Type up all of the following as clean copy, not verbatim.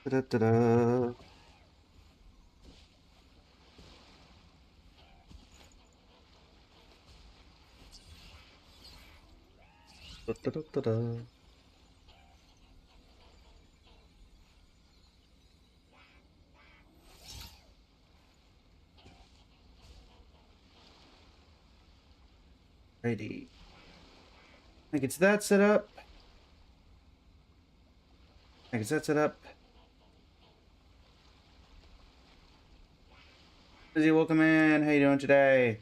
Da-da-da-da. Da-da-da-da-da. Righty. I think it's that set up. I think it's that set up. Lizzie, welcome in. How you doing today?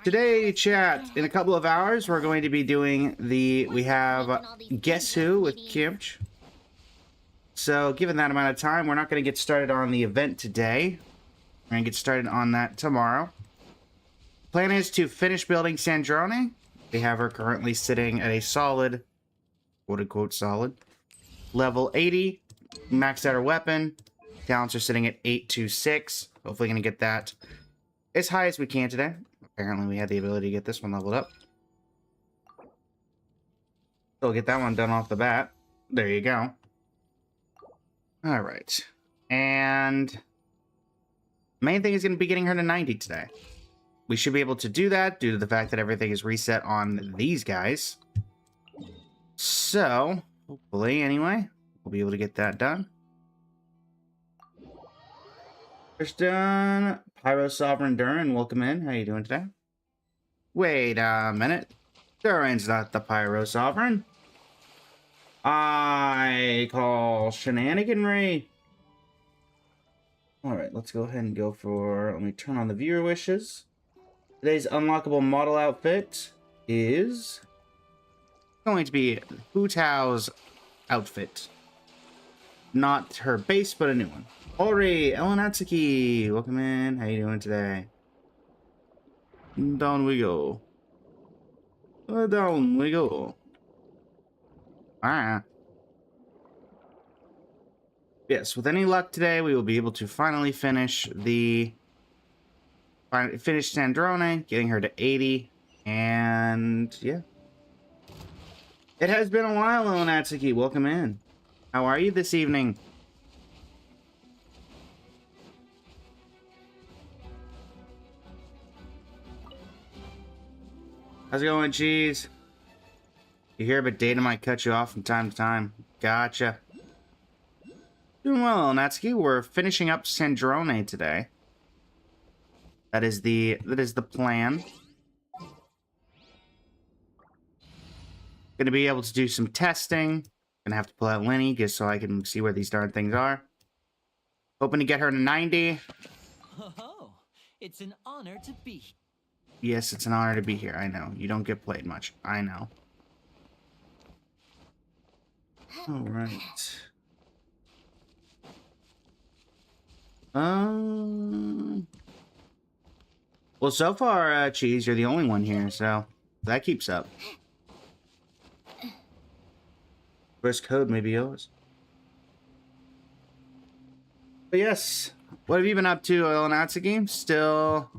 Today, chat, in a couple of hours, we're going to be doing we have Guess Who with Kimch. So, given that amount of time, we're not going to get started on the event today. We're going to get started on that tomorrow. Plan is to finish building Sandrone. We have her currently sitting at a solid, quote-unquote solid, level 80. Maxed out her weapon. Talents are sitting at 826. Hopefully going to get that as high as we can today. Apparently we had the ability to get this one leveled up. So we'll get that one done off the bat. There you go. Alright. And main thing is going to be getting her to 90 today. We should be able to do that due to the fact that everything is reset on these guys. So, hopefully, anyway, we'll be able to get that done. First done. Pyro Sovereign Durin, welcome in. How you doing today? Wait a minute. Durin's not the Pyro Sovereign. I call shenaniganry. Alright, let's go ahead and go for... Let me turn on the viewer wishes. Today's unlockable model outfit is going to be Hu Tao's outfit. Not her base, but a new one. Ori, Ellen Atsuki, welcome in. How you doing today? Down we go. Down we go. Ah. Yes, with any luck today, we will be able to finally finish Sandrone, getting her to 80, and yeah. It has been a while, Ellen Atsuki. Welcome in. How are you this evening? How's it going, Cheese? You hear, but Data might cut you off from time to time. Gotcha. Doing well, Ellen Atsuki. We're finishing up Sandrone today. That is the plan. Gonna be able to do some testing. Gonna have to pull out Lenny just so I can see where these darn things are. Hoping to get her to 90. Oh, it's an honor to be here. Yes, it's an honor to be here. I know. You don't get played much. I know. Alright. Well, so far, Cheese, you're the only one here, so that keeps up. First code may be yours. But yes, what have you been up to, Ellen Atsuki? Still,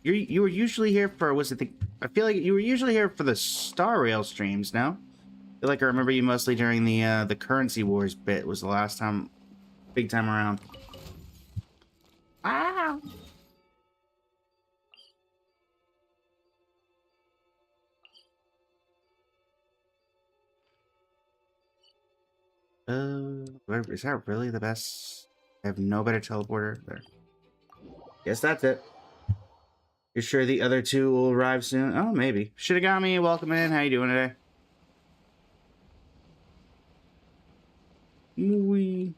you were usually here for, was it the, I feel like you were usually here for the Star Rail streams, no? I feel like I remember you mostly during the Currency Wars bit was the last time, big time around. Ah! Is that really the best? I have no better teleporter there. Guess that's it. You're sure the other two will arrive soon? Oh, maybe. Shinigami, welcome in. How you doing today? Wee.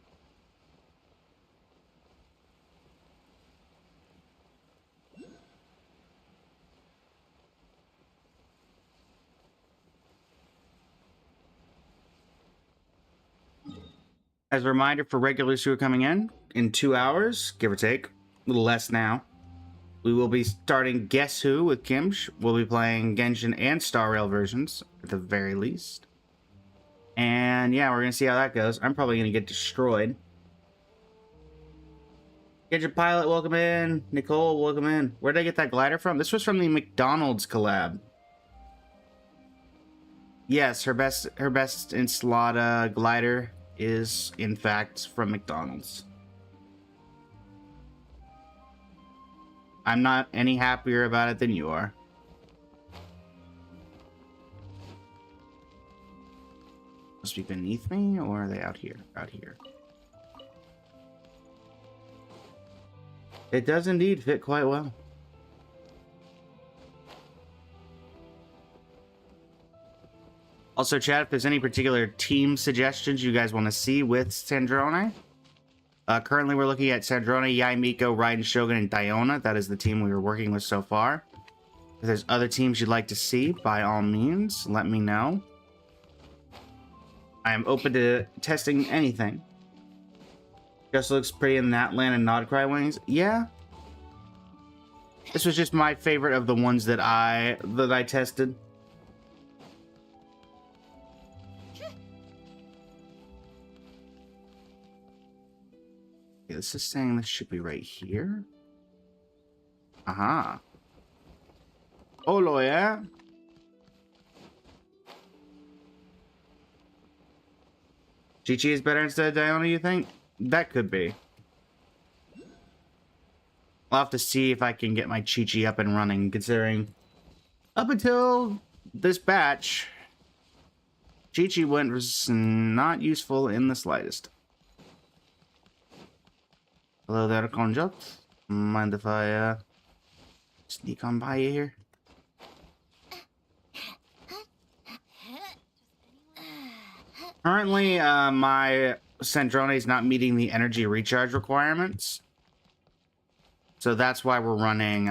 As a reminder for regulars who are coming in 2 hours, give or take, a little less now, we will be starting Guess Who with Kimch. We'll be playing Genshin and Star Rail versions, at the very least. And yeah, we're going to see how that goes. I'm probably going to get destroyed. Gadget Pilot, welcome in. Nicole, welcome in. Where did I get that glider from? This was from the McDonald's collab. Yes, her best Enchilada glider is, in fact, from McDonald's. I'm not any happier about it than you are. Must be beneath me, or are they out here? Out here. It does indeed fit quite well. Also, chat, if there's any particular team suggestions you guys want to see with Sandrone. Currently, we're looking at Sandrone, Yai Miko, Raiden Shogun, and Diona. That is the team we were working with so far. If there's other teams you'd like to see, by all means, let me know. I am open to testing anything. Just looks pretty in that land and Nodcry wings. Yeah. This was just my favorite of the ones that I tested. Okay, this is saying this should be right here. Aha. Olo, yeah? Chi-Chi is better instead of Diona, you think? That could be. I'll have to see if I can get my Chi-Chi up and running, considering up until this batch, Chi-Chi was not useful in the slightest. Hello there, Conjot. Mind if I sneak on by you here? Currently, my Sandrone is not meeting the energy recharge requirements. So that's why we're running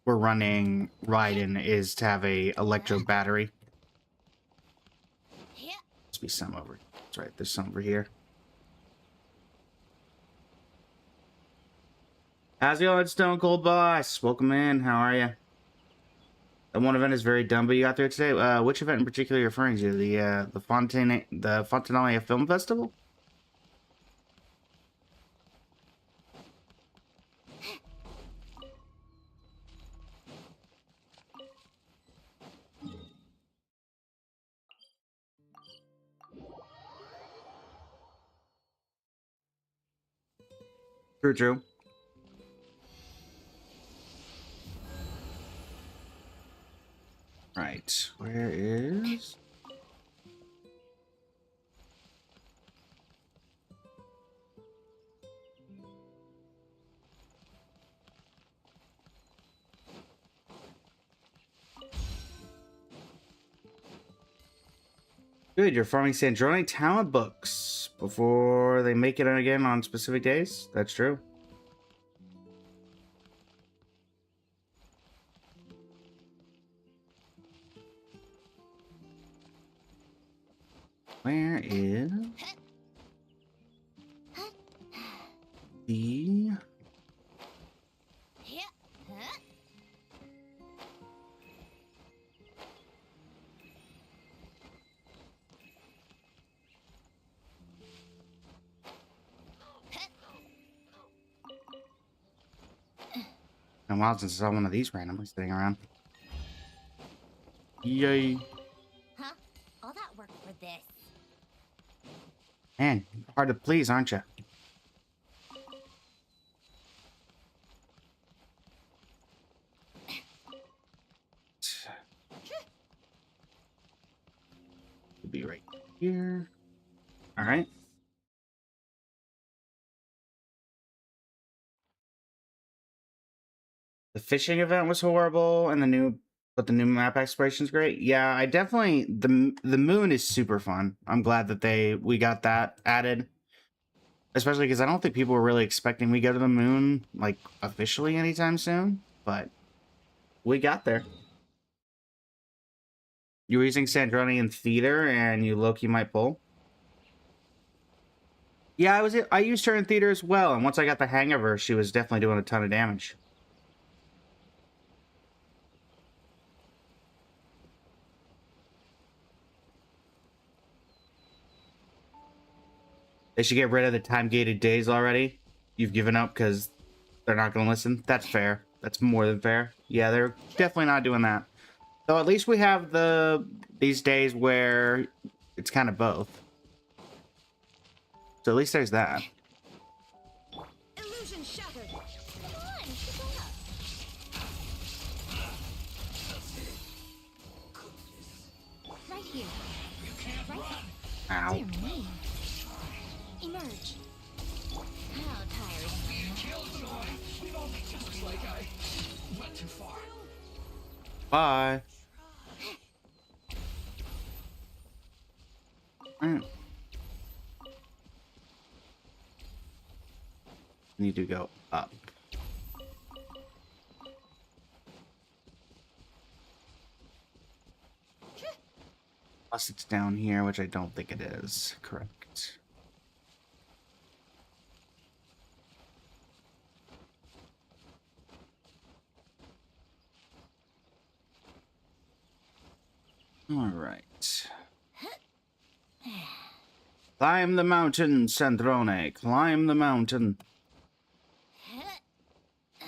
Raiden is to have a electro battery. Must be some over. That's right, there's some over here. How's it going, Stone Cold Boss? Welcome in. How are you? The one event is very dumb, but you got there today. Which event in particular are you referring to? The Fontanalia Film Festival? True, true. Right, where is... Good, you're farming Sandrone talent books before they make it again on specific days? That's true. Where is the... Been a while since I saw one of these randomly sitting around. Yay. Huh? All that work for this. Man, hard to please, aren't you? We'll be right here. All right. The fishing event was horrible, and the new map exploration's great. Yeah, I definitely the moon is super fun. I'm glad that we got that added, especially because I don't think people were really expecting we go to the moon like officially anytime soon, but we got there. You were using Sandrone in theater, and you low-key might pull. Yeah, I used her in theater as well, and once I got the hang of her, she was definitely doing a ton of damage. They should get rid of the time-gated days already. You've given up because they're not going to listen. That's fair. That's more than fair. Yeah, they're definitely not doing that. So at least we have these days where it's kind of both. So at least there's that. Illusion shattered. Come on, keep up. Right here. Right there. Ow. Dear me. Emerge. How tired. Bye. Mm. Need to go up. Unless it's down here, which I don't think it is. Correct. All right. Climb the mountain, Sandrone. Climb the mountain.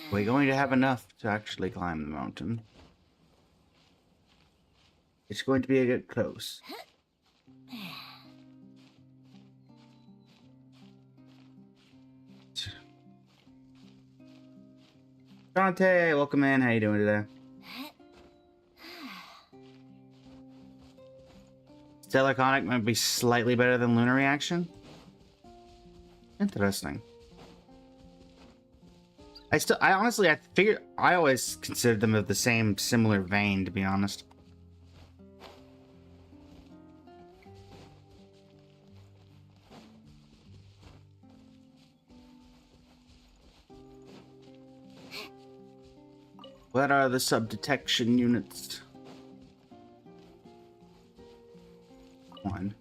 We're going to have enough to actually climb the mountain. It's going to be a bit close. Dante, welcome in. How you doing today? Stellar Conic might be slightly better than Lunar Reaction. Interesting. I honestly, I always considered them of the same similar vein, to be honest. What are the sub-detection units? One.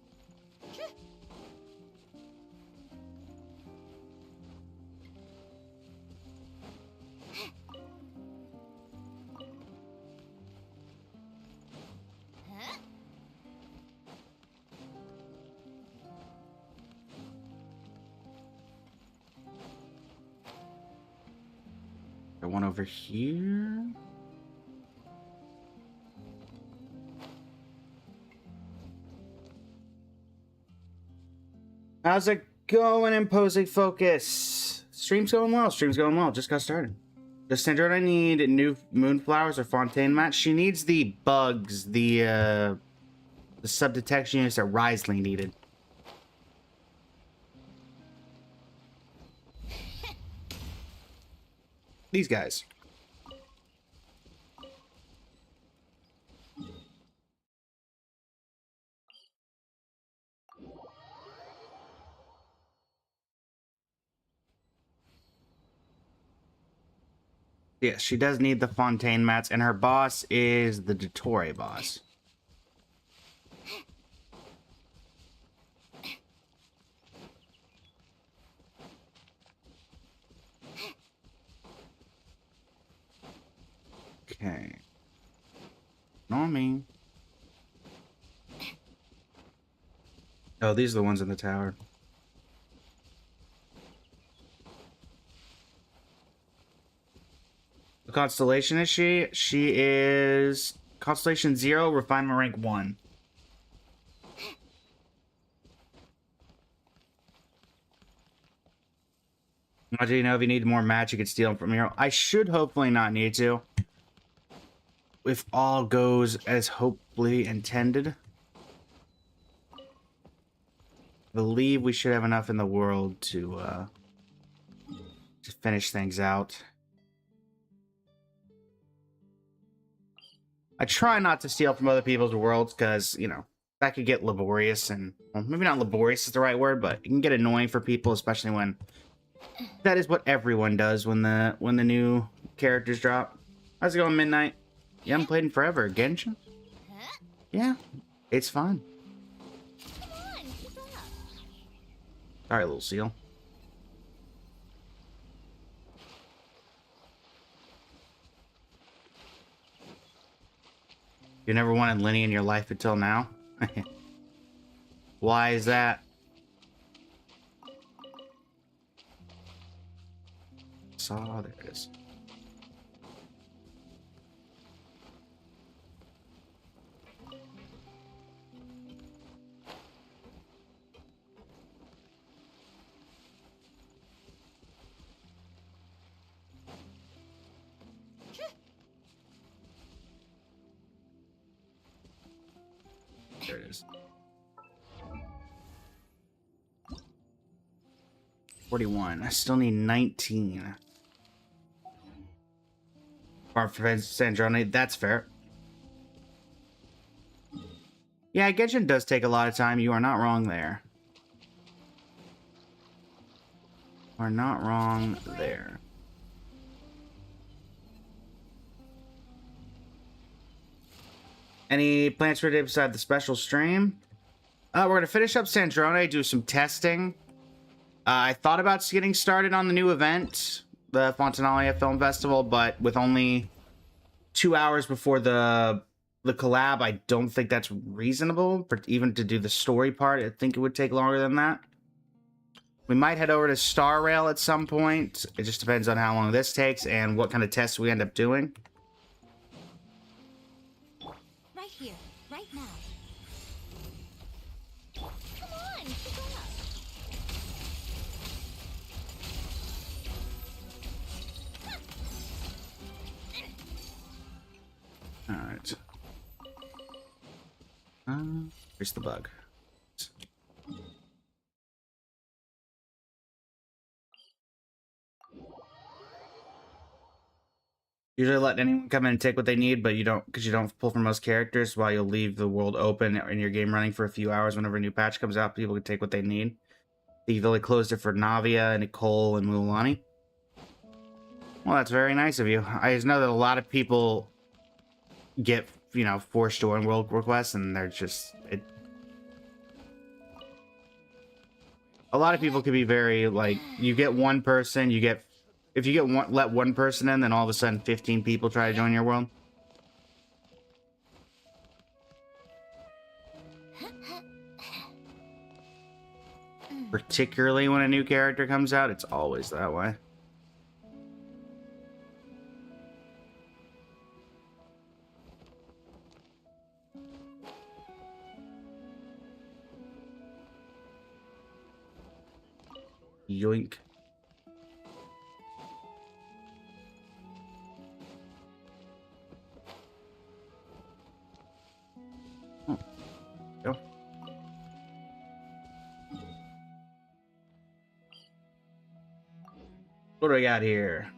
Got one over here. How's it going, Imposing Focus? Stream's going well. Stream's going well. Just got started. Does Sandrona need new moonflowers or fontaine mats? She needs the bugs, the sub-detection units that Risley needed. These guys. Yes, she does need the fontaine mats, and her boss is the Dottore boss. Okay. Ignore me. Oh, these are the ones in the tower. What constellation is she? She is Constellation 0, Refinement Rank 1. How do you know if you need more mats, you could steal them from here? I should hopefully not need to. If all goes as hopefully intended. I believe we should have enough in the world to finish things out. I try not to steal from other people's worlds because, you know, that could get laborious and, well, maybe not laborious is the right word, but it can get annoying for people, especially when that is what everyone does when the new characters drop. How's it going, Midnight? You haven't played in forever. Genshin? Yeah, it's fun. Come on, keep up. Alright, little seal. You never wanted Lenny in your life until now? Why is that? There it is. There it is. 41. I still need 19. Farm for Sandrone, that's fair. Yeah, Genshin does take a lot of time. You are not wrong there. You are not wrong there. Any plans for today beside the special stream? We're going to finish up Sandrone, do some testing. I thought about getting started on the new event, the Fontanalia Film Festival, but with only 2 hours before the collab, I don't think that's reasonable. For even to do the story part, I think it would take longer than that. We might head over to Star Rail at some point. It just depends on how long this takes and what kind of tests we end up doing. Right here, right now. Come on, keep up. All right. Here's the bug. Usually let anyone come in and take what they need, but you don't, because you don't pull from most characters, while you'll leave the world open and your game running for a few hours whenever a new patch comes out. People can take what they need. You've only closed it for Navia, Nicole, and Mulani. Well, that's very nice of you. I just know that a lot of people get, you know, forced to join world requests, and they're just... A lot of people can be very, like, you get one person, you get... If you get let one person in, then all of a sudden 15 people try to join your world. Particularly when a new character comes out, it's always that way. Yoink. Go. What do we got here?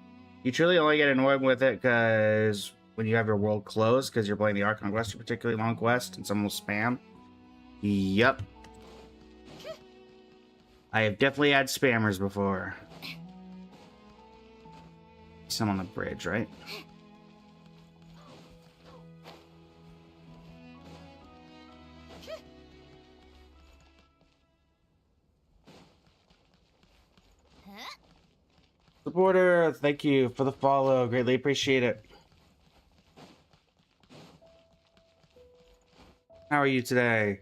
You truly only get annoyed with it because when you have your world closed because you're playing the Archon quest, a particularly long quest, and someone will spam. Yep. I have definitely had spammers before. Some on the bridge, right? Supporter, thank you for the follow. Greatly appreciate it. How are you today?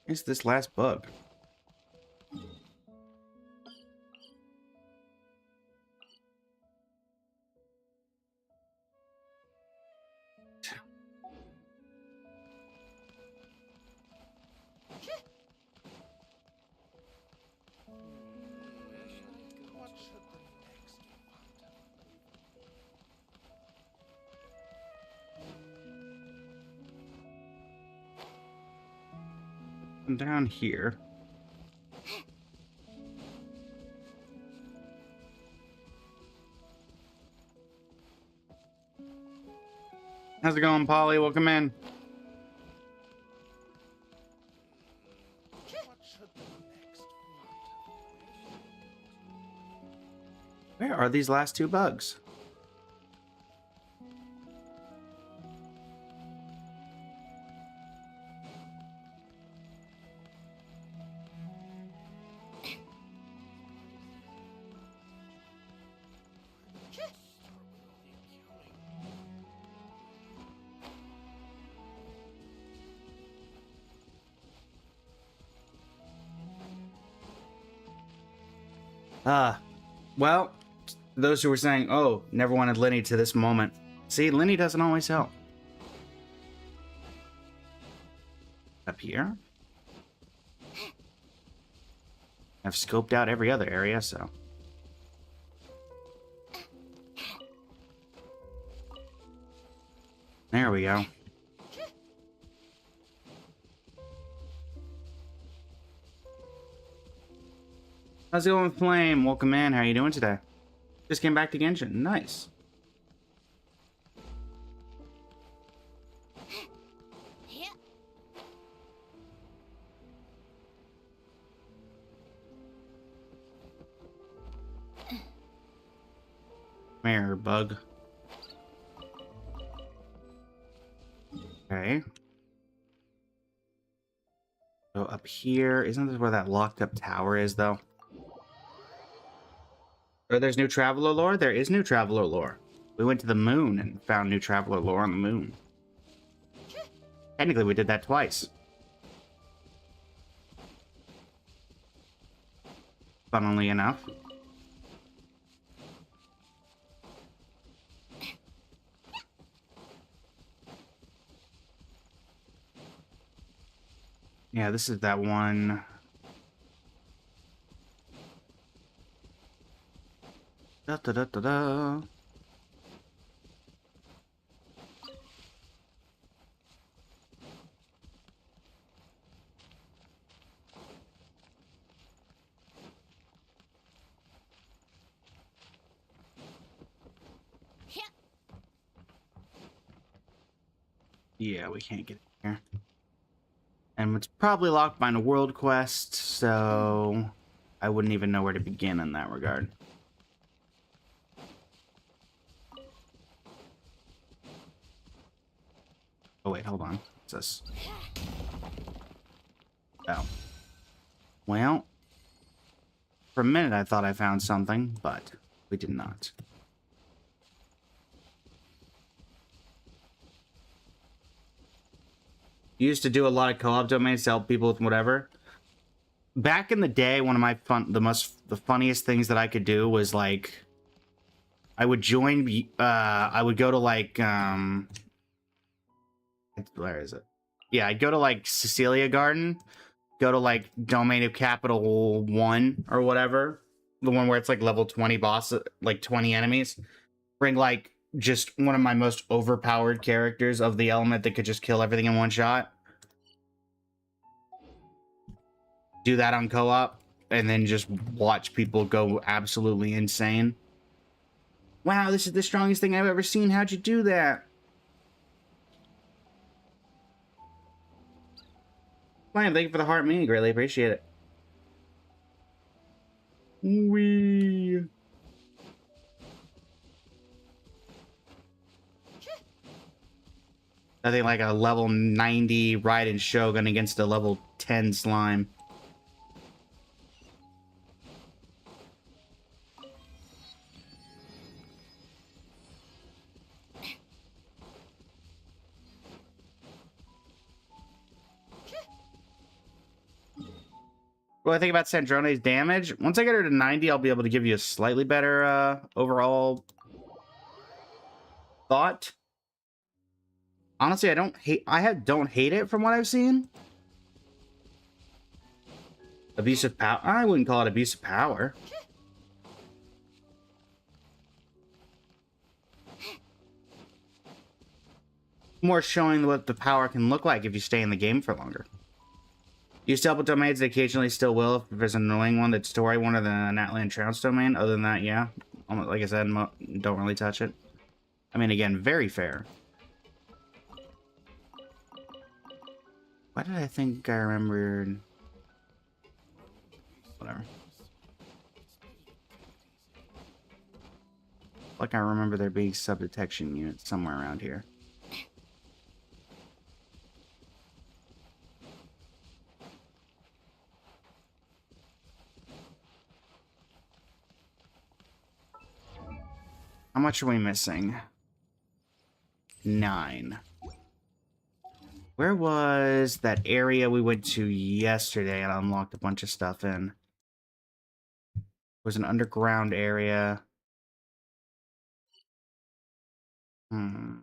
Here's this last bug. Down here. How's it going, Polly? Welcome in. Where are these last two bugs? Well, those who were saying, oh, never wanted Lenny to this moment. See, Lenny doesn't always help. Up here? I've scoped out every other area, so... There we go. How's it going, Flame? Welcome in. How are you doing today? Just came back to Genshin. Nice. Yeah. Mirror bug. Okay. So up here, isn't this where that locked up tower is, though? Or there's new Traveler lore? There is new Traveler lore. We went to the moon and found new Traveler lore on the moon. Technically, we did that twice. Funnily enough. Yeah, this is that one. Da da da da da. Yeah. Yeah, we can't get in here. And it's probably locked by a world quest, so I wouldn't even know where to begin in that regard. Oh wait, hold on. What's this? Oh. Well, for a minute I thought I found something, but we did not. Used to do a lot of co-op domains to help people with whatever. Back in the day, one of my the funniest things that I could do was like, I would join, I would go to like, where is it? Yeah, I'd go to like Cecilia Garden, go to like Domain of Capital 1 or whatever, the one where it's like level 20 boss, like 20 enemies. Bring like just one of my most overpowered characters of the element that could just kill everything in one shot. Do that on co-op, and then just watch people go absolutely insane. Wow, this is the strongest thing I've ever seen. How'd you do that? Flame, thank you for the heart mini. Greatly appreciate it. Wee. I think like a level 90 Raiden Shogun against a level 10 slime. What do I think about Sandrone's damage? Once I get her to 90, I'll be able to give you a slightly better overall thought. Honestly, I don't hate it from what I've seen. Abuse of power. I wouldn't call it abuse of power. More showing what the power can look like if you stay in the game for longer. You still put domains that occasionally still will if there's an annoying one that's story one or the Natland Trounce domain. Other than that, yeah. Like I said, don't really touch it. I mean, again, very fair. Why did I think I remembered? Whatever. Like I remember there being sub-detection units somewhere around here. How much are we missing? 9. Where was that area we went to yesterday and unlocked a bunch of stuff in? It was an underground area. Hmm.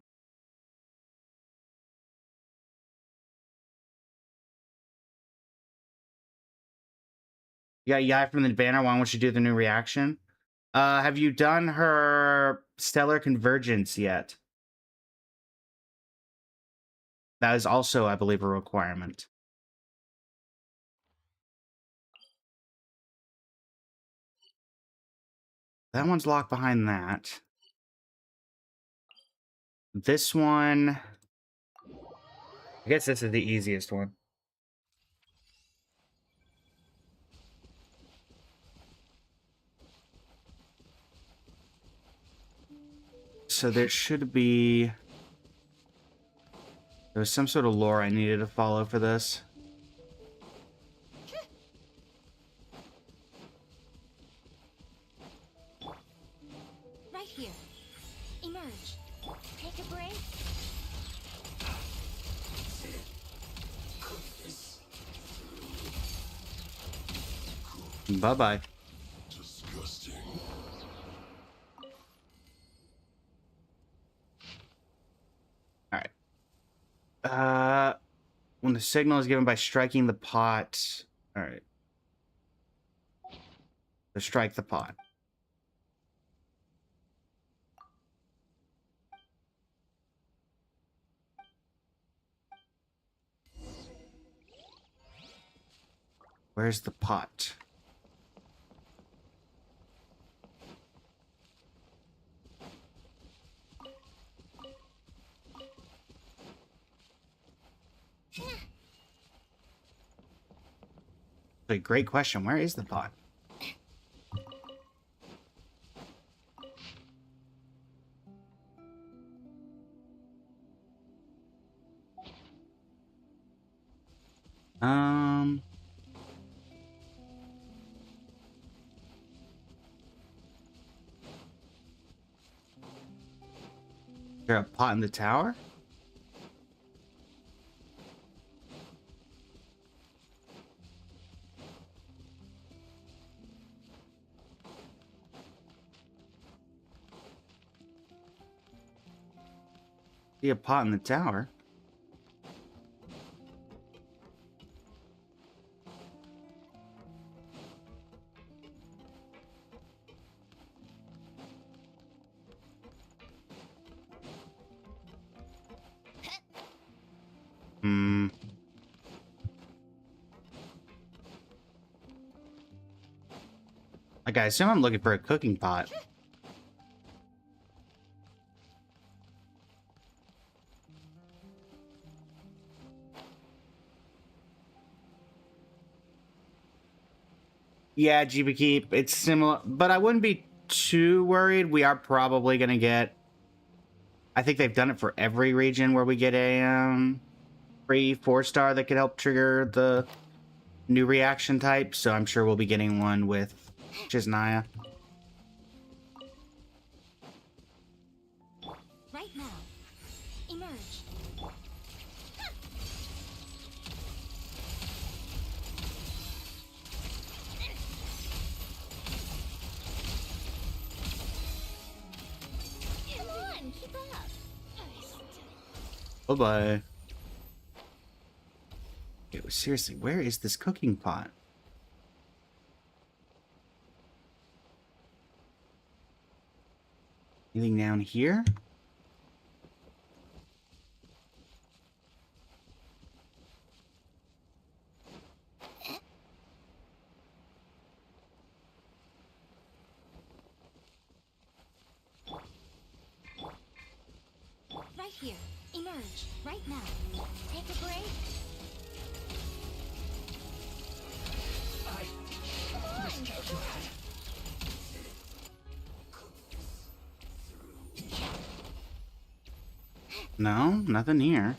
Yeah, Yai from the banner. Why don't you do the new reaction? Have you done her Stellar Convergence yet? That is also, I believe, a requirement. That one's locked behind that. This one... I guess this is the easiest one. So there should be... There was some sort of lore I needed to follow for this. Right here. Emerge. Take a break. Bye-bye. Disgusting. Alright. When the signal is given by striking the pot... Alright. So strike the pot. Where's the pot? A great question. Where is the pot? Is there a pot in the tower? See a pot in the tower? Hmm. Like, I assume I'm looking for a cooking pot. Yeah, GB Keep, it's similar, but I wouldn't be too worried. We are probably going to get... I think they've done it for every region where we get a free 4-star that could help trigger the new reaction type, so I'm sure we'll be getting one with Chisnaya. Right now. Emerge. Come on, keep up. Bye-bye. Okay, well, seriously, where is this cooking pot? Anything down here? Right here. Emerge. Right now. Take a break. Come on. No, nothing here.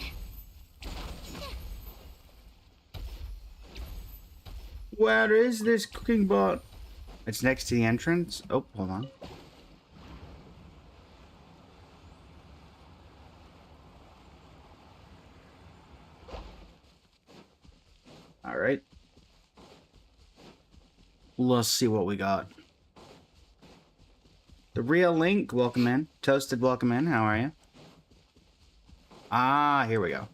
Where is this cooking pot? It's next to the entrance. Oh, hold on. All right. Let's see what we got. The real Link, welcome in. Toasted, welcome in. How are you? Ah, here we go.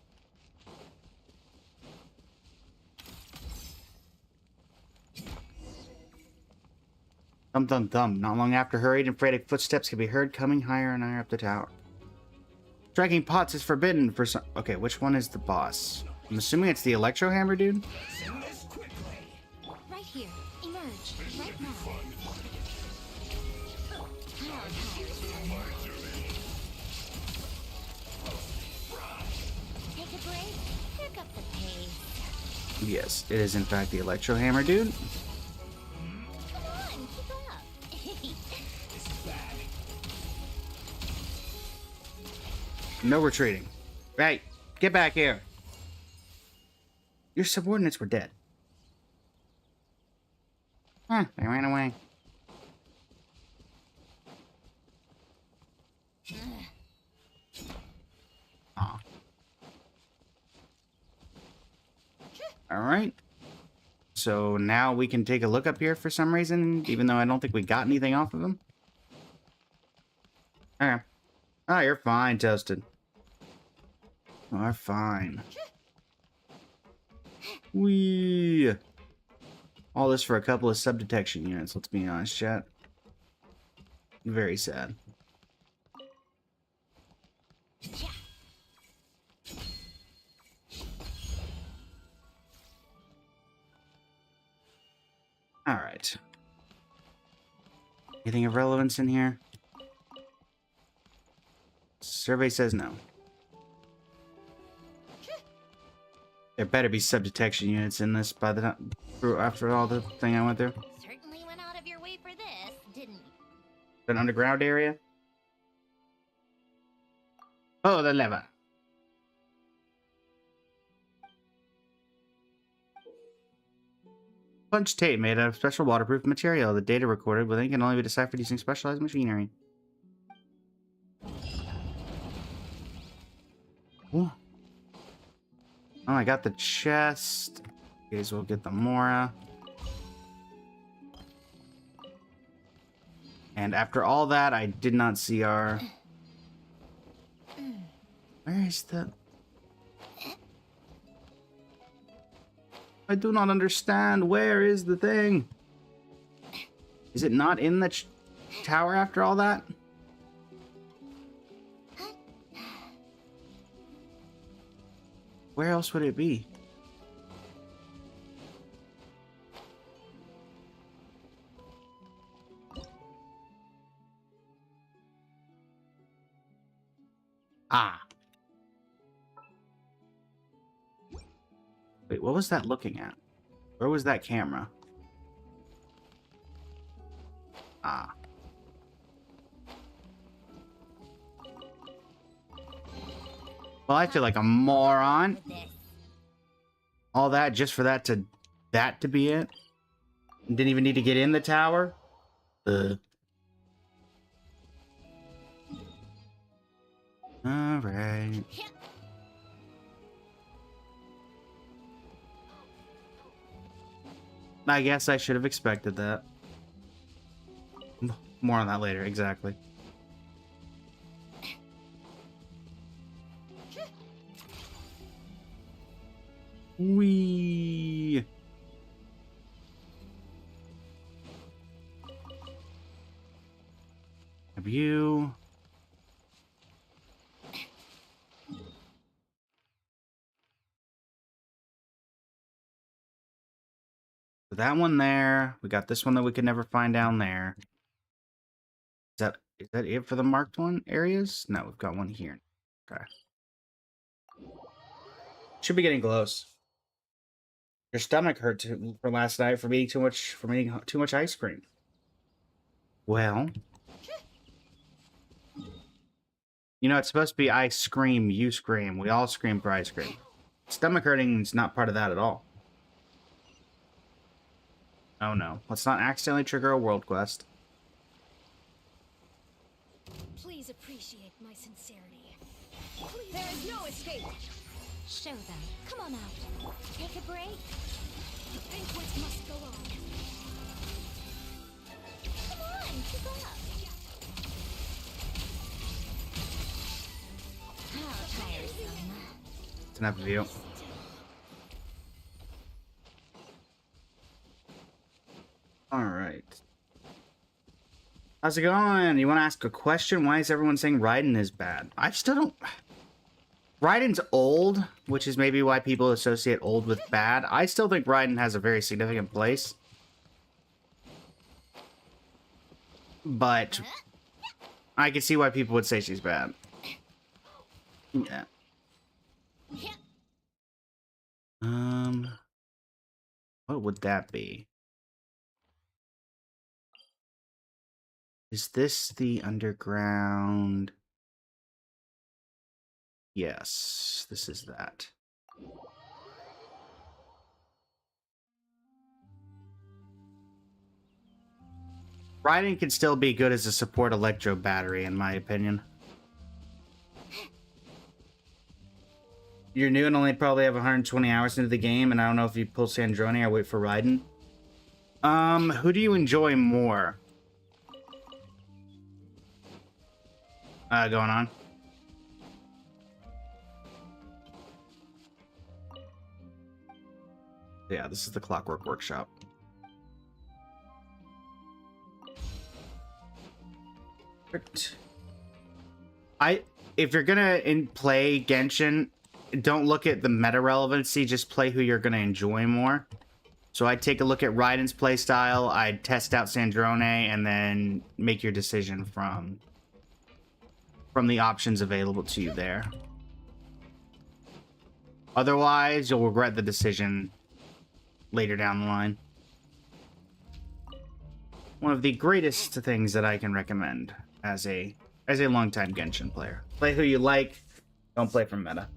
Dum dum dum. Not long after, hurried and frantic footsteps could be heard coming higher and higher up the tower. Striking pots is forbidden for some... Okay, which one is the boss? I'm assuming it's the Electro Hammer dude? Right here. Emerge. Right now. a break. Pick up the pace. Yes, it is in fact the Electro Hammer, dude. Come on, keep up. No retreating. Right, get back here. Your subordinates were dead. Huh, they ran away. Aw. Alright. So now we can take a look up here for some reason, even though I don't think we got anything off of him. Okay. Oh, you're fine, Toasted. You're fine. Whee! All this for a couple of sub-detection units, let's be honest, chat. Very sad. Alright. Anything of relevance in here? Survey says no. There better be sub-detection units in this by the time, after all the thing I went through. Certainly went out of your way for this, didn't you? An underground area? Oh, the lever. Punch tape made out of special waterproof material. The data recorded within can only be deciphered using specialized machinery. Ooh. Oh, I got the chest. May as well get the Mora. And after all that, I did not see our... Where is the... I do not understand. Where is the thing? Is it not in the tower after all that? Where else would it be? Ah. Wait, what was that looking at? Where was that camera? Ah. Well, I feel like a moron. All that just for that to be it? Didn't even need to get in the tower? Alright. I guess I should have expected that. More on that later, exactly. Whee! Have you... That one there. We got this one that we could never find down there. Is that it for the marked one areas? No, we've got one here. Okay. Should be getting close. Your stomach hurt for last night from eating too much ice cream. Well, you know it's supposed to be I scream, you scream. We all scream for ice cream. Stomach hurting is not part of that at all. Oh no, let's not accidentally trigger a world quest. Please appreciate my sincerity. Please. There is no escape. Show them. Come on out. Take a break. The banquet must go on. Come on, keep up. How tiresome. It's enough of you. Alright. How's it going? You want to ask a question? Why is everyone saying Raiden is bad? I still don't... Raiden's old, which is maybe why people associate old with bad. I still think Raiden has a very significant place. But I can see why people would say she's bad. Yeah. would that be? Is this the underground? Yes, this is that. Raiden can still be good as a support electro battery, in my opinion. You're new and only probably have 120 hours into the game, and I don't know if you pull Sandrone or wait for Raiden. Who do you enjoy more? Going on. Yeah, this is the Clockwork Workshop. If you're gonna play Genshin, don't look at the meta relevancy, just play who you're gonna enjoy more. So I'd take a look at Raiden's playstyle, I'd test out Sandrone, and then make your decision from the options available to you there. Otherwise, you'll regret the decision later down the line. One of the greatest things that I can recommend as a longtime Genshin player. Play who you like, don't play from meta.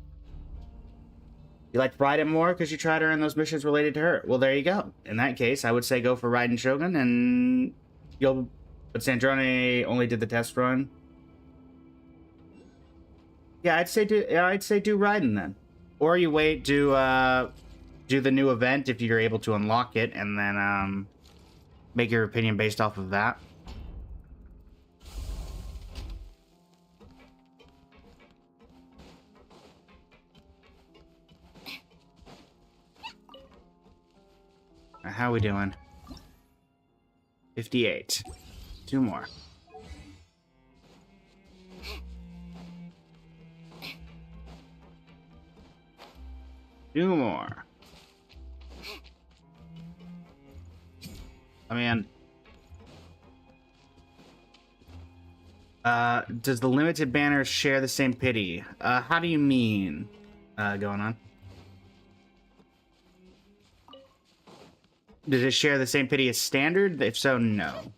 You like Raiden more because you try to earn those missions related to her. Well, there you go. In that case, I would say go for Raiden Shogun, and but Sandrone only did the test run. Yeah, I'd say do Raiden then, or you wait do the new event if you're able to unlock it, and then make your opinion based off of that. How we doing? 58. 2 more. Two more. I mean, does the limited banner share the same pity? How do you mean? Going on. Does it share the same pity as standard? If so, no.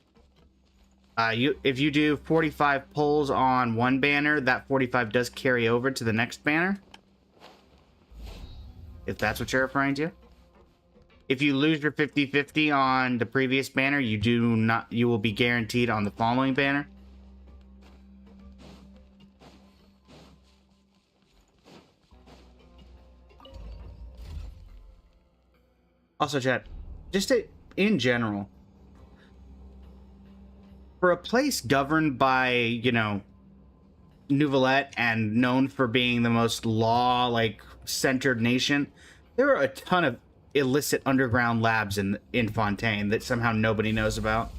If you do 45 pulls on one banner, that 45 does carry over to the next banner. If that's what you're referring to. If you lose your 50-50 on the previous banner, you will be guaranteed on the following banner. Also, chat, just in general, for a place governed by, you know, Nouvellette and known for being the most law-centered nation, there are a ton of illicit underground labs in Fontaine that somehow nobody knows about.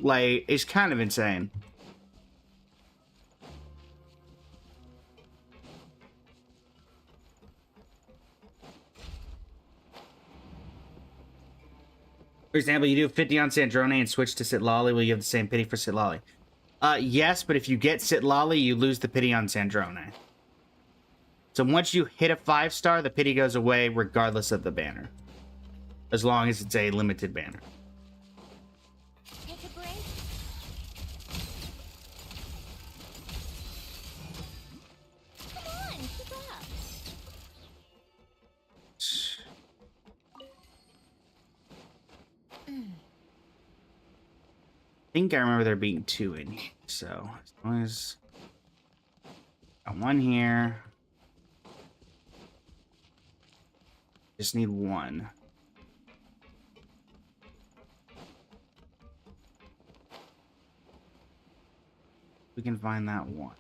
Like, it's kind of insane. For example, you do 50 on Sandrone and switch to Sitlali, will you have the same pity for Sitlali? Yes, but if you get Sitlali, you lose the pity on Sandrone. So once you hit a 5-star, the pity goes away regardless of the banner. As long as it's a limited banner. Take a break. Come on, keep up. I think I remember there being 2 in here. So as long as got 1 here. Just need 1. We can find that 1.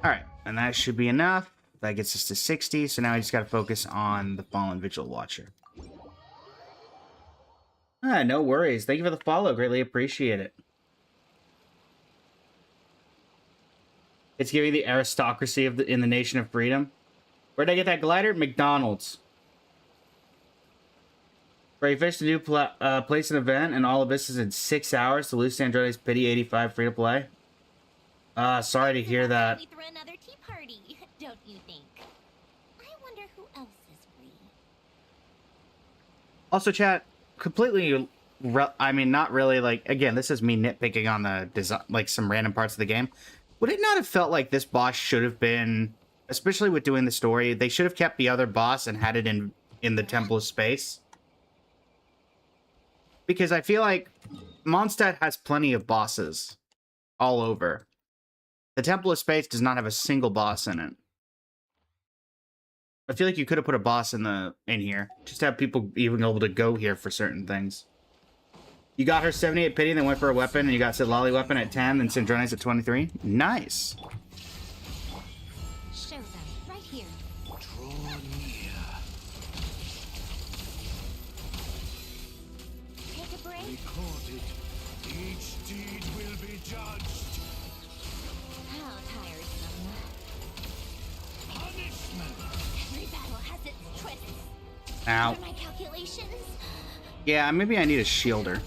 Alright, and that should be enough. That gets us to 60, so now we just gotta focus on the Fallen Vigil Watcher. No worries. Thank you for the follow. Greatly appreciate it. It's giving the aristocracy of in the Nation of Freedom. Where'd I get that glider? McDonald's. Where you finished a new place an event, and all of this is in 6 hours to lose Sandrone's pity 85 free to play. Sorry to hear that. We throw another tea party, don't you think? I wonder who else is free. Also, chat, completely. I mean, not really. Like, again, this is me nitpicking on the design, like some random parts of the game. Would it not have felt like this boss should have been, especially with doing the story, they should have kept the other boss and had it in the Temple of Space? Because I feel like Mondstadt has plenty of bosses all over. The Temple of Space does not have a single boss in it. I feel like you could have put a boss in here. Just to have people even able to go here for certain things. You got her 78 pity, then went for a weapon, and you got Lolly weapon at 10, then Syndronice at 23. Nice. Show them right here. Draw near. Take a break. Record it. Each deed will be judged. How tiresome. Punishment. Every battle has its twists. Ow. What are my calculations? Yeah, maybe I need a shielder.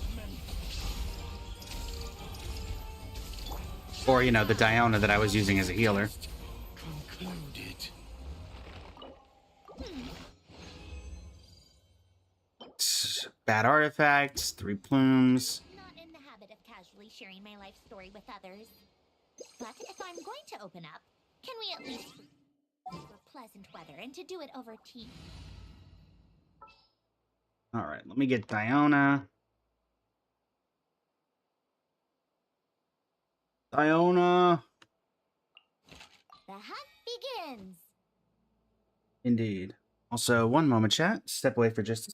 Or, you know, the Diona that I was using as a healer. Concluded. Bad artifacts, 3 plumes. Not in the habit of casually sharing my life story with others. But if I'm going to open up, can we at least for pleasant weather and to do it over tea? Alright, let me get Diona. Diona! The hunt begins. Indeed. Also, one moment, chat. Step away for just a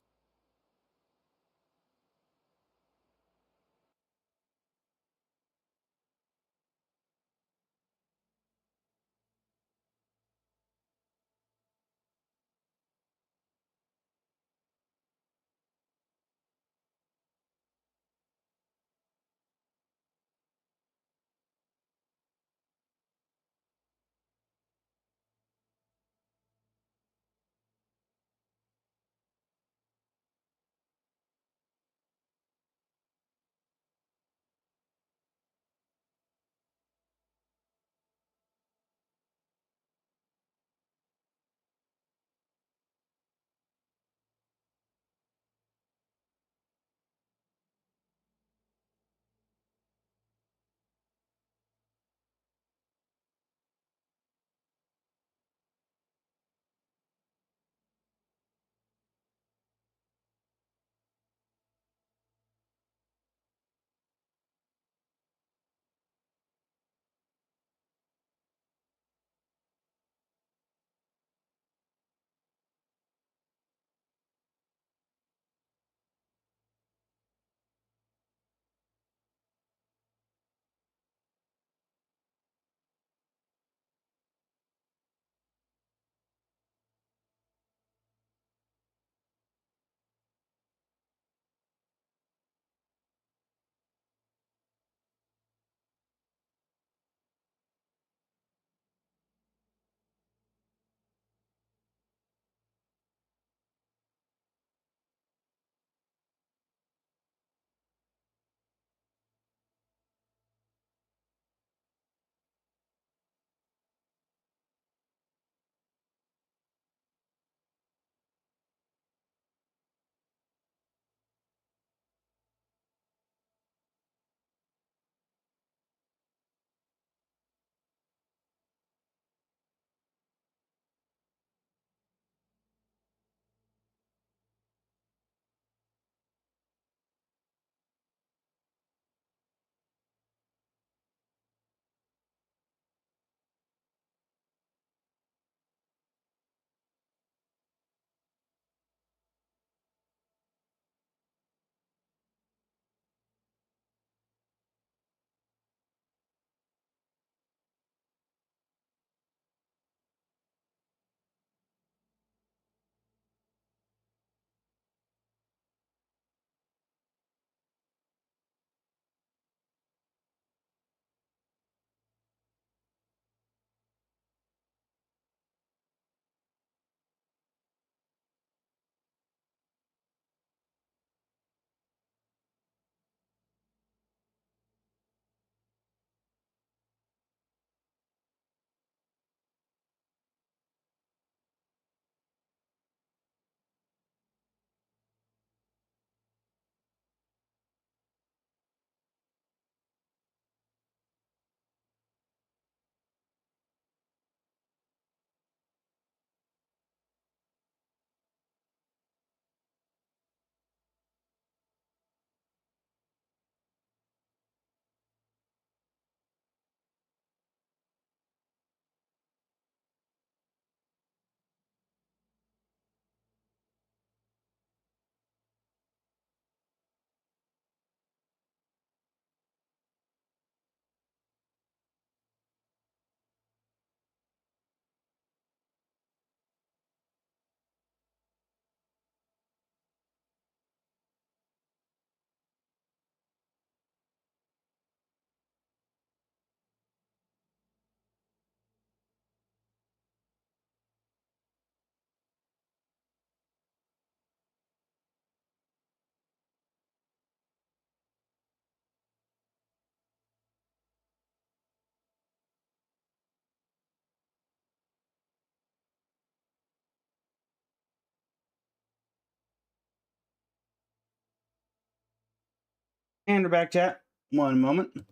And we're back, chat. One moment. Sorry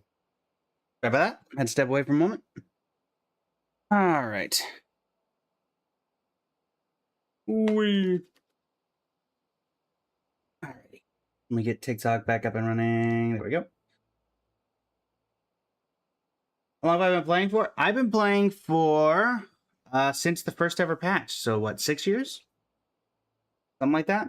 about that. Had to step away for a moment. All right. Wee. Alrighty. Let me get TikTok back up and running. There we go. How long have I been playing for? I've been playing for since the first ever patch. So what, 6 years? Something like that.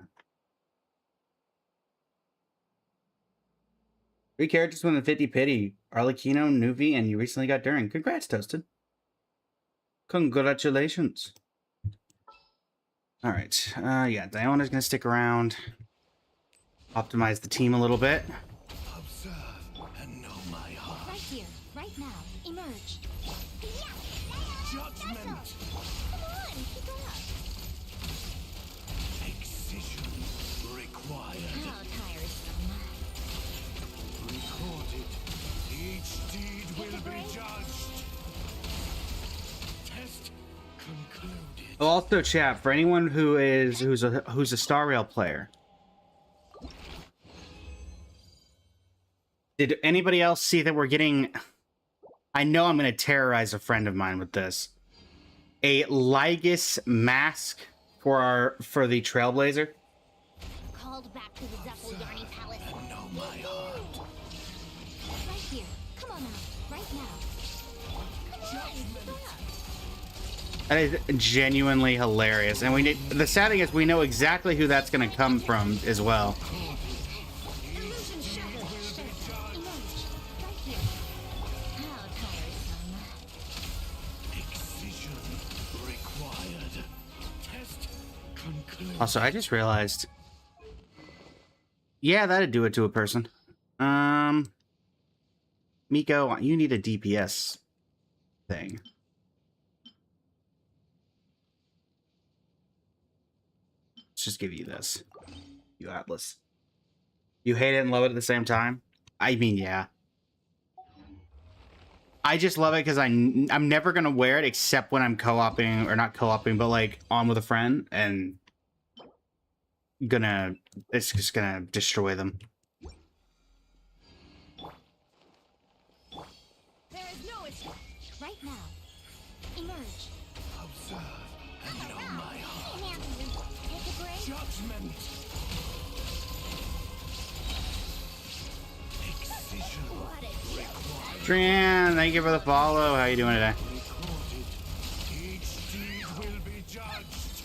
3 characters within 50 pity. Arlecchino, Nuvi, and you recently got Durin. Congrats, Toasted. Congratulations. Alright. Yeah, Diona's gonna stick around. Optimize the team a little bit. Observe and know my heart. Right here, right now. Emerge. Judgment. Come on, keep up. Excision required. How tiresome. Recorded. Each deed Take will a be break. judged. Test concluded. Oh, also, chat, for anyone who's a Star Rail player. Did anybody else see that we're getting... I know I'm going to terrorize a friend of mine with this. A Lygus mask for the Trailblazer. Called back to the Duffel Yarny Palace. And know my heart. Right here. Come on out. Right now. Come on, keep up. That is genuinely hilarious. And we need... The sad thing is we know exactly who that's going to come from as well. Illusion shattered. Emerge. Right here. How tiresome. Excision required. Test concluded. Also, I just realized... Yeah, that'd do it to a person. Miko, you need a DPS thing. Let's just give you this. You Atlas. You hate it and love it at the same time? I mean, yeah. I just love it because I'm never going to wear it except when I'm co-oping, or not co-oping, but like on with a friend, and it's just gonna destroy them. There is no escape. Right now. Emerge. Observe and know my heart. Take a break. Judgment. Excision What a joke. Tran, thank you for the follow. How you doing today? recorded. Each deed will be judged.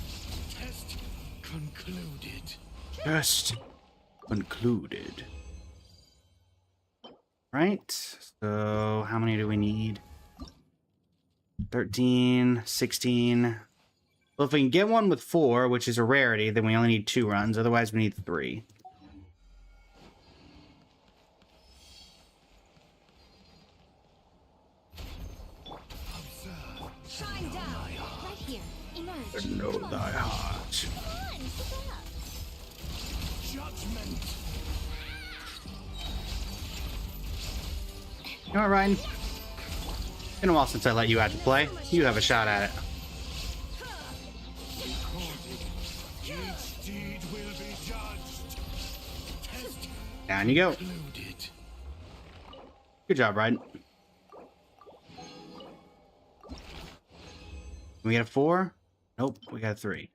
Test concluded. Just concluded. Right. So how many do we need? 13, 16. Well, if we can get one with 4, which is a rarity, then we only need 2 runs. Otherwise, we need 3. Observe. Shine down. Right here. Emerge. Know Come on. thy heart. Come on, keep up. Judgment. You know what, Ryan? Been a while since I let you out to play. You have a shot at it. Recorded. Each deed will be judged. Test Down you go. concluded. Good job, Ryan. We got a 4? Nope, we got a 3.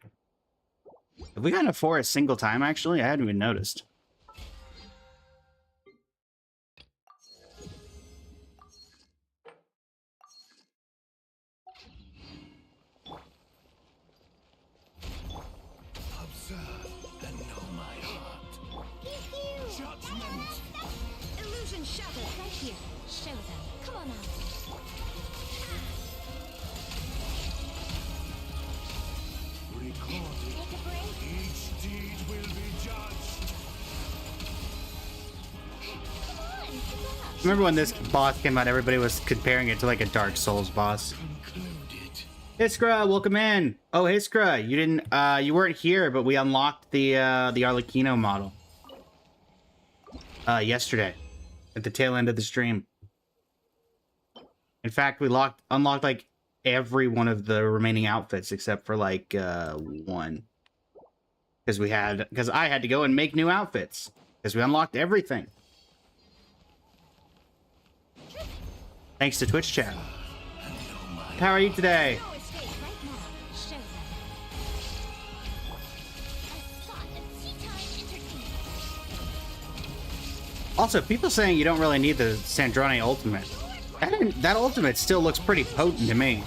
Have we gotten a 4 a single time, actually? I hadn't even noticed. Observe and know my heart. Judgment. Illusion shattered. Right here. Show them. Come on out. Recorded. Take a break. Each deed will be judged. Come on, keep up. Remember when this boss came out, everybody was comparing it to like a Dark Souls boss. Concluded. Hiskra, welcome in. Oh, Hiskra, you didn't, you weren't here, but we unlocked the Arlecchino model. Yesterday. At the tail end of the stream. In fact, we unlocked like every one of the remaining outfits except for like, 1. Because I had to go and make new outfits. Because we unlocked everything. Thanks to Twitch chat. How are you today? No escape right now. Show them. A spot of tea time entertainment. Also, people saying you don't really need the Sandrone ultimate. That ultimate still looks pretty potent to me.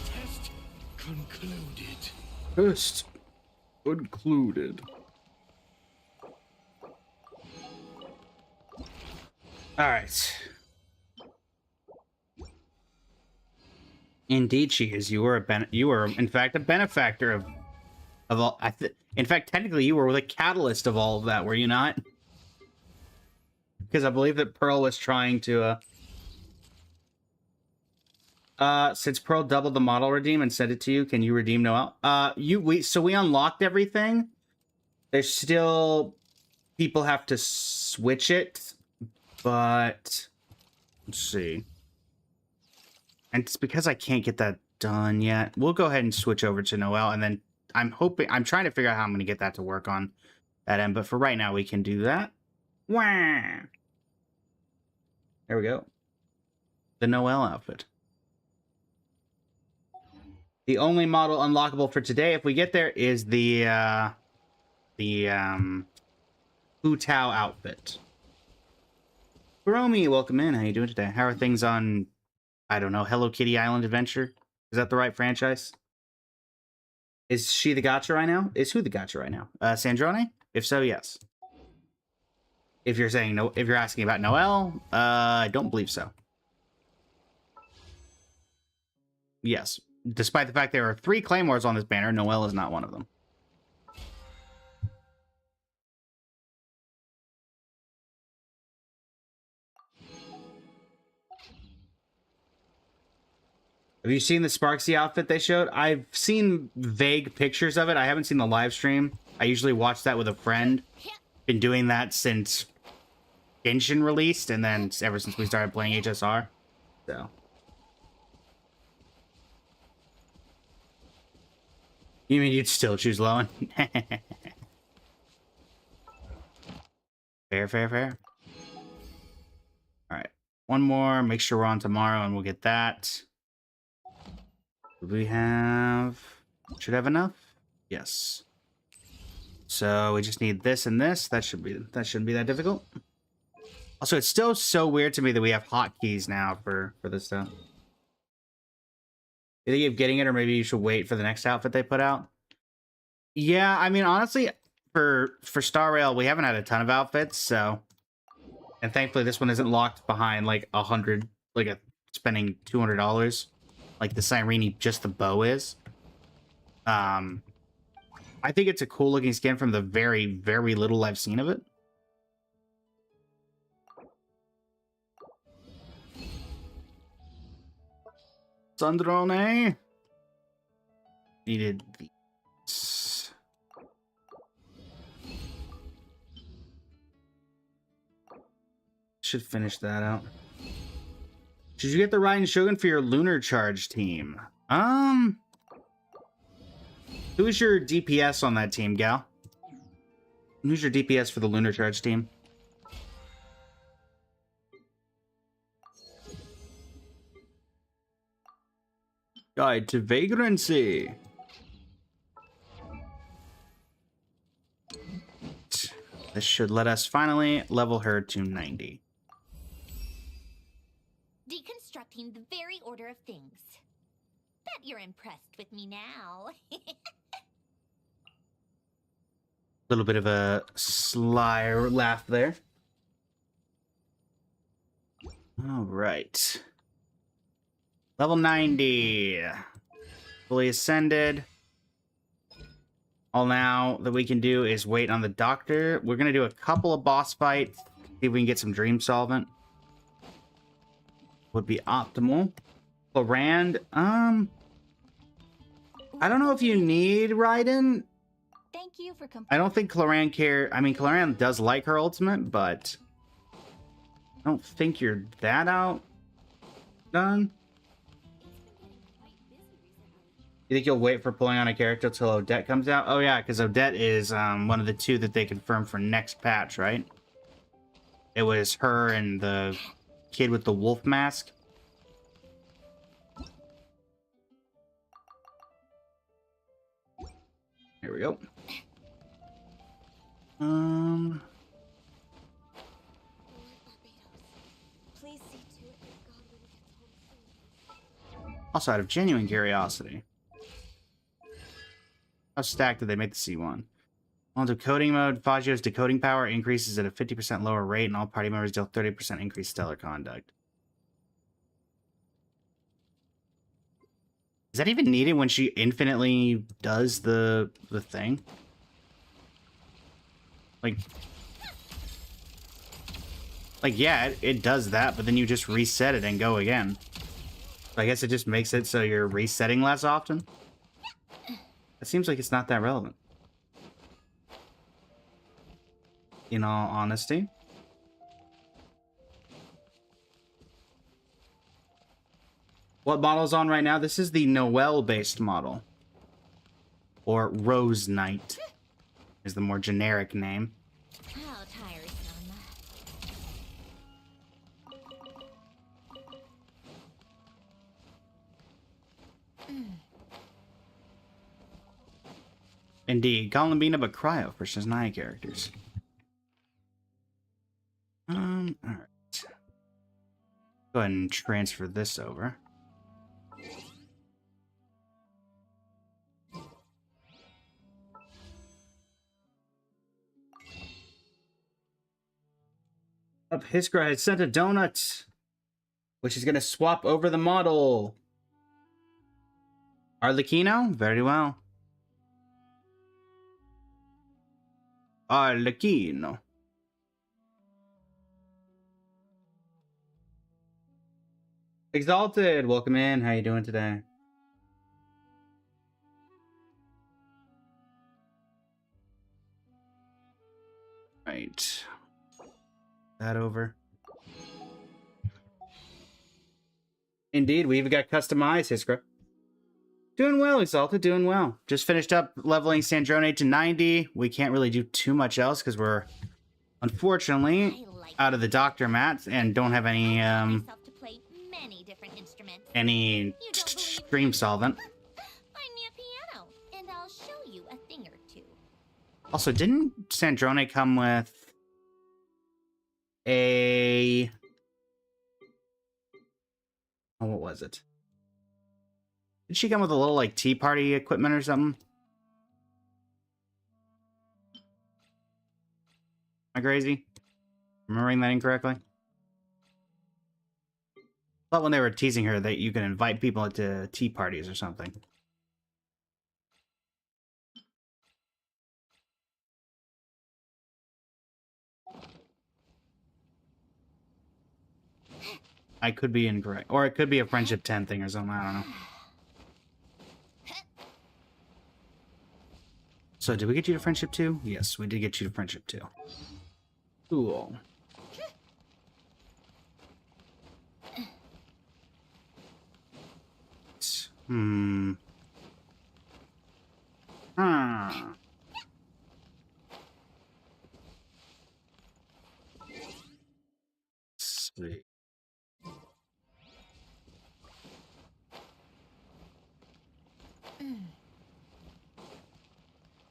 Test concluded. Just concluded. All right. Indeed, she is. You were in fact a benefactor of all. In fact, technically, you were the catalyst of all of that, were you not? Because I believe that Pearl was trying to. Since Pearl doubled the model redeem and sent it to you, can you redeem Noelle? We unlocked everything. There's still people have to switch it, but let's see. And it's because I can't get that done yet. We'll go ahead and switch over to Noelle, and then I'm trying to figure out how I'm going to get that to work on that end. But for right now, we can do that. Wah! There we go. The Noelle outfit. The only model unlockable for today, if we get there, is the Hu Tao outfit. Hiromi, welcome in. How you doing today? How are things on, I don't know, Hello Kitty Island Adventure? Is that the right franchise? Is she the gacha right now? Is who the gacha right now? Sandrone? If so, yes. If you're saying no, if you're asking about Noelle, I don't believe so. Yes. Despite the fact there are 3 claymores on this banner, Noelle is not one of them. Have you seen the Sparksy outfit they showed? I've seen vague pictures of it. I haven't seen the live stream. I usually watch that with a friend. Been doing that since Genshin released, and then ever since we started playing HSR. So. You mean you'd still choose Lowen? Fair, fair, fair. Alright. One more. Make sure we're on tomorrow, and we'll get that. We have... Should have enough? Yes. So we just need this and this. That shouldn't be that difficult. Also, it's still so weird to me that we have hotkeys now for this stuff. You think of getting it, or maybe you should wait for the next outfit they put out? Yeah, I mean, honestly, for Star Rail, we haven't had a ton of outfits, so... And thankfully, this one isn't locked behind, like, spending $200, like the Cyrene, just the bow is. I think it's a cool-looking skin from the very, very little I've seen of it. Sandrone needed these. Should finish that out. Should you get the Raiden Shogun for your Lunar Charge team? Who's your DPS on that team, gal? Who's your DPS for the Lunar Charge team? Guide to Vagrancy. This should let us finally level her to 90. Deconstructing the very order of things. Bet you're impressed with me now. Little bit of a sly laugh there. All right. Level 90. Fully ascended. All now that we can do is wait on the doctor. We're going to do a couple of boss fights. See if we can get some dream solvent. Would be optimal. Florand, I don't know if you need Raiden. Thank you for I don't think Clorand I mean, Clorand does like her ultimate, but I don't think you're that outdone. You think you'll wait for pulling on a character till Odette comes out? Oh yeah, because Odette is one of the 2 that they confirmed for next patch, right? It was her and the kid with the wolf mask. Here we go. Please see to it that Godwin gets home soon. Also, out of genuine curiosity, how stacked did they make the C1? On decoding mode, Faggio's decoding power increases at a 50% lower rate, and all party members deal 30% increased stellar conduct. Is that even needed when she infinitely does the thing? Like yeah, it does that, but then you just reset it and go again. I guess it just makes it so you're resetting less often. It seems like it's not that relevant. In all honesty. What model's on right now? This is the Noel-based model. Or Rose Knight is the more generic name. How tiresome. Indeed, Columbina but Cryo for Shaznia characters. Alright. Go ahead and transfer this over. Up, Hiskra has sent a donut, which is going to swap over the model. Arlecchino? Very well. Arlecchino. Exalted, welcome in. How you doing today? Right. That over. Indeed, we even got customized, Hiskra. Doing well, Exalted, doing well. Just finished up leveling Sandrone to 90. We can't really do too much else because we're, unfortunately, out of the doctor mats and don't have any, stream solvent. Find me a piano, and I'll show you a thing or two. Also, didn't Sandrone come with a... Oh, what was it? Did she come with a little, like, tea party equipment or something? Am I crazy? Remembering that incorrectly? I thought when they were teasing her that you can invite people to tea parties or something. I could be incorrect. Or it could be a Friendship 10 thing or something. I don't know. So, did we get you to Friendship 2? Yes, we did get you to Friendship 2. Cool. Sweet.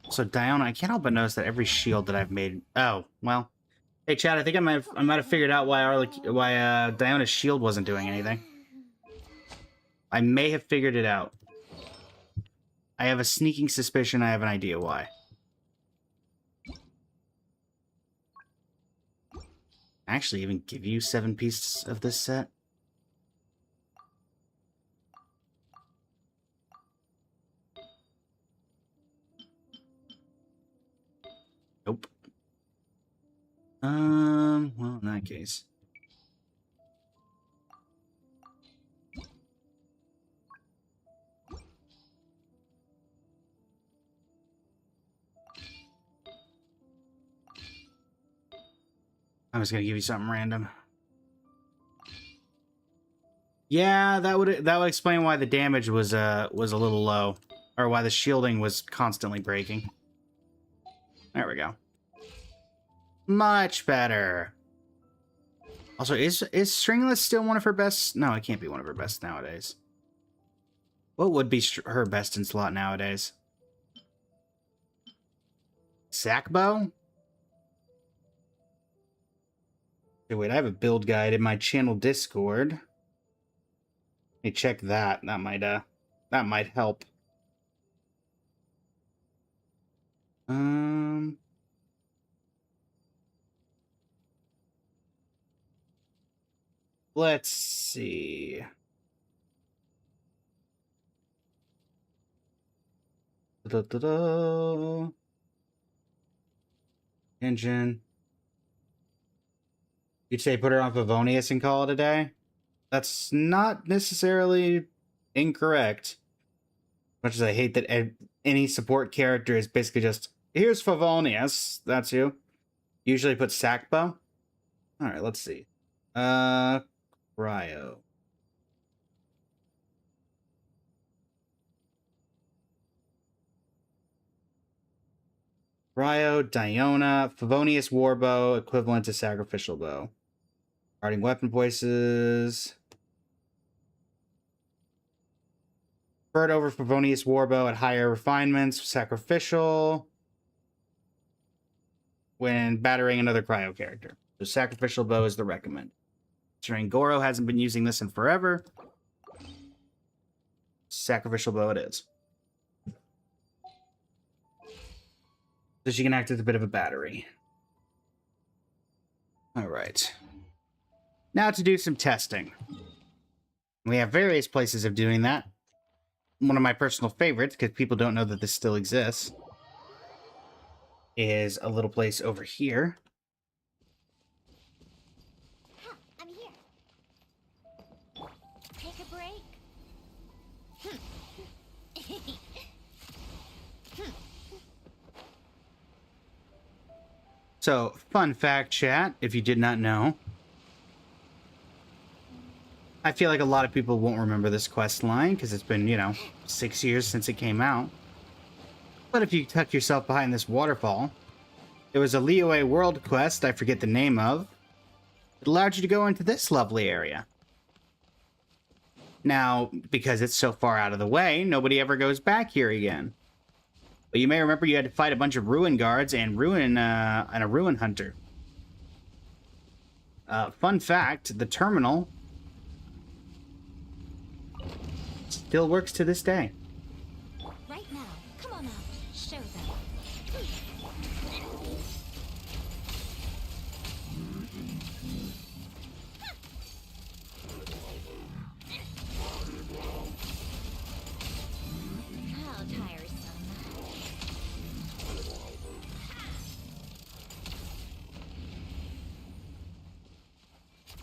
So Diona, I can't help but notice that every shield that I've made. Oh well. Hey Chad, I think I might have figured out why Diona's shield wasn't doing anything. I may have figured it out. I have a sneaking suspicion I have an idea why. Actually, even give you 7 pieces of this set. Nope. Well, in that case. I was gonna give you something random. Yeah, that would explain why the damage was a little low, or why the shielding was constantly breaking. There we go. Much better. Also, is Stringless still one of her best? No, it can't be one of her best nowadays. What would be her best in slot nowadays? Sackbow? Okay, wait, I have a build guide in my channel Discord. Let me check that. That might help. Let's see. Da-da-da. Engine. You'd say put her on Favonius and call it a day? That's not necessarily incorrect. Much as I hate that any support character is basically just, here's Favonius. That's you. Usually put Sackbow. Alright, let's see. Cryo. Cryo, Diona, Favonius Warbow, equivalent to Sacrificial Bow. Guarding weapon voices. Preferred over Favonius Warbow at higher refinements, Sacrificial. When battering another Cryo character. So Sacrificial Bow is the recommend. Goro hasn't been using this in forever. Sacrificial Bow it is. So she can act as a bit of a battery. Alright. Now to do some testing. We have various places of doing that. One of my personal favorites, because people don't know that this still exists, is a little place over here. I'm here. Take a break. So, fun fact, chat, if you did not know. I feel like a lot of people won't remember this quest line, because it's been, 6 years since it came out. But if you tuck yourself behind this waterfall, there was a Liyue world quest I forget the name of. It allowed you to go into this lovely area. Now, because it's so far out of the way, nobody ever goes back here again. But you may remember you had to fight a bunch of ruin guards and a ruin hunter. Fun fact, the terminal still works to this day. Right now. Come on out. Show them. How tiresome.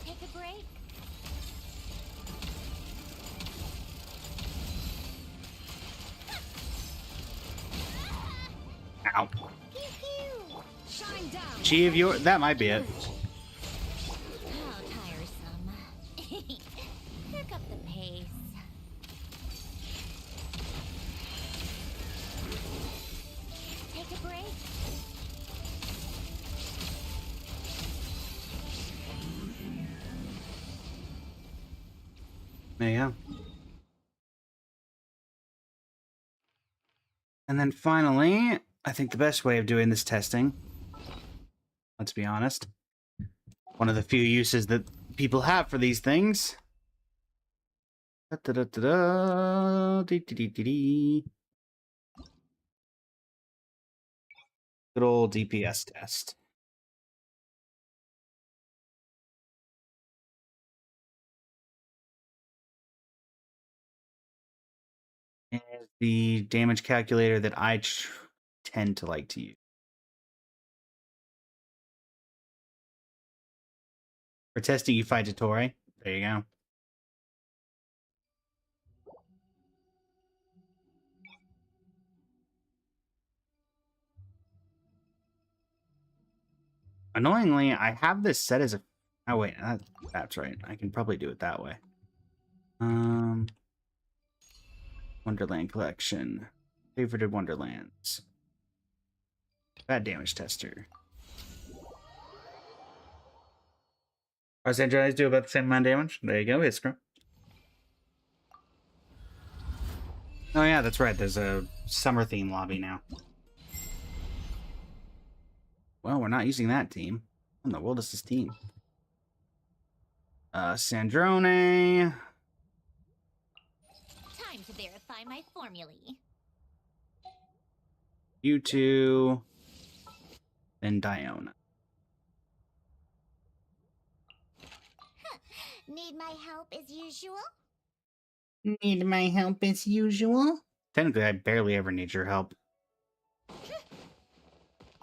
Take a break. Ow. Pew pew. Shine down. Chi of your... That might be it. How tiresome. Pick up the pace. Take a break. There you go. And then finally, I think the best way of doing this testing, let's be honest, one of the few uses that people have for these things. Da-da-da-da-da, dee-dee-dee-dee-dee. Good old DPS test. Is the damage calculator that I tend to like to use. For testing, you fight Tori. There you go. Annoyingly, I have this set as a... Oh, wait. That's right. I can probably do it that way. Wonderland Collection. Favorited Wonderlands. Bad damage tester. Our Sandrones do about the same amount of damage. There you go, Iskra. Oh yeah, that's right. There's a summer theme lobby now. Well, we're not using that team. What in the world is this team? Sandrone. Time to verify my formulae. You two. Then Diona. Need my help as usual? Need my help as usual? Technically, I barely ever need your help.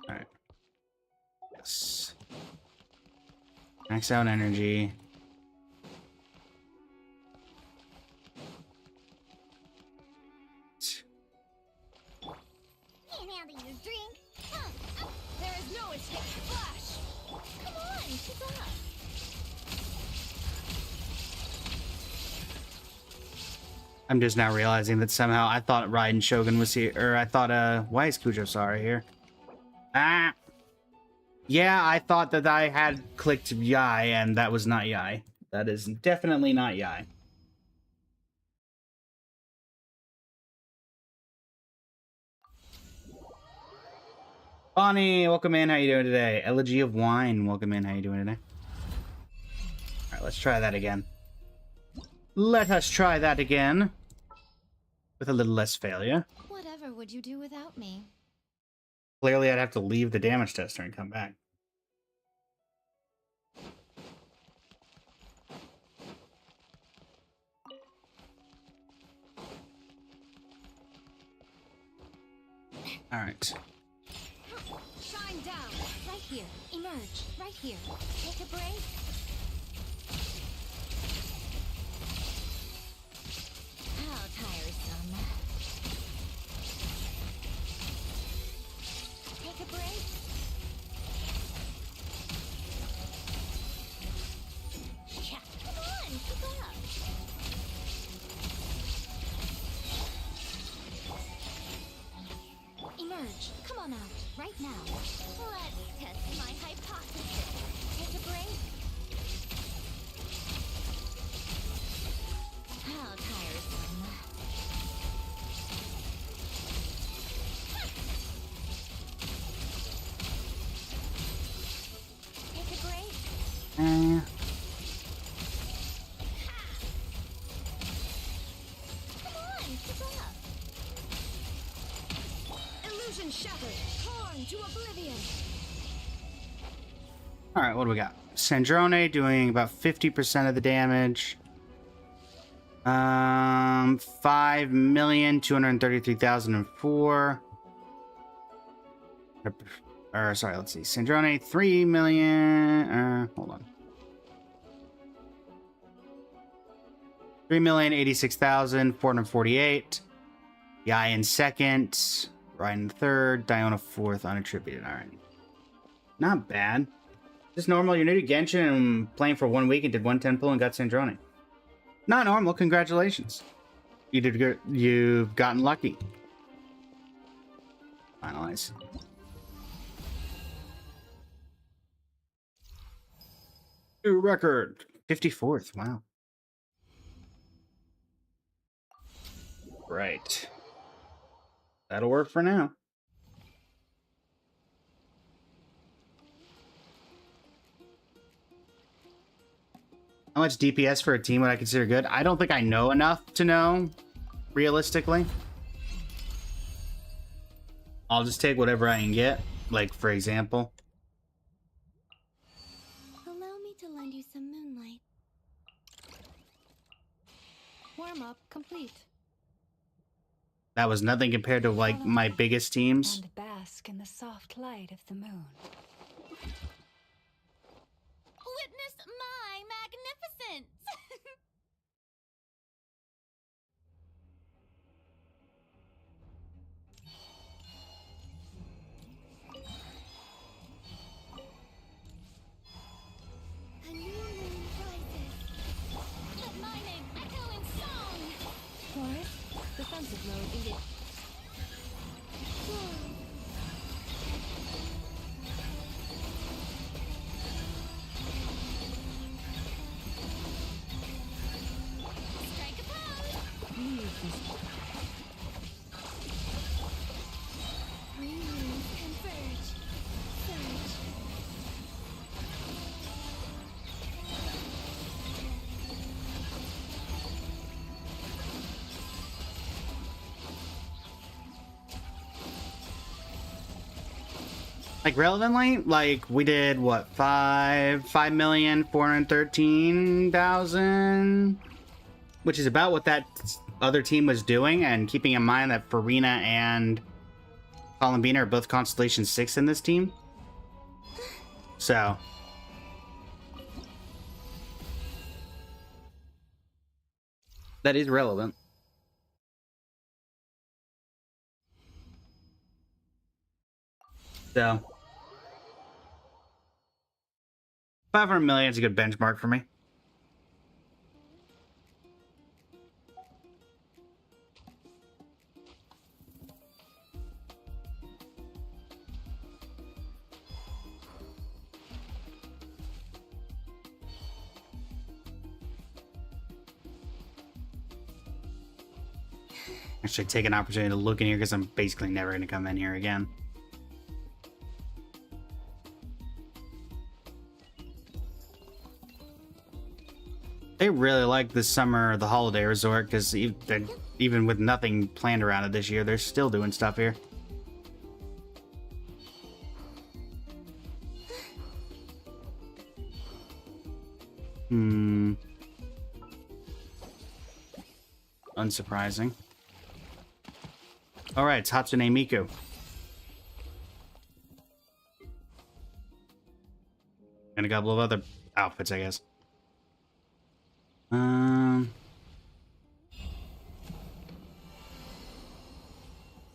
Alright. Yes. Max out energy. Can't handle your drink. There is no escape. Flash! Come on, keep up. I'm just now realizing that somehow I thought Raiden Shogun was here, or I thought, why is Kujosara here? Ah! Yeah, I thought that I had clicked Yai, and that was not Yai. That is definitely not Yai. Bonnie, welcome in. How you doing today? Elegy of Wine, welcome in. How you doing today? Alright, let's try that again. Let us try that again. With a little less failure. Whatever would you do without me? Clearly, I'd have to leave the damage tester and come back. Alright. Shine down. Right here. Emerge. Right here. Take a break. How tiresome. Take a break. Yeah, come on, keep up. Emerge. Come on out. Right now. Let's test my hypothesis. Take a break. How tiresome. Take a break. Come on, keep up. Illusion shattered. Torn to oblivion. Alright, what do we got? Sandrone doing about 50% of the damage. 5,233,004. Or sorry, let's see. Sandrone, 3 million. Hold on. 3,086,448. Yai in second. Ryan in third. Diona fourth. Unattributed. Alright. Not bad. Just normal. You're new to Genshin and playing for 1 week and did 110 pull and got Sandrone. Not normal. Congratulations. You did good. You've gotten lucky. Finalize. New record. 54th. Wow. Right. That'll work for now. How much DPS for a team would I consider good? I don't think I know enough to know, realistically. I'll just take whatever I can get. Like, for example. Allow me to lend you some moonlight. Warm up complete. That was nothing compared to, like, my biggest teams. And bask in the soft light of the moon. Witness my magnificence! A new moon rises. Let my name echo in song! Forest, defensive mode engaged. Like, relevantly, like, we did, what, 5,413,000? Which is about what that other team was doing, and keeping in mind that Farina and Columbina are both Constellation 6 in this team. So... that is relevant. So... 500 million is a good benchmark for me. Actually, take an opportunity to look in here because I'm basically never going to come in here again. They really like this summer, the holiday resort, because even with nothing planned around it this year, they're still doing stuff here. Unsurprising. Alright, it's Hatsune Miku. And a couple of other outfits, I guess.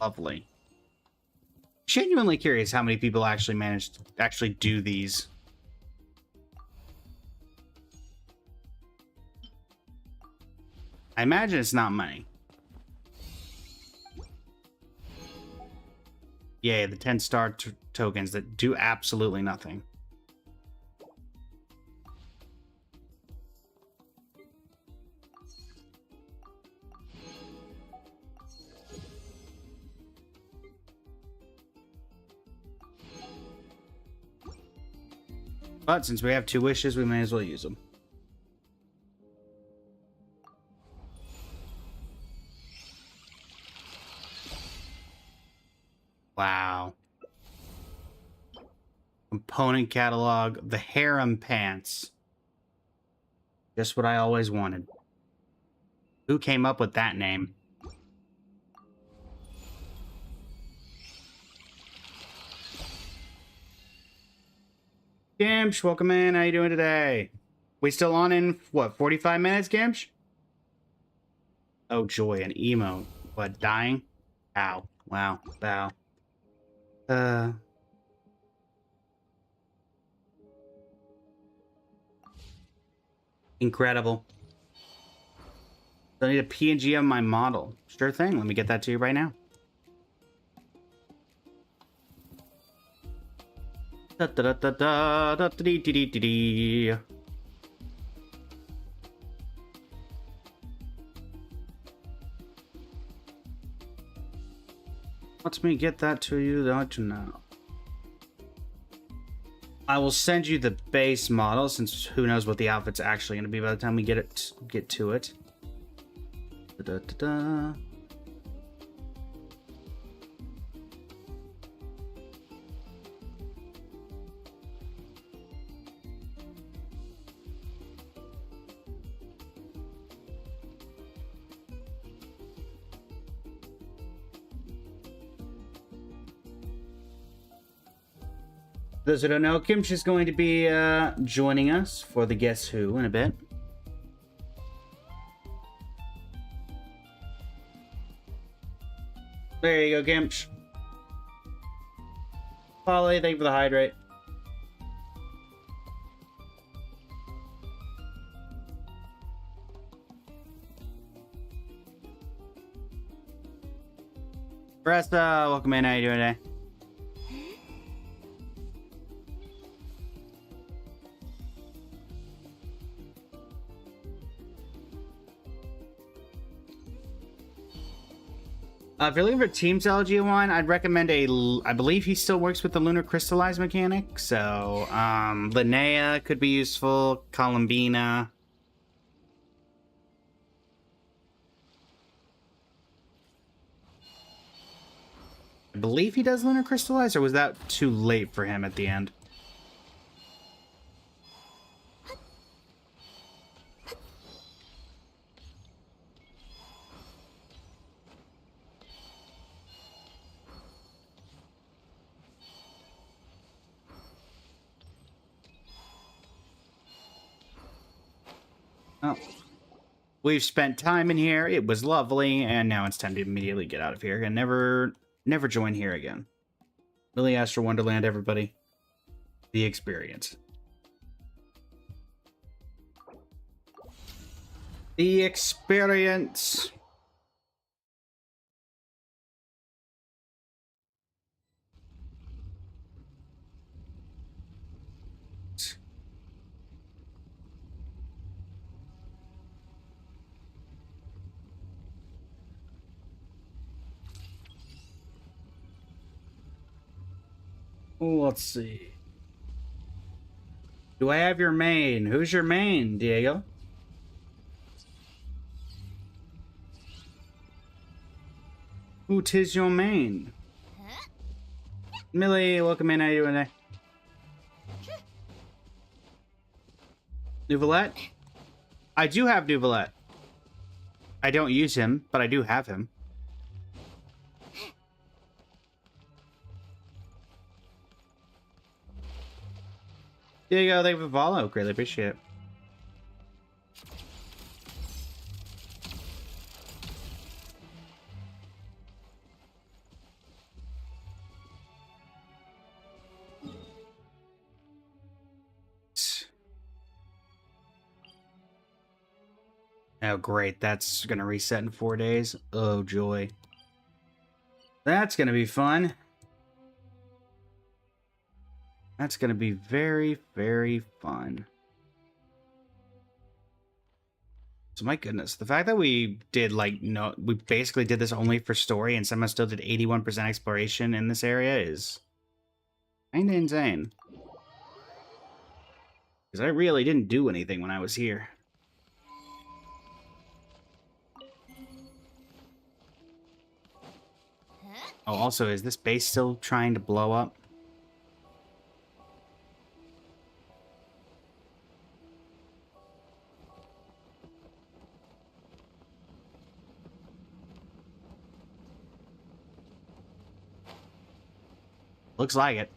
Lovely. Genuinely curious how many people actually managed to actually do these. I imagine it's not money. Yeah, the 10-star tokens that do absolutely nothing. But since we have 2 wishes, we may as well use them. Wow. Component catalog, the harem pants. Just what I always wanted. Who came up with that name? Gimsh, welcome in. How you doing today? We still on in, what, 45 minutes, Gimsh? Oh, joy, an emo. What, dying? Ow. Wow. Wow. Incredible. So I need a PNG of my model. Sure thing. Let me get that to you right now. Da da da da da da dee dee dee dee. Let me get that to you, don't you know? I will send you the base model, since who knows what the outfit's actually going to be by the time we get to it. Da, da, da, da. Those who don't know, Kimch is going to be joining us for the Guess Who in a bit. There you go, Kimch. Polly, thank you for the hydrate. Bresta, welcome in. How you doing today? If you're looking for Team LG1, I'd recommend I believe he still works with the Lunar Crystallized mechanic, so, Linnea could be useful, Columbina. I believe he does Lunar Crystallize, or was that too late for him at the end? Oh. We've spent time in here. It was lovely, and now it's time to immediately get out of here and never join here again. Lily Astro Wonderland, everybody. The experience. The experience. Let's see. Do I have your main? Who's your main, Diego? Who 'tis your main? Millie, welcome in. How you doing today? Nouvelette? I do have Nouvelette. I don't use him, but I do have him. There you go. Thank you for follow. Greatly appreciate it. Oh, great. That's going to reset in 4 days. Oh, joy. That's going to be fun. That's going to be very, very fun. So, my goodness. The fact that we did, like, no... We basically did this only for story and somehow still did 81% exploration in this area is kind of insane. Because I really didn't do anything when I was here. Oh, also, is this base still trying to blow up? Looks like it.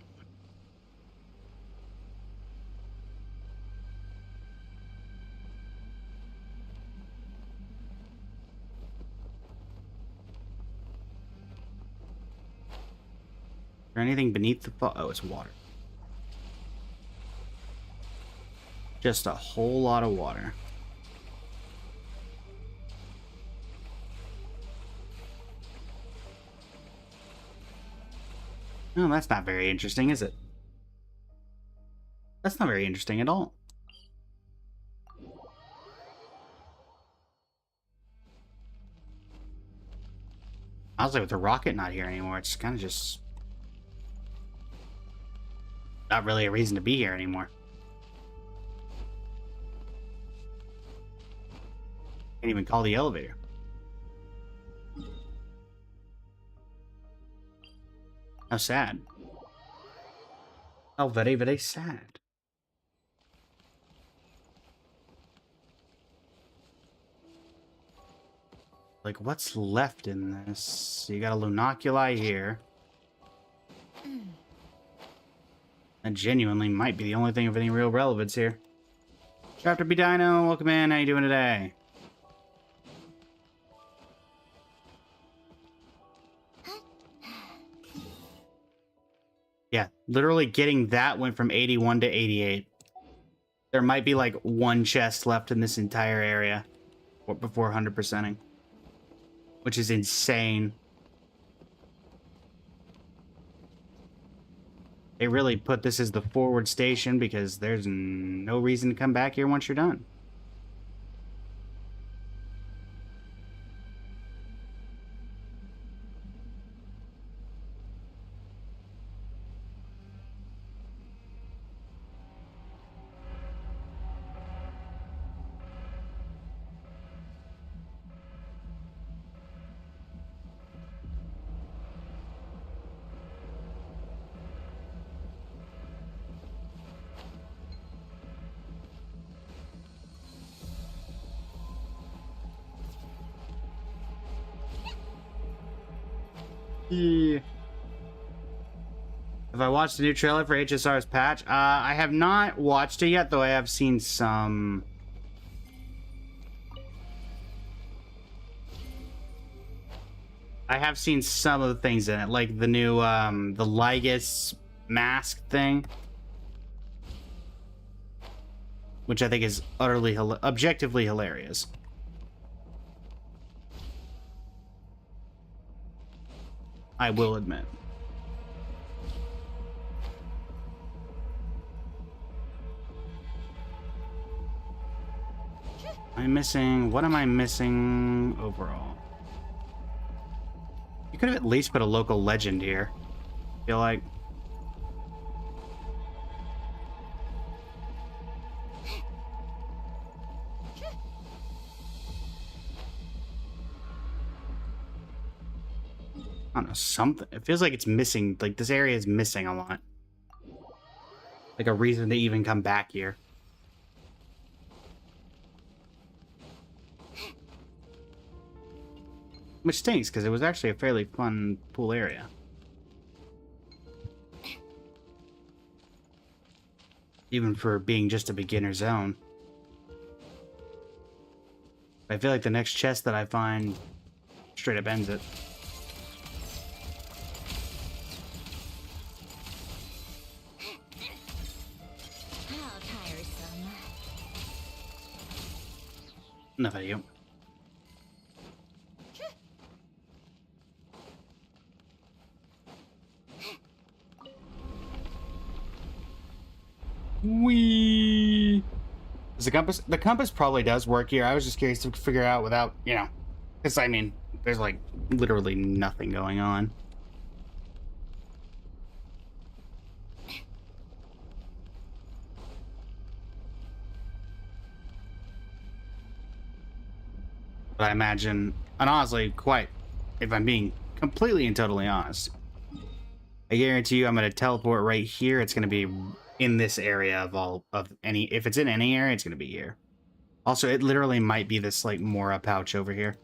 Is there anything beneath the fall? Oh, it's water. Just a whole lot of water. Oh, that's not very interesting, is it? That's not very interesting at all. Honestly, with the rocket not here anymore, it's kind of just... not really a reason to be here anymore. Can't even call the elevator. How sad. How very, very sad. Like, what's left in this? You got a Lunoculi here. That genuinely might be the only thing of any real relevance here. Chapter B Dino, welcome in. How you doing today? Yeah, literally getting that went from 81 to 88. There might be like one chest left in this entire area before 100%ing. Which is insane. They really put this as the forward station because there's no reason to come back here once you're done. Yeah. Have I watched the new trailer for HSR's patch? I have not watched it yet, though I have seen some. I have seen some of the things in it, like the new, the Lygus mask thing. Which I think is utterly, objectively hilarious. I will admit. I'm missing... What am I missing overall? You could have at least put a local legend here. I feel like... I don't know, something. It feels like it's missing. Like, this area is missing a lot. Like, a reason to even come back here. Which stinks, because it was actually a fairly fun pool area. Even for being just a beginner zone. I feel like the next chest that I find straight up ends it. Enough of you. Wee. Does the compass probably does work here. I was just curious to figure out without, you know, because I mean, there's like literally nothing going on. But I imagine, and honestly, quite, if I'm being completely and totally honest, I guarantee you I'm going to teleport right here. It's going to be in this area of any, if it's in any area, it's going to be here. Also, it literally might be this, like, Mora pouch over here.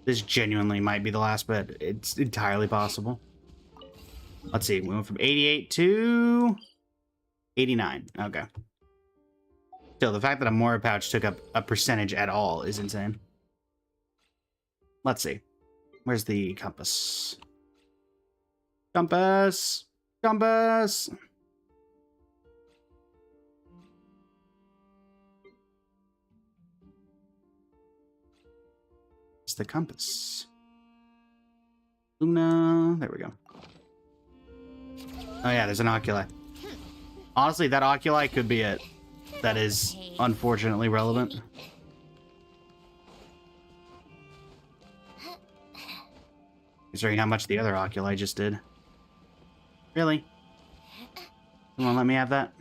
This genuinely might be the last, but it's entirely possible. Let's see, we went from 88 to 89. Okay. Still, the fact that a Mora pouch took up a percentage at all is insane. Let's see. Where's the compass? Compass! Compass! It's the compass. Luna. There we go. Oh yeah, there's an oculi. Honestly, that oculi could be it. That is unfortunately relevant. Considering how much the other oculi just did. Really? Come on, let me have that.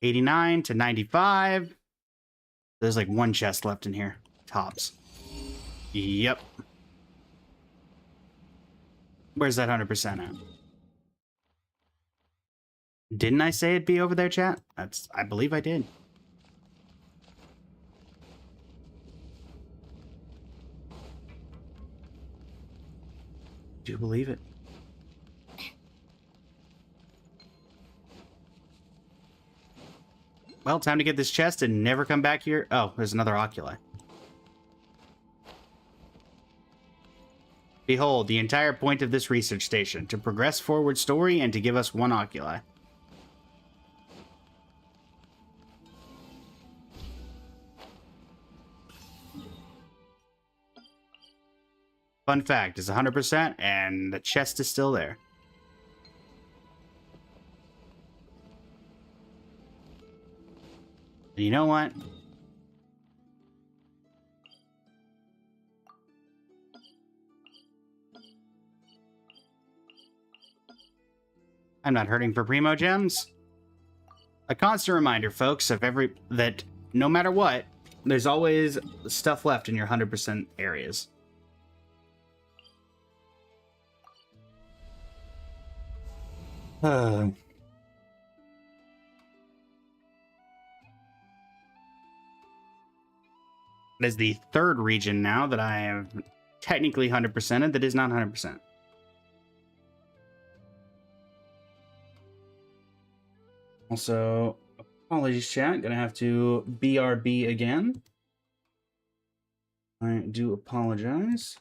$89 to $95. There's like one chest left in here. Tops. Yep. Where's that 100% at? Didn't I say it'd be over there, chat? I believe I did. Do you believe it? Well, time to get this chest and never come back here. Oh, there's another oculi. Behold, the entire point of this research station, to progress forward story and to give us one oculi. Fun fact, it's 100% and the chest is still there. And you know what? I'm not hurting for primo gems. A constant reminder, folks, of that no matter what, there's always stuff left in your 100% areas. That is the third region now that I have technically 100%ed that is not 100%. Also, apologies, chat. Gonna have to BRB again. I do apologize.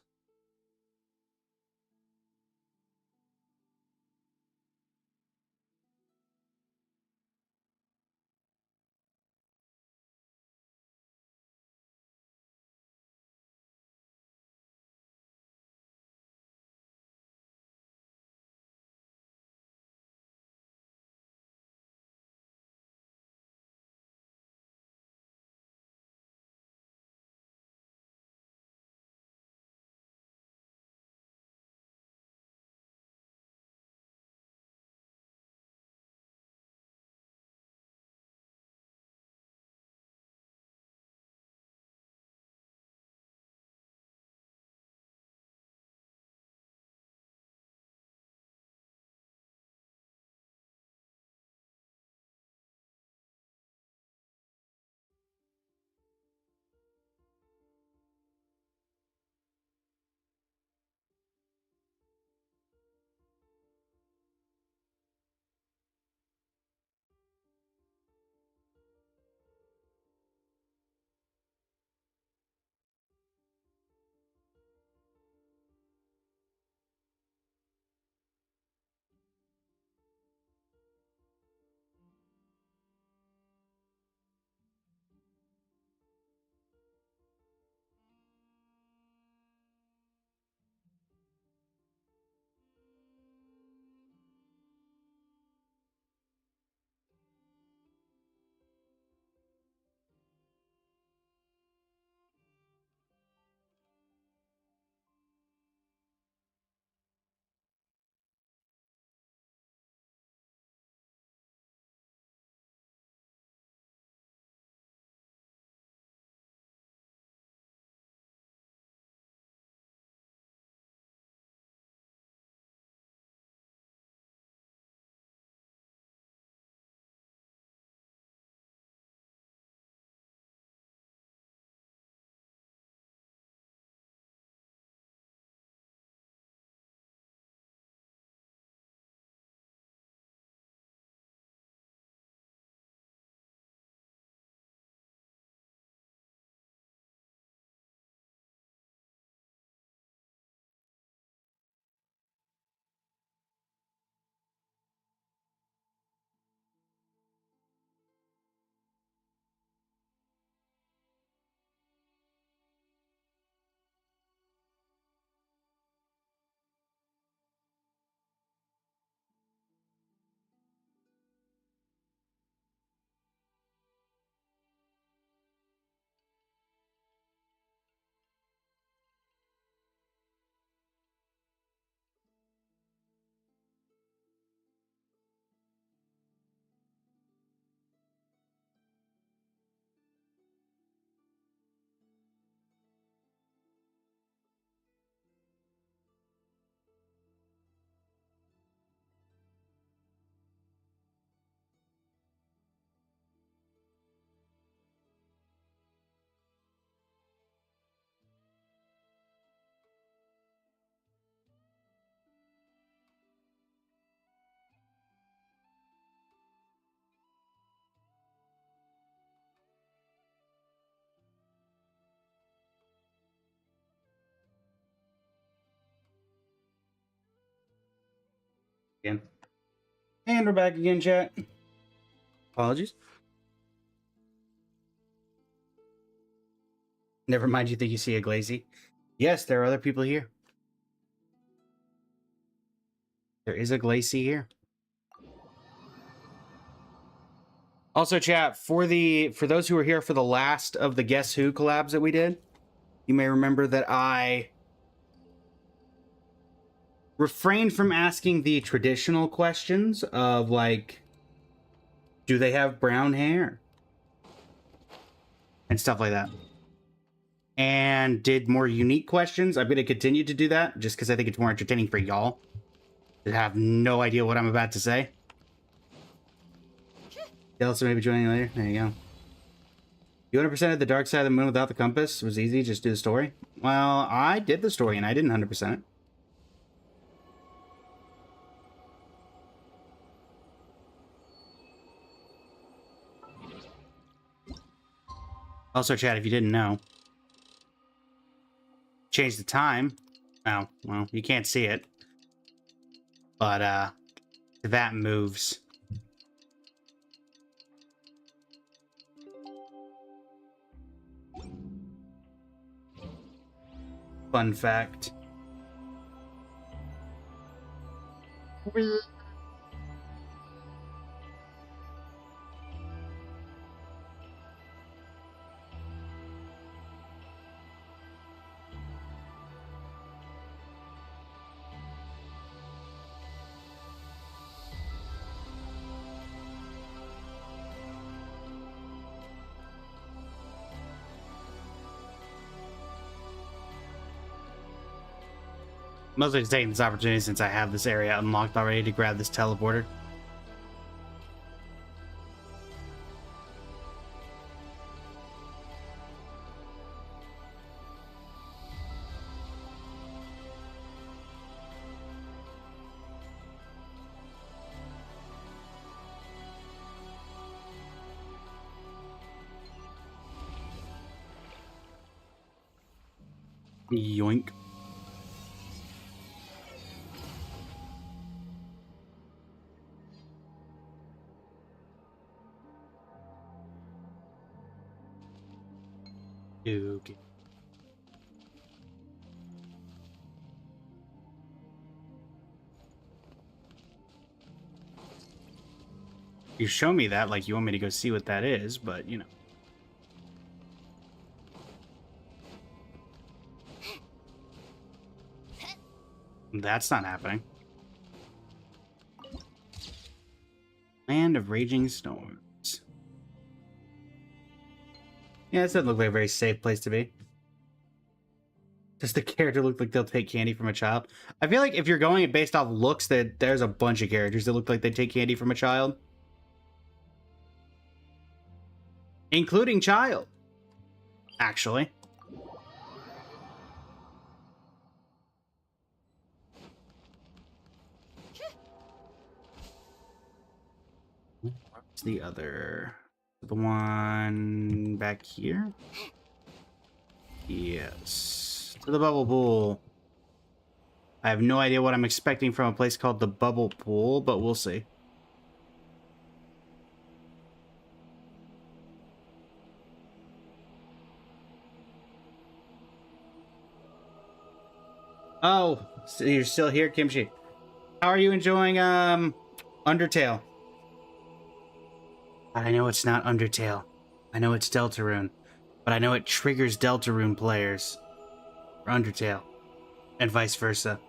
Again. And we're back again, chat. Apologies. Never mind, you think you see a Glazy? Yes, there are other people here. There is a Glacy here. Also, chat, for those who were here for the last of the Guess Who collabs that we did, you may remember that I refrained from asking the traditional questions of, like, do they have brown hair? And stuff like that. And did more unique questions. I'm going to continue to do that just because I think it's more entertaining for y'all. I have no idea what I'm about to say. Also, maybe joining later. There you go. You 100% of the dark side of the moon without the compass? It was easy, just do the story. Well, I did the story and I didn't 100% it. Also, chat, if you didn't know, change the time. Oh, well, you can't see it. But, that moves. Fun fact. Mostly just taking this opportunity since I have this area unlocked already to grab this teleporter. Yoink. Okay. You show me that like you want me to go see what that is, but you know. That's not happening. Land of Raging Storms. Yeah, this doesn't look like a very safe place to be. Does the character look like they'll take candy from a child? I feel like if you're going based off looks, that there's a bunch of characters that look like they take candy from a child. Including Child. Actually. What's the other? The one back here? Yes. To the bubble pool. I have no idea what I'm expecting from a place called the Bubble Pool, but we'll see. Oh, so you're still here, Kimchi. How are you enjoying Undertale? I know it's not Undertale. I know it's Deltarune. But I know it triggers Deltarune players for Undertale. And vice versa.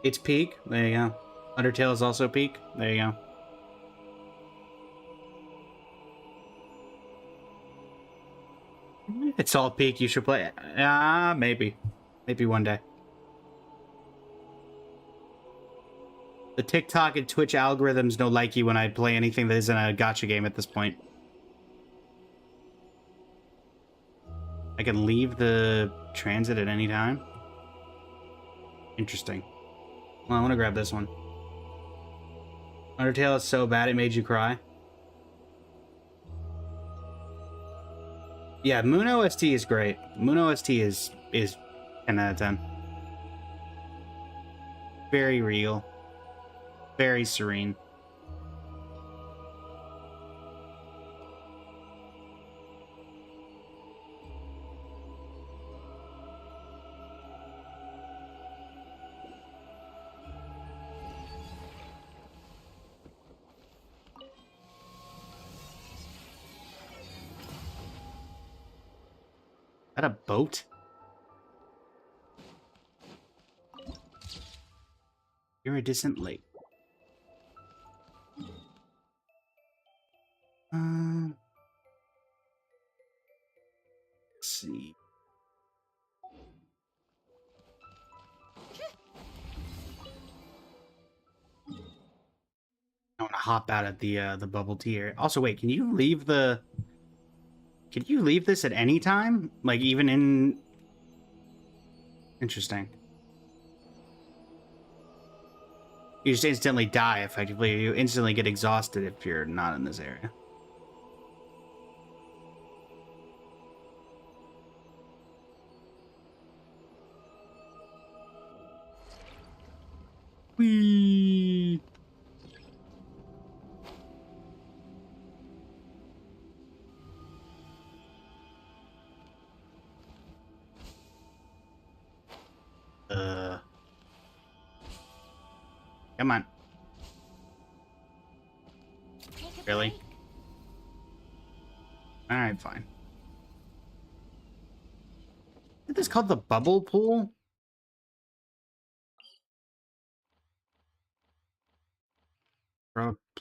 It's peak. There you go. Undertale is also peak. There you go. It's all peak. You should play it. Maybe. Maybe one day. The TikTok and Twitch algorithms don't like you when I play anything that isn't a gacha game at this point. I can leave the transit at any time. Interesting. Well, I want to grab this one. Undertale is so bad it made you cry. Yeah, Moon OST is great. Moon OST is 10 out of 10. Very real. Very serene. Is that a boat? Iridescent Lake. Let's see. hop out at the bubble tea area. Also, wait, can you leave the... Can you leave this at any time? Like, even in... Interesting. You just instantly die, effectively. You instantly get exhausted if you're not in this area. Whee! Come on. Really? Alright, fine. Isn't this called the bubble pool?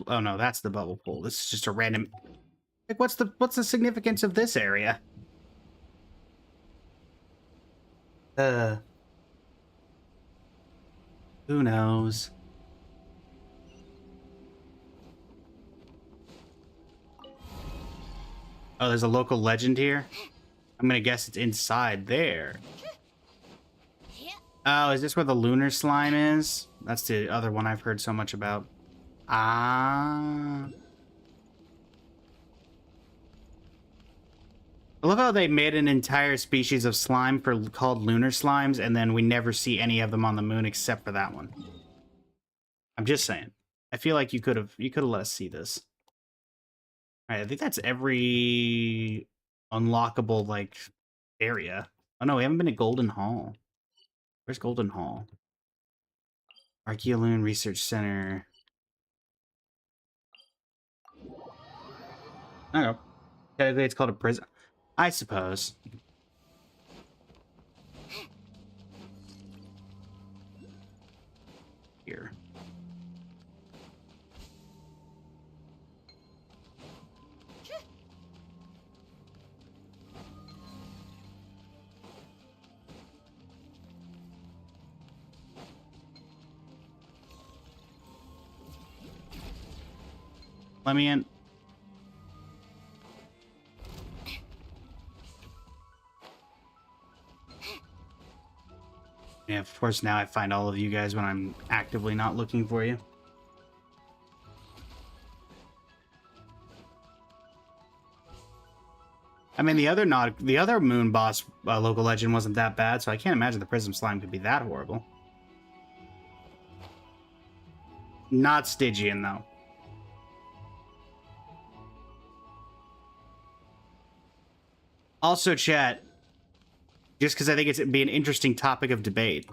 Oh no, that's the bubble pool. This is just a random... Like, what's the significance of this area? Who knows? Oh, there's a local legend here? I'm gonna guess it's inside there. Oh, is this where the lunar slime is? That's the other one I've heard so much about. Ah. I love how they made an entire species of slime called lunar slimes, and then we never see any of them on the moon except for that one. I'm just saying. I feel like you could have let us see this. All right, I think that's every unlockable like area. Oh no, we haven't been at Golden Hall. Where's Golden Hall? Archeoloon Research Center. I don't know. Technically, it's called a prison. I suppose. Here. Let me in. Yeah, of course, now I find all of you guys when I'm actively not looking for you. I mean, the other moon boss local legend wasn't that bad, so I can't imagine the prism slime could be that horrible. Not Stygian, though. Also, chat, just because I think it'd be an interesting topic of debate.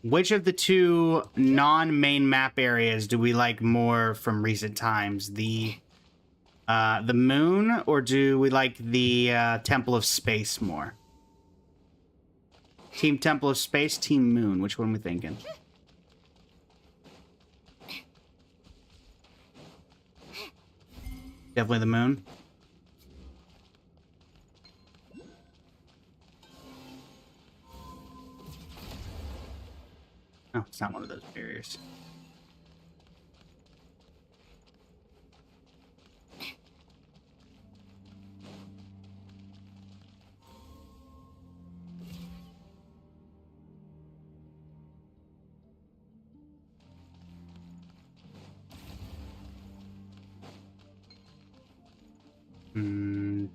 Which of the two non-main map areas do we like more from recent times? The moon, or do we like the Temple of Space more? Team Temple of Space, Team Moon. Which one are we thinking? Definitely the moon. Oh, it's not one of those barriers. Hmm.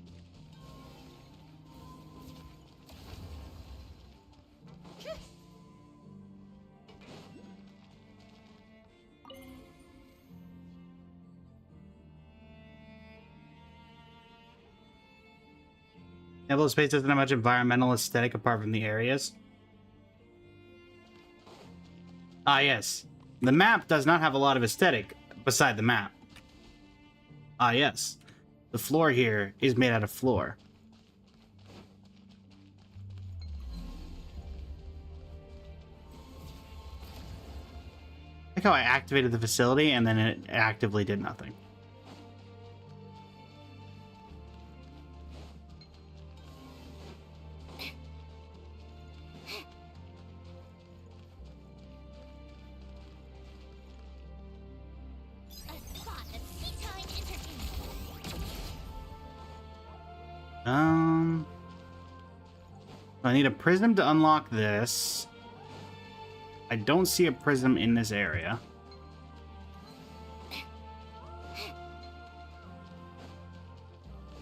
Temple of Space doesn't have much environmental aesthetic apart from the areas. Ah, yes. The map does not have a lot of aesthetic beside the map. Ah, yes. The floor here is made out of floor. Like how I activated the facility and then it actively did nothing. I need a prism to unlock this. I don't see a prism in this area.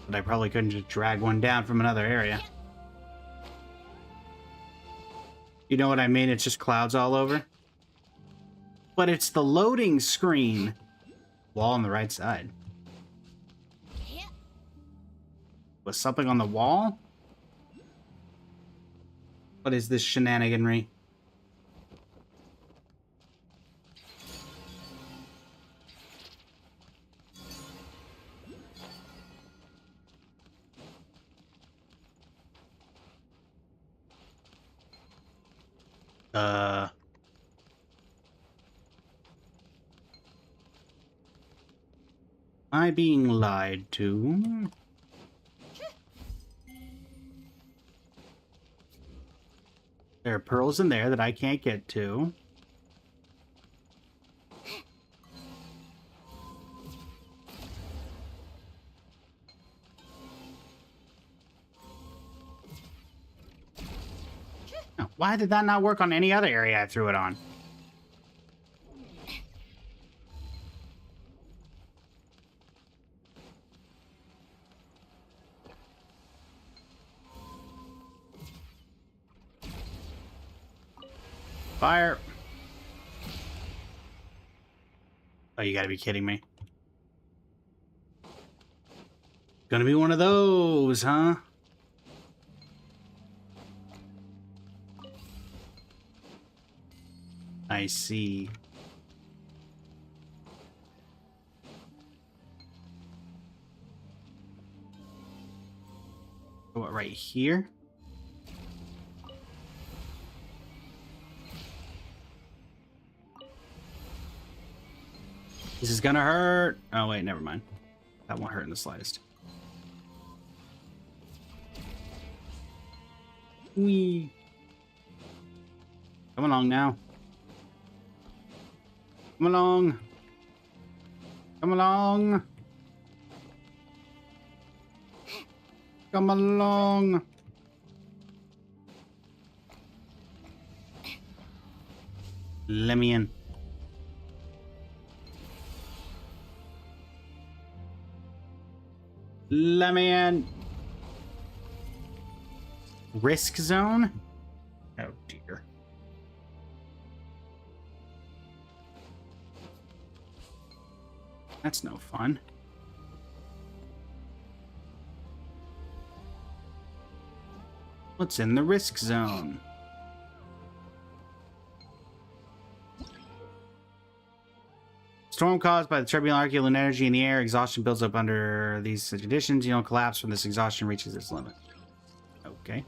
But I probably couldn't just drag one down from another area. You know what I mean? It's just clouds all over. But it's the loading screen. Wall on the right side. Was something on the wall? What is this shenaniganry? Am I being lied to? There are pearls in there that I can't get to. Oh, why did that not work on any other area I threw it on? Fire. Oh, you gotta be kidding me. Gonna be one of those, huh? I see. What, right here? This is gonna hurt. Oh, wait, never mind. That won't hurt in the slightest. Whee. Come along now. Come along. Come along. Come along. Let me in. Let me in. Risk zone? Oh dear. That's no fun. What's in the risk zone? Storm caused by the turbulent arcular energy in the air. Exhaustion builds up under these conditions. You don't collapse when this exhaustion reaches its limit. Okay.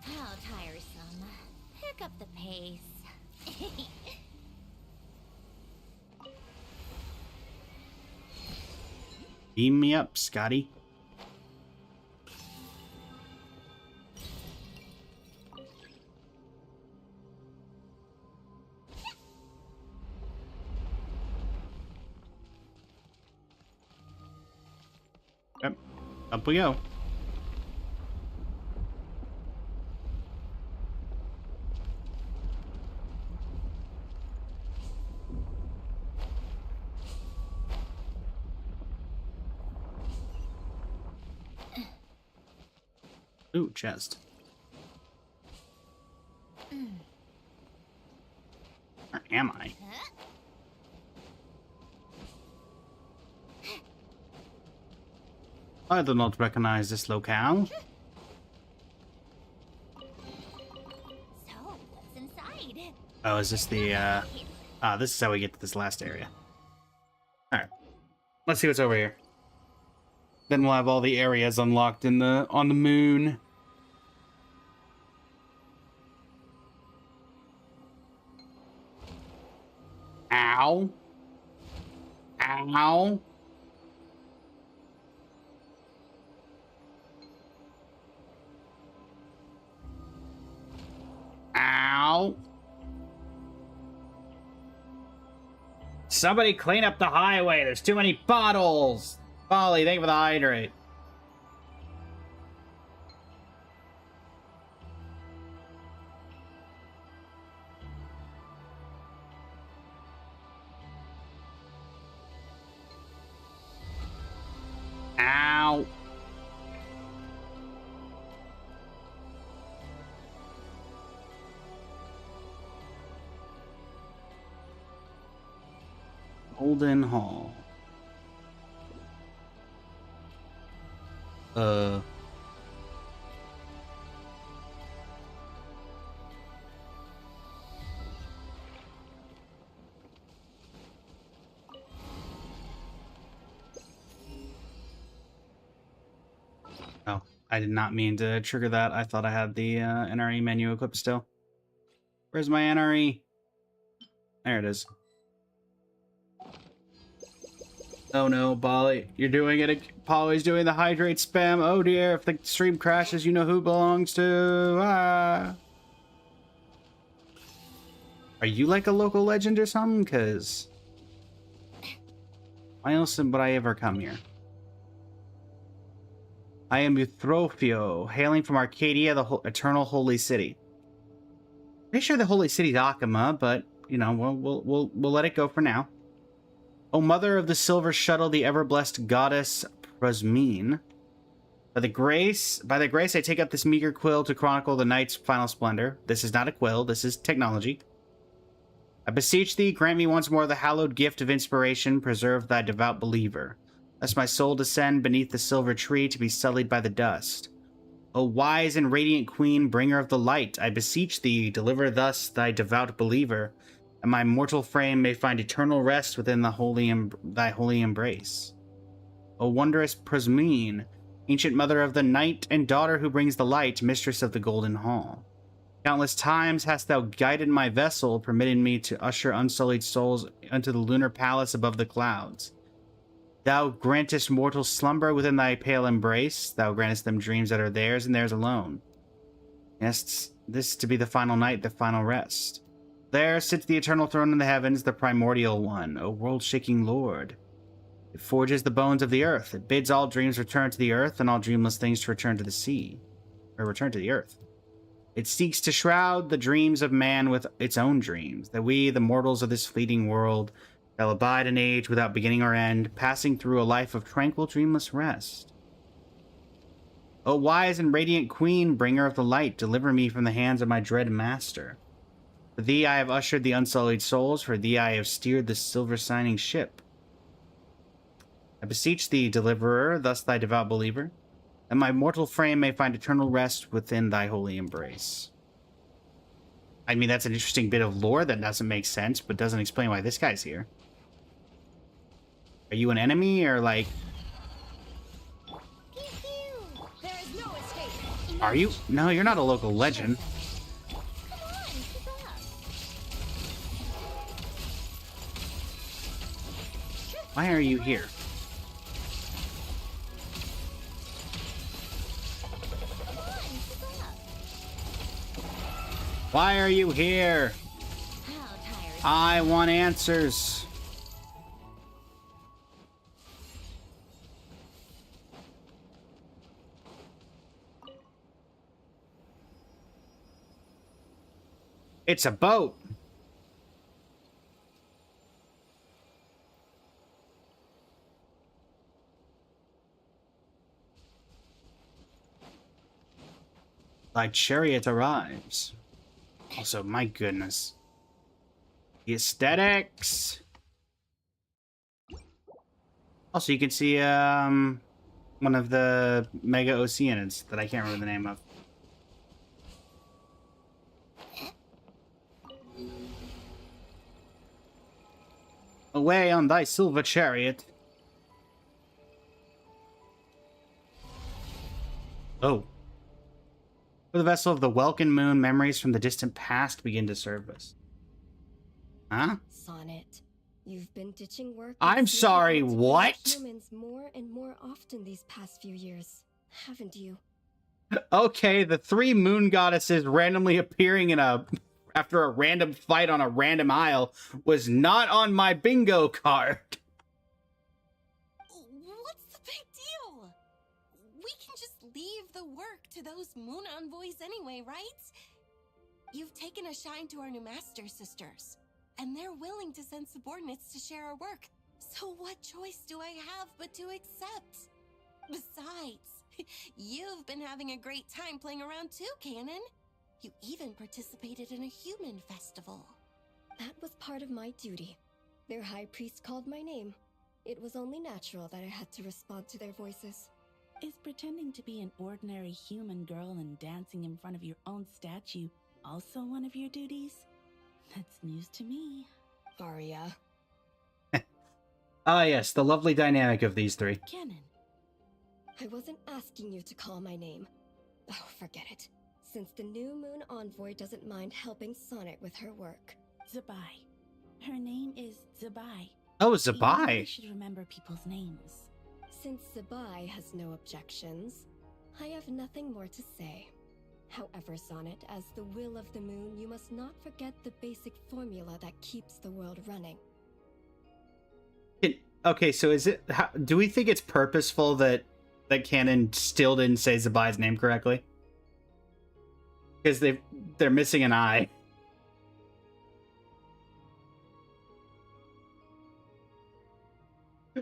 How tiresome. Pick up the pace. Beam me up, Scotty. Yep. Up we go. Ooh, chest. Where am I? I do not recognize this locale. So, what's inside? Oh, is this the, this is how we get to this last area. Alright. Let's see what's over here. Then we'll have all the areas unlocked in on the moon. Ow. Ow. Ow. Somebody clean up the highway. There's too many bottles. Polly, thank you for the hydrate. Ow. Golden Hall. Oh, I did not mean to trigger that. I thought I had the NRE menu equipped still. Where's my NRE? There it is. Oh no, Polly, you're doing it. Polly's doing the hydrate spam. Oh dear, if the stream crashes, you know who belongs to. Ah. Are you like a local legend or something? Because why else would I ever come here? I am Eutrophio, hailing from Arcadia, the eternal holy city. Pretty sure the holy city's Akama, but you know, we'll let it go for now. O mother of the silver shuttle, the ever-blessed goddess Prasmine, by the grace I take up this meager quill to chronicle the night's final splendor. This is not a quill, this is technology. I beseech thee, grant me once more the hallowed gift of inspiration, preserve thy devout believer. Lest my soul descend beneath the silver tree to be sullied by the dust. O wise and radiant queen, bringer of the light, I beseech thee, deliver thus thy devout believer, and my mortal frame may find eternal rest within thy holy embrace. O wondrous Prasmine, ancient mother of the night and daughter who brings the light, mistress of the golden hall. Countless times hast thou guided my vessel, permitting me to usher unsullied souls unto the lunar palace above the clouds. Thou grantest mortals slumber within thy pale embrace, thou grantest them dreams that are theirs and theirs alone. Yes, this to be the final night, the final rest. There sits the eternal throne in the heavens, the primordial one, O world-shaking lord. It forges the bones of the earth. It bids all dreams return to the earth, and all dreamless things to return to the sea. Or return to the earth. It seeks to shroud the dreams of man with its own dreams, that we, the mortals of this fleeting world, shall abide an age without beginning or end, passing through a life of tranquil, dreamless rest. O wise and radiant queen, bringer of the light, deliver me from the hands of my dread master. For thee I have ushered the unsullied souls, for thee I have steered the silver-shining ship. I beseech thee, deliverer, thus thy devout believer, that my mortal frame may find eternal rest within thy holy embrace. I mean, that's an interesting bit of lore that doesn't make sense, but doesn't explain why this guy's here. Are you an enemy, or like... There is no escape. Are you? No, you're not a local legend. Come on, keep up. Why are you here? Come on, keep up. Why are you here? How tired? I want answers. It's a boat. Thy chariot arrives. Also, my goodness. The aesthetics. Also, you can see one of the Mega Oceanids that I can't remember the name of. Away on thy silver chariot. Oh. For the vessel of the Welkin Moon, memories from the distant past begin to surface. Huh? Sonnet, you've been ditching work. I'm sorry, what? Humans more and more often these past few years, haven't you? Okay, the three moon goddesses randomly appearing in a after a random fight on a random aisle was not on my bingo card. What's the big deal? We can just leave the work to those moon envoys anyway, right? You've taken a shine to our new master sisters, and they're willing to send subordinates to share our work. So what choice do I have but to accept? Besides, you've been having a great time playing around too, Canon. You even participated in a human festival. That was part of my duty. Their high priest called my name. It was only natural that I had to respond to their voices. Is pretending to be an ordinary human girl and dancing in front of your own statue also one of your duties? That's news to me. Aria. Ah, yes, the lovely dynamic of these three. Canon. I wasn't asking you to call my name. Oh, forget it. Since the new moon envoy doesn't mind helping Sonnet with her work. Zabai. Her name is Zabai. Oh, You Zabai. should remember people's names. Since Zabai has no objections, I have nothing more to say. However, Sonnet, as the will of the moon, you must not forget the basic formula that keeps the world running. Okay, so is it? Do we think it's purposeful that Canon still didn't say Zabai's name correctly? Because they're missing an I.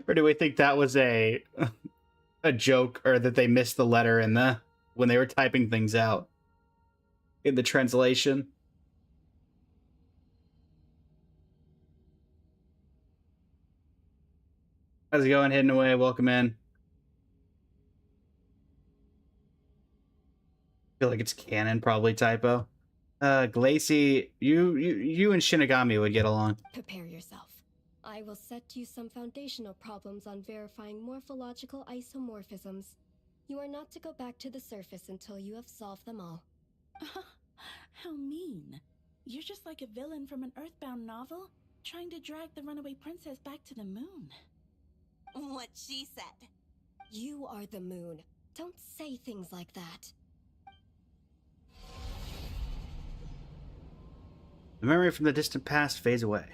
Or do we think that was a joke, or that they missed the letter in when they were typing things out in the translation? How's it going? Hidden away. Welcome in. Feel like it's canon, probably typo. Glacy, you and Shinigami would get along. Prepare yourself. I will set you some foundational problems on verifying morphological isomorphisms. You are not to go back to the surface until you have solved them all. How mean. You're just like a villain from an Earthbound novel, trying to drag the runaway princess back to the moon. What she said. You are the moon. Don't say things like that. The memory from the distant past fades away.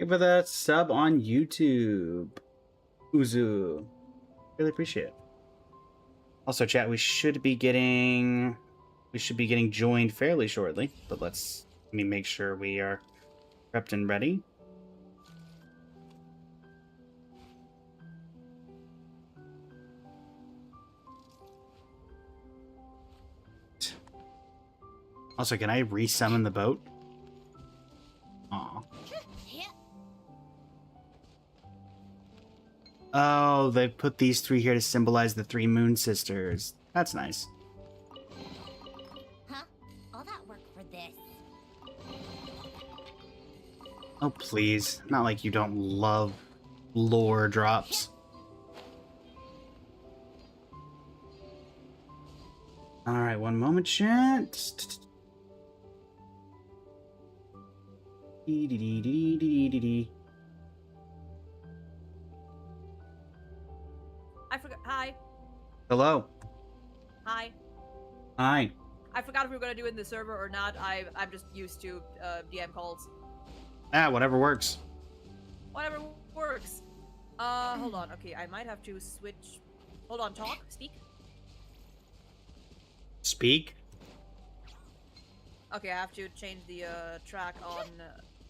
Give for the sub on YouTube. Uzu. Really appreciate it. Also, chat, we should be getting joined fairly shortly, but let me make sure we are prepped and ready. Also, can I resummon the boat? Aw. Oh, they put these three here to symbolize the three moon sisters. That's nice. Huh? All that work for this? Oh, please. Not like you don't love lore drops. Alright, one moment, chat. I forgot. Hi. Hello. Hi. Hi. I forgot if we were gonna do it in the server or not. I'm just used to DM calls. Ah, whatever works. Whatever works. Hold on. Okay, I might have to switch. Hold on. Talk. Speak. Speak? Okay, I have to change the track on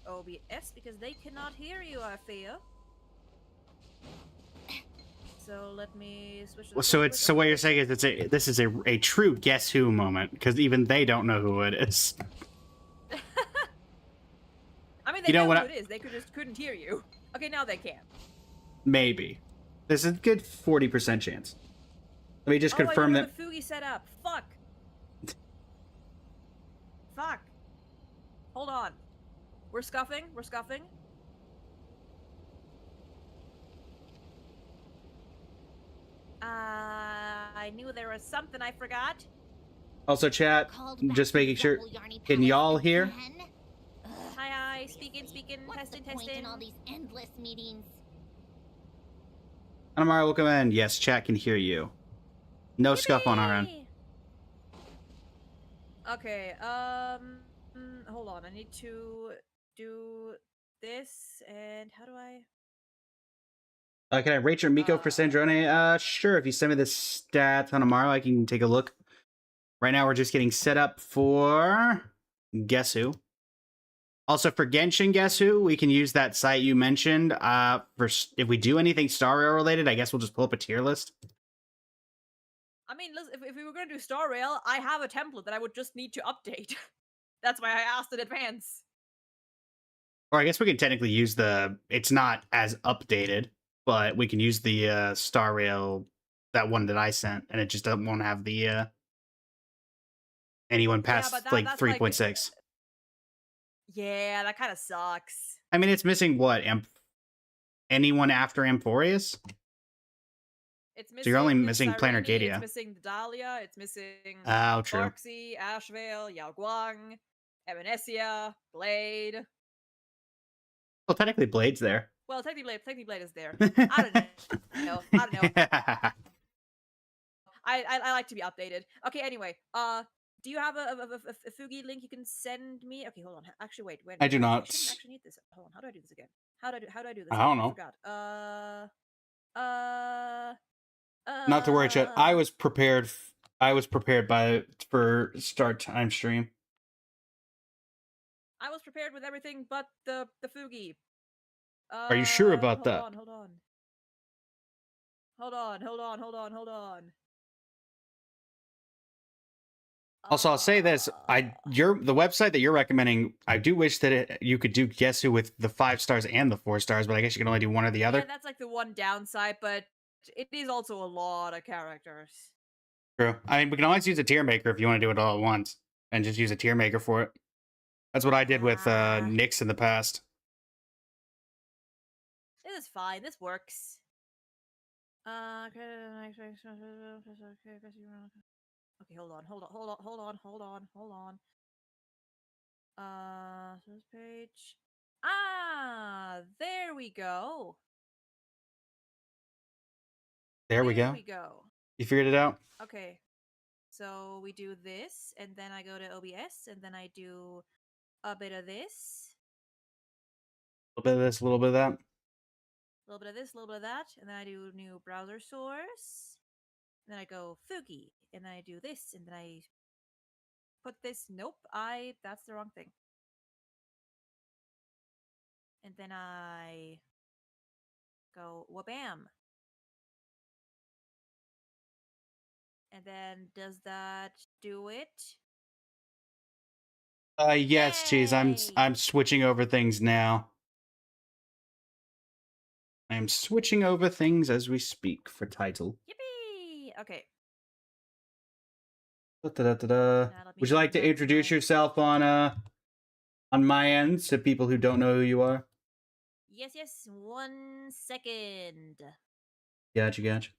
OBS because they cannot hear you, I fear. So let me switch. So what you're saying is this is a true Guess Who moment, because even they don't know who it is. I mean, they know who it is. They just couldn't hear you. Okay, now they can. Maybe. There's a good 40% chance. Let me just confirm that. The Fugi set up. Fuck. Fuck. Hold on. We're scuffing. We're scuffing. I knew there was something I forgot. Also, chat, just making sure. Can y'all hear? Hi, speaking, What's testing, the point testing. in all these endless meetings? Anamara, welcome in. Yes, chat can hear you. No scuff on our end. Yippee! Okay, hold on. I need to do this, and how do I? Can I rate your Miko for Sandrone? Sure. If you send me the stats on tomorrow, I can take a look. Right now, we're just getting set up for Guess Who. Also, for Genshin Guess Who, we can use that site you mentioned. If we do anything Star Rail related, I guess we'll just pull up a tier list. I mean, listen, if we were going to do Star Rail, I have a template that I would just need to update. That's why I asked in advance. Or I guess we can technically use the... It's not as updated, but we can use the Star Rail, that one that I sent, and it just won't have the anyone past but like that's 3.6. Yeah, that kind of sucks. I mean, it's missing what? Anyone after Amphorius? It's missing So you're only missing Cyrene, Planar Gadia. It's missing Dahlia. It's missing Oh, true. Foxy, Ashvale, Yao Guang, Eminesia, Blade. Well, technically Blade's there. Well, technically Blade is there. I don't know. I don't know. I like to be updated. Okay, anyway. Do you have a Fugi link you can send me? Okay, hold on. Actually, wait. I do not. I shouldn't actually need this. Hold on. How do I do this again? How do I do this? I don't know. Forgot. Not to worry, chat. I was prepared for start time stream. I was prepared with everything but the Fugi. Are you sure about that? Hold on. Also, I'll say this: the website that you're recommending. I do wish that you could do Guess Who with the 5 stars and the 4 stars, but I guess you can only do one or the other. Yeah, that's like the one downside, but it is also a lot of characters. True. I mean, we can always use a tier maker if you want to do it all at once, and just use a tier maker for it. That's what I did with Nyx in the past. This is fine. This works. Okay, hold on. Source page. There we go. There we go. You figured it out? Okay. So we do this, and then I go to OBS, and then I do a bit of this. A little bit of this, a little bit of that. A little bit of this, a little bit of that, and then I do new browser source. And then I go Fugi, and then I do this, and then I put this. Nope, that's the wrong thing. And then I go wabam. And then does that do it? Yes, Cheese. I'm switching over things now. I am switching over things as we speak for title. Yippee! Okay. Would you like to introduce yourself on my end to people who don't know who you are? Yes. 1 second. Gotcha.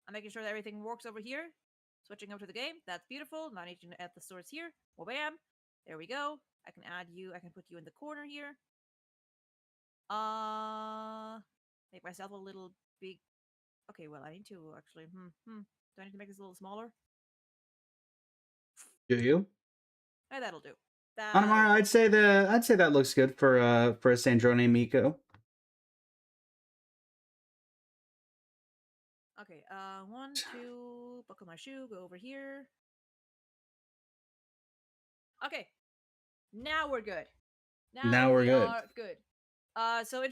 I'm making sure that everything works over here. Switching over to the game. That's beautiful. Now I need to add the source here. Well, bam. There we go. I can add you. I can put you in the corner here. Make myself a little big. Okay, well, I need to actually. Do I need to make this a little smaller? Do you? That'll do. Anamara, I'd say that looks good for a Sandrone Miko. Okay, 1, 2, buckle my shoe, go over here. Okay, now we're good. Now we're good. Good. So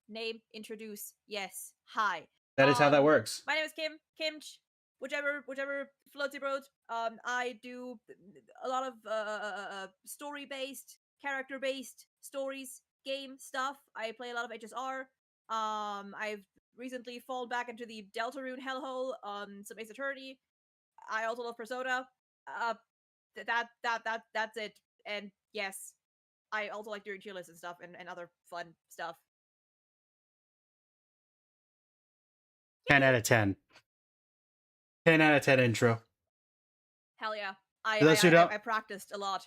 name, introduce, yes, hi. That is how that works. My name is Kimch, whichever floaty road. I do a lot of story-based, character-based stories, game stuff. I play a lot of HSR. I've recently fallen back into the Deltarune hellhole on some Ace Attorney. I also love Persona. That's it. And yes, I also like doing tier lists and stuff and other fun stuff. 10 out of 10. 10 out of 10 intro. Hell yeah. I practiced a lot.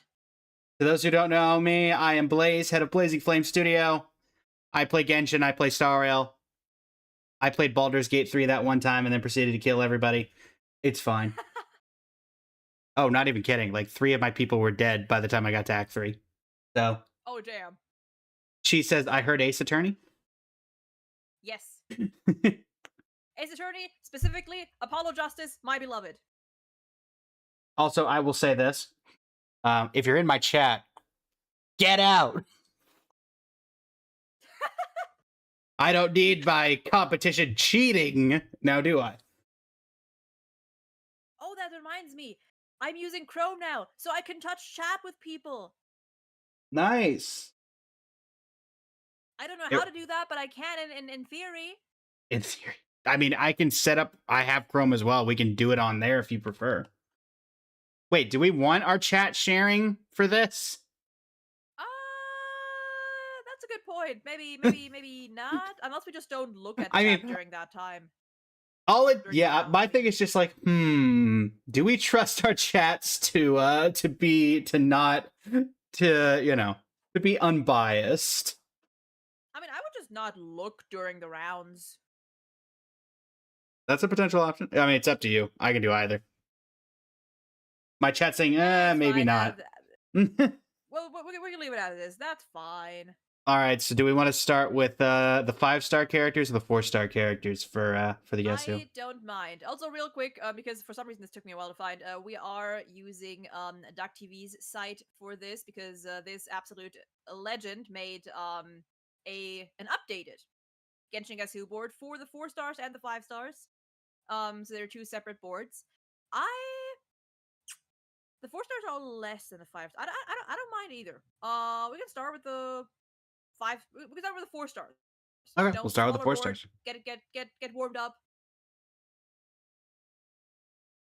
To those who don't know me, I am Blaze, head of Blazing Flame Studio. I play Genshin, I play Star Rail. I played Baldur's Gate 3 that one time and then proceeded to kill everybody. It's fine. Oh, not even kidding. Like, 3 of my people were dead by the time I got to Act 3. So, Oh damn. she says, I heard Ace Attorney. Yes. Ace Attorney, specifically Apollo Justice, my beloved. Also, I will say this. If you're in my chat, get out. I don't need my competition cheating. Now, do I? Oh, that reminds me. I'm using Chrome now, so I can touch chat with people. Nice. I don't know how to do that, but I can in theory. In theory. I mean, I can set up... I have Chrome as well. We can do it on there if you prefer. Wait, do we want our chat sharing for this? That's a good point. Maybe not. Unless we just don't look at I chat mean, during that time. Yeah, my thing is just like, do we trust our chats to be unbiased? I mean, I would just not look during the rounds. That's a potential option. I mean, it's up to you. I can do either. My chat's saying, maybe not. Well, we can leave it as it is. That's fine. All right, so do we want to start with the 5-star characters or the 4-star characters for the Guess Who? I don't mind. Also, real quick, because for some reason this took me a while to find, we are using Duck TV's site for this because this absolute legend made an updated Genshin Guess Who board for the 4 stars and the 5 stars. So they're 2 separate boards. The 4 stars are all less than the 5. I don't mind either. We can start with the 5. We can start with the 4 stars. Okay, we'll start with the 4 stars. Get warmed up.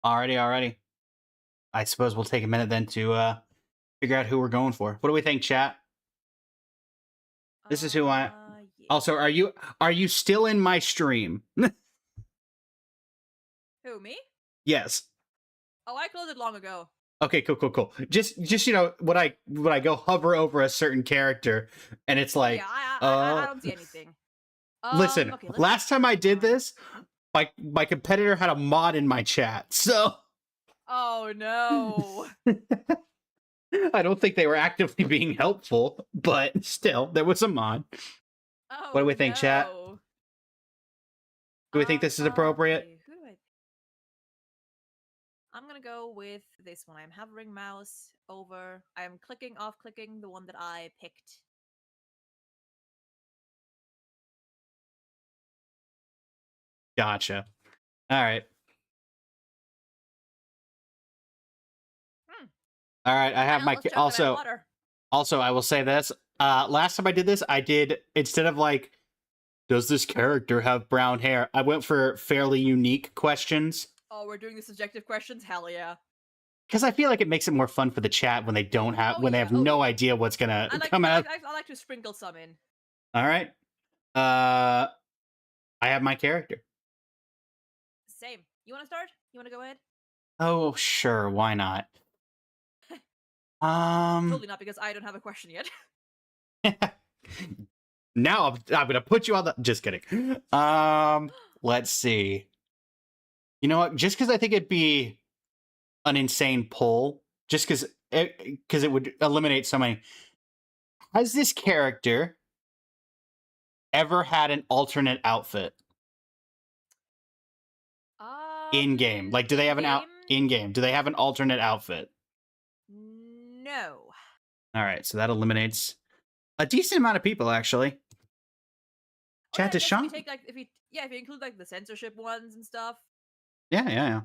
Alrighty. I suppose we'll take a minute then to figure out who we're going for. What do we think, chat? This is who I... Yeah. Also, are you still in my stream? Who, me? Yes. Oh, I closed it long ago. Okay, cool. Just when I go hover over a certain character, and it's like, yeah, I don't see anything. Listen, okay, last time I did this, my competitor had a mod in my chat, so. Oh no. I don't think they were actively being helpful, but still, there was a mod. Oh, what do we think, chat? Do we think this is appropriate? Okay. Who do I'm gonna go with this one. I'm hovering mouse over. I'm clicking the one that I picked. Gotcha. All right. All right. I have my also. I will say this. Last time I did this, I did instead of like, does this character have brown hair? I went for fairly unique questions. Oh, we're doing the subjective questions? Hell yeah. Because I feel like it makes it more fun for the chat when they don't have they have no idea what's gonna come out. I like to sprinkle some in. All right. I have my character. Same. You want to start? You want to go ahead? Oh, sure. Why not? Totally not, because I don't have a question yet. Now I'm gonna put you on the. Just kidding. Let's see. You know what? Just because I think it'd be an insane pull, just because it would eliminate so many. Has this character ever had an alternate outfit in game? Like, do they have in game? Do they have an alternate outfit? No. All right, so that eliminates a decent amount of people, actually. Chat to Sean. If you include like the censorship ones and stuff. Yeah.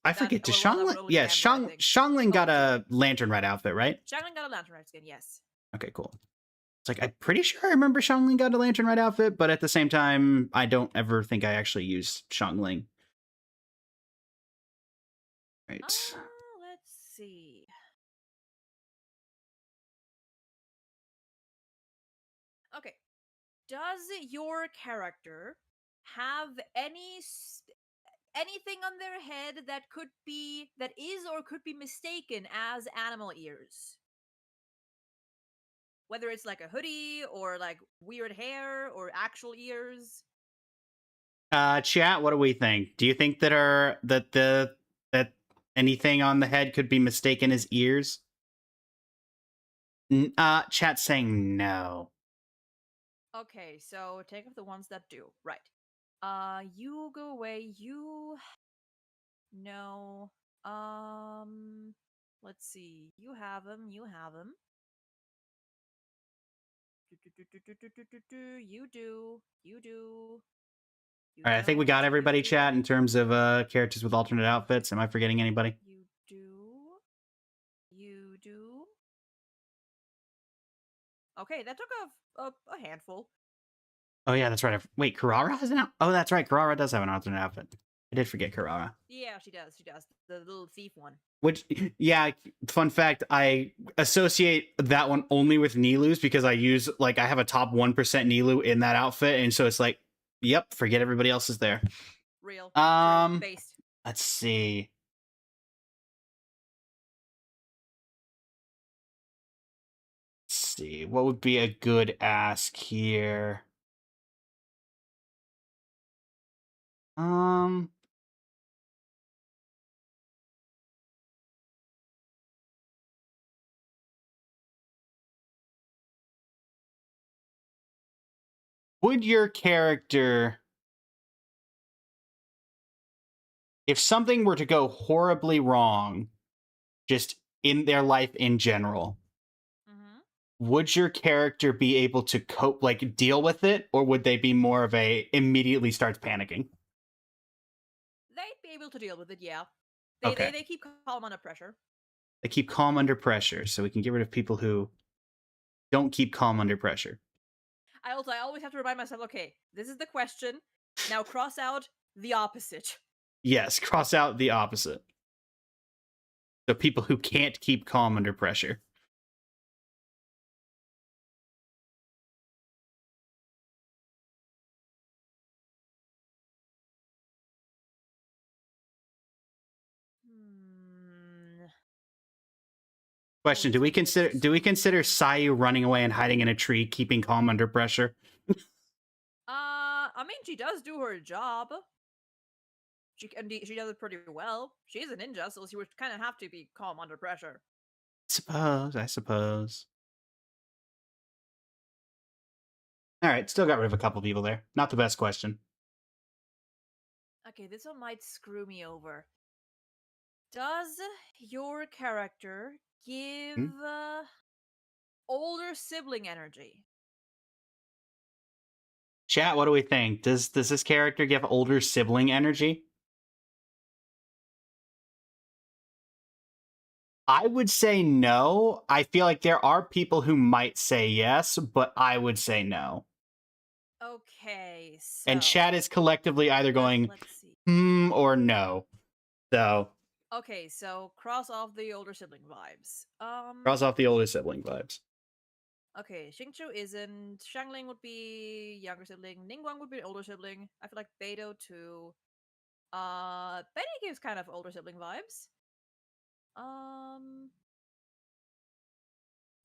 I forget. Does Xiangling? Yeah, Xiangling got a lantern red outfit, right? Xiangling got a lantern red skin, yes. Okay, cool. It's like I'm pretty sure I remember Xiangling got a lantern red outfit, but at the same time, I don't ever think I actually used Xiangling. Right. Let's see. Okay. Does your character have anything on their head that is or could be mistaken as animal ears? Whether it's like a hoodie or like weird hair or actual ears. Chat, what do we think? Do you think that anything on the head could be mistaken as ears? Chat saying no. Okay, so take off the ones that do. Right. You go away. You no. Let's see. You have them. You have them. You do. You do. You All right, I think we got don't. everybody, You do. chat, in terms of characters with alternate outfits. Am I forgetting anybody? You do. You do. Okay, that took a handful. Oh yeah, that's right. Wait, Karara has an out. Oh, that's right. Karara does have an alternate outfit. I did forget Karara. Yeah, she does. She does. The little thief one. Which, yeah, fun fact, I associate that one only with Nilu's because I use, like, I have a top 1% Nilu in that outfit, and so it's like, yep, forget everybody else is there. Real. Um, Based. let's see. Let's see. What would be a good ask here? Would your character, if something were to go horribly wrong, just in their life in general, would your character be able to cope, like deal with it, or would they be more of a immediately starts panicking? They'd be able to deal with it, yeah. Okay. They keep calm under pressure. They keep calm under pressure, so we can get rid of people who don't keep calm under pressure. I always have to remind myself, okay, this is the question. Now cross out the opposite. Yes, cross out the opposite. So people who can't keep calm under pressure. Question: Do we consider Sayu running away and hiding in a tree, keeping calm under pressure? I mean, she does do her job. She does it pretty well. She's a ninja, so she would kind of have to be calm under pressure. I suppose. All right, still got rid of a couple people there. Not the best question. Okay, this one might screw me over. Does your character give older sibling energy? Chat, what do we think? Does this character give older sibling energy? I would say no. I feel like there are people who might say yes, but I would say no. Okay, so... And chat is collectively either going or no. So okay, so cross off the older sibling vibes. Cross off the older sibling vibes. Okay, Xingqiu isn't. Xiangling would be younger sibling. Ningguang would be older sibling. I feel like Beidou too. Betty gives kind of older sibling vibes.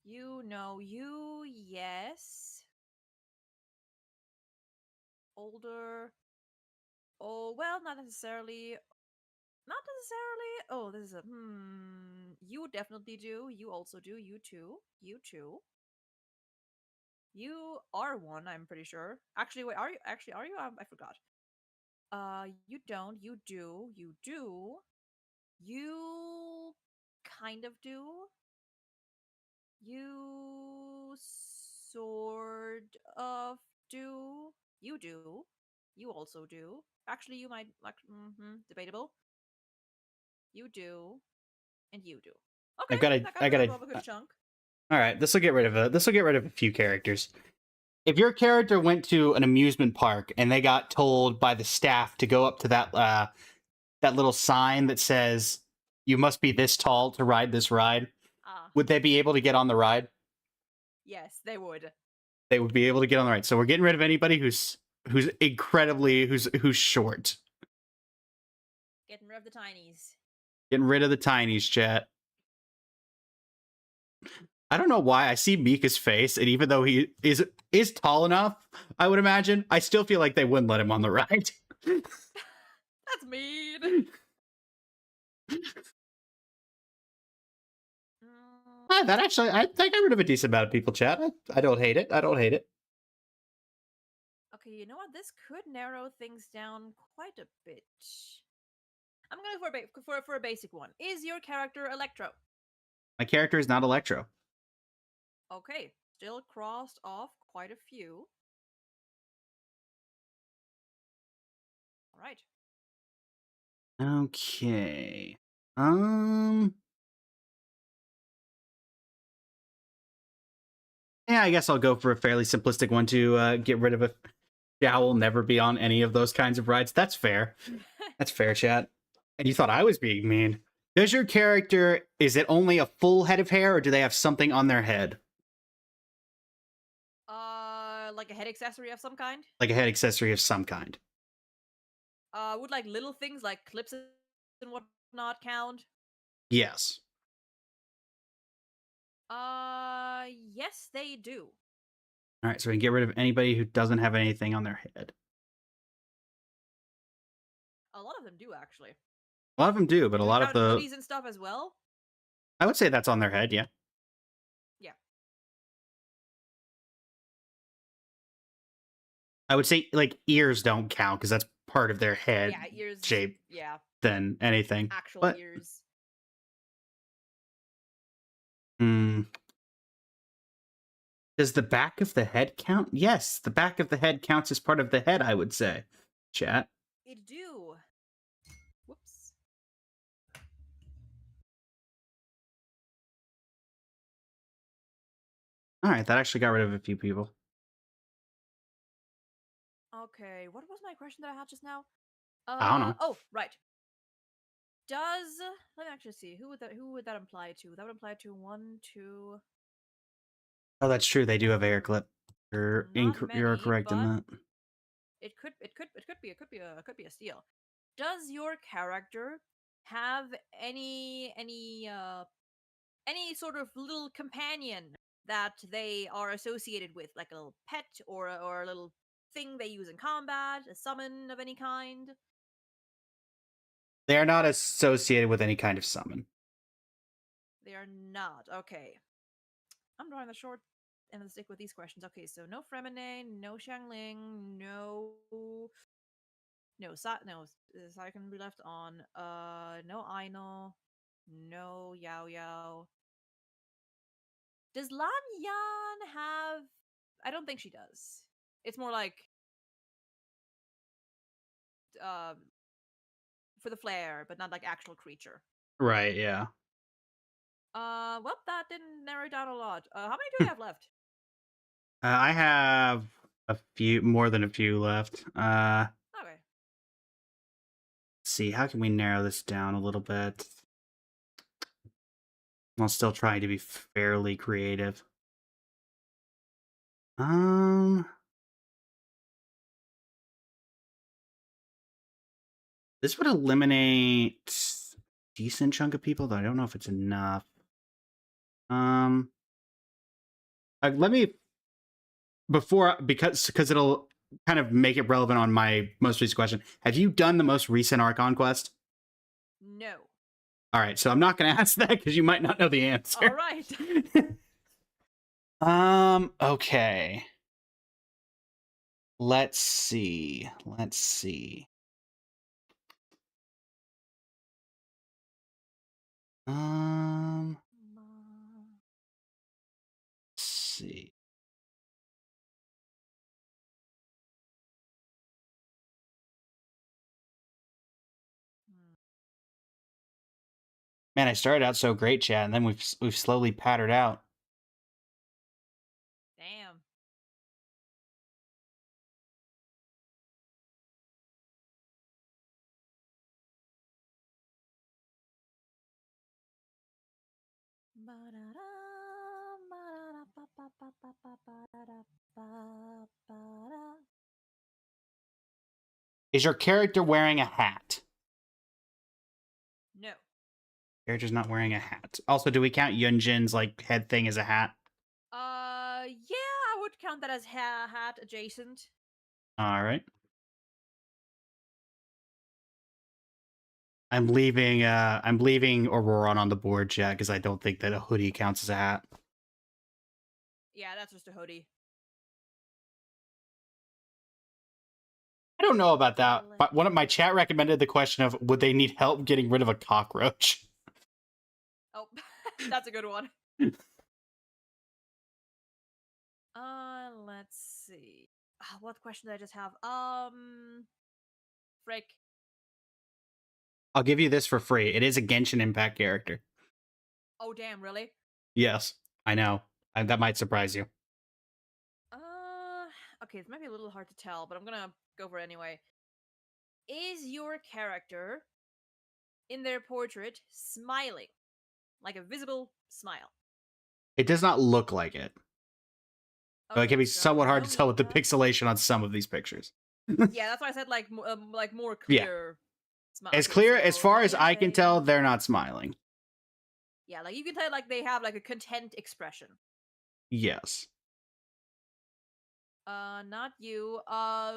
You, yes. Older. Oh, well, not necessarily. Not necessarily. Oh, this is a You definitely do. You also do. You too. You too. You are one, I'm pretty sure. Actually, wait, are you? Actually, are you? I forgot. You don't. You do. You do. You kind of do. You sort of do. You do. You also do. Actually, you might like. Debatable. You do, and you do. Okay, I got a good chunk. All right, this will get rid of a few characters. If your character went to an amusement park and they got told by the staff to go up to that little sign that says you must be this tall to ride this ride, would they be able to get on the ride? Yes, they would. They would be able to get on the ride. So we're getting rid of anybody who's incredibly who's short. Getting rid of the tinies. Getting rid of the tinies, chat. I don't know why I see Mika's face, and even though he is tall enough, I would imagine, I still feel like they wouldn't let him on the ride. That's mean. That actually, I got rid of a decent amount of people, chat. I don't hate it. I don't hate it. Okay, you know what? This could narrow things down quite a bit. I'm gonna go for a basic one. Is your character Electro? My character is not Electro. Okay, still crossed off quite a few. All right. Okay. Yeah, I guess I'll go for a fairly simplistic one to get rid of it. Yeah, I will never be on any of those kinds of rides. That's fair. That's fair, chat. And you thought I was being mean. Does your character, is it only a full head of hair, or do they have something on their head? Like a head accessory of some kind? Like a head accessory of some kind. Would like little things like clips and whatnot count? Yes. Yes, they do. All right, so we can get rid of anybody who doesn't have anything on their head. A lot of them do, actually. A lot of them do, but a lot of Count the... hoodies and stuff as well? I would say that's on their head, yeah. Yeah. I would say, like, ears don't count, because that's part of their head Yeah, ears. shape Yeah, than anything. actual But- ears. Does the back of the head count? Yes, the back of the head counts as part of the head, I would say. Chat. It do. Whoops. Alright, that actually got rid of a few people. Okay, what was my question that I had just now? I don't know. Oh, right. Does let me actually see who would that apply to? That would apply to 1, 2. Oh, that's true. They do have air clip. You're Not correct in many, that. It could be a steal. Does your character have any sort of little companion that they are associated with, like a little pet or a little thing they use in combat, a summon of any kind? They are not associated with any kind of summon. They are not. Okay. I'm drawing the short end of the stick with these questions. Okay, so no Fremine, no Xiangling, no Sai can be left on. No Aino, no Yao Yao. Does Lan Yan have? I don't think she does. It's more like for the flair, but not like actual creature. Right, yeah. Well, that didn't narrow it down a lot. How many do we have left? I have a few, more than a few left. Okay. Let's see, how can we narrow this down a little bit? While still trying to be fairly creative. This would eliminate a decent chunk of people, though I don't know if it's enough. Let me because it'll kind of make it relevant on my most recent question. Have you done the most recent Archon quest? No. All right, so I'm not going to ask that because you might not know the answer. All right. Okay. Let's see. Let's see. Let's see. Man, I started out so great, chat, and then we've slowly pattered out. Damn. Is your character wearing a hat? No. Character's not wearing a hat. Also, do we count Yunjin's like head thing as a hat? Yeah, I would count that as hat adjacent. All right. I'm leaving Auroron on the board, chat, because I don't think that a hoodie counts as a hat. Yeah, that's just a hoodie. I don't know about that. But one of my chat recommended the question of would they need help getting rid of a cockroach? Oh, that's a good one. Let's see. What question did I just have? Frick. I'll give you this for free. It is a Genshin Impact character. Oh, damn, really? Yes, I know. That might surprise you. Okay, this might be a little hard to tell, but I'm gonna go for it anyway. Is your character in their portrait smiling? Like a visible smile? It does not look like it. So it can be so somewhat hard no to tell with the need to- pixelation on some of these pictures. Yeah, that's why I said like more Yeah. clear. Smile. As Okay, clear as so far let as me I can say- tell, they're not smiling. Yeah, like you can tell like they have like a content expression. Yes. Not you.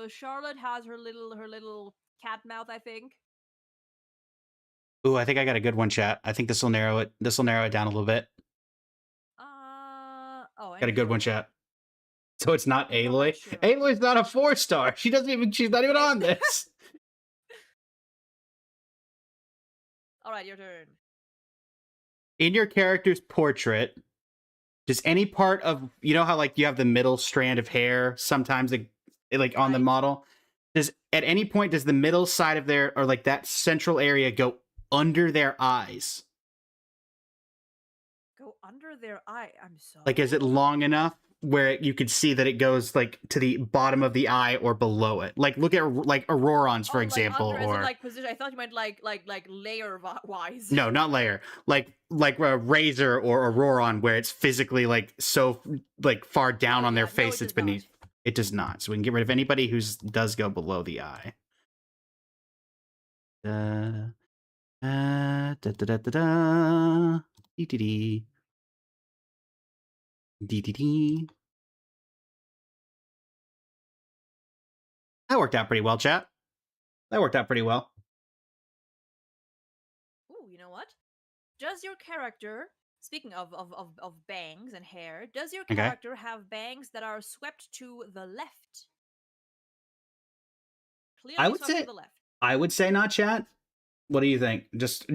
Charlotte has her little cat mouth, I think. Ooh, I think I got a good one, chat. I think this will narrow it. This will narrow it down a little bit. Oh, Got a good one, chat. So it's not I'm not Aloy. sure. Aloy's not a 4-star. She's not even on this. All right, your turn. In your character's portrait, does any part of, you know how like you have the middle strand of hair sometimes like on the Right. model? Does at any point does the middle side of their, or like that central area, go under their eyes? Go under their eye. I'm sorry. Like, is it long enough where you could see that it goes like to the bottom of the eye or below it? Like, look at like Auroron's, for example, like under, as in, or like position. I thought you meant like layer wise. no, not layer. Like a Razor or Auroron, where it's physically like so like far down Oh, on their yeah. No, face it it's does not. beneath. It does not. So we can get rid of anybody who does go below the eye. Da da da da da da. Dee dee dee. Dee dee dee. That worked out pretty well, chat. That worked out pretty well. Ooh, you know what? Does your character, speaking of bangs and hair, does your Okay. character have bangs that are swept to the left? Clearly would swept say- to the left. I would say not, chat. What do you think? Just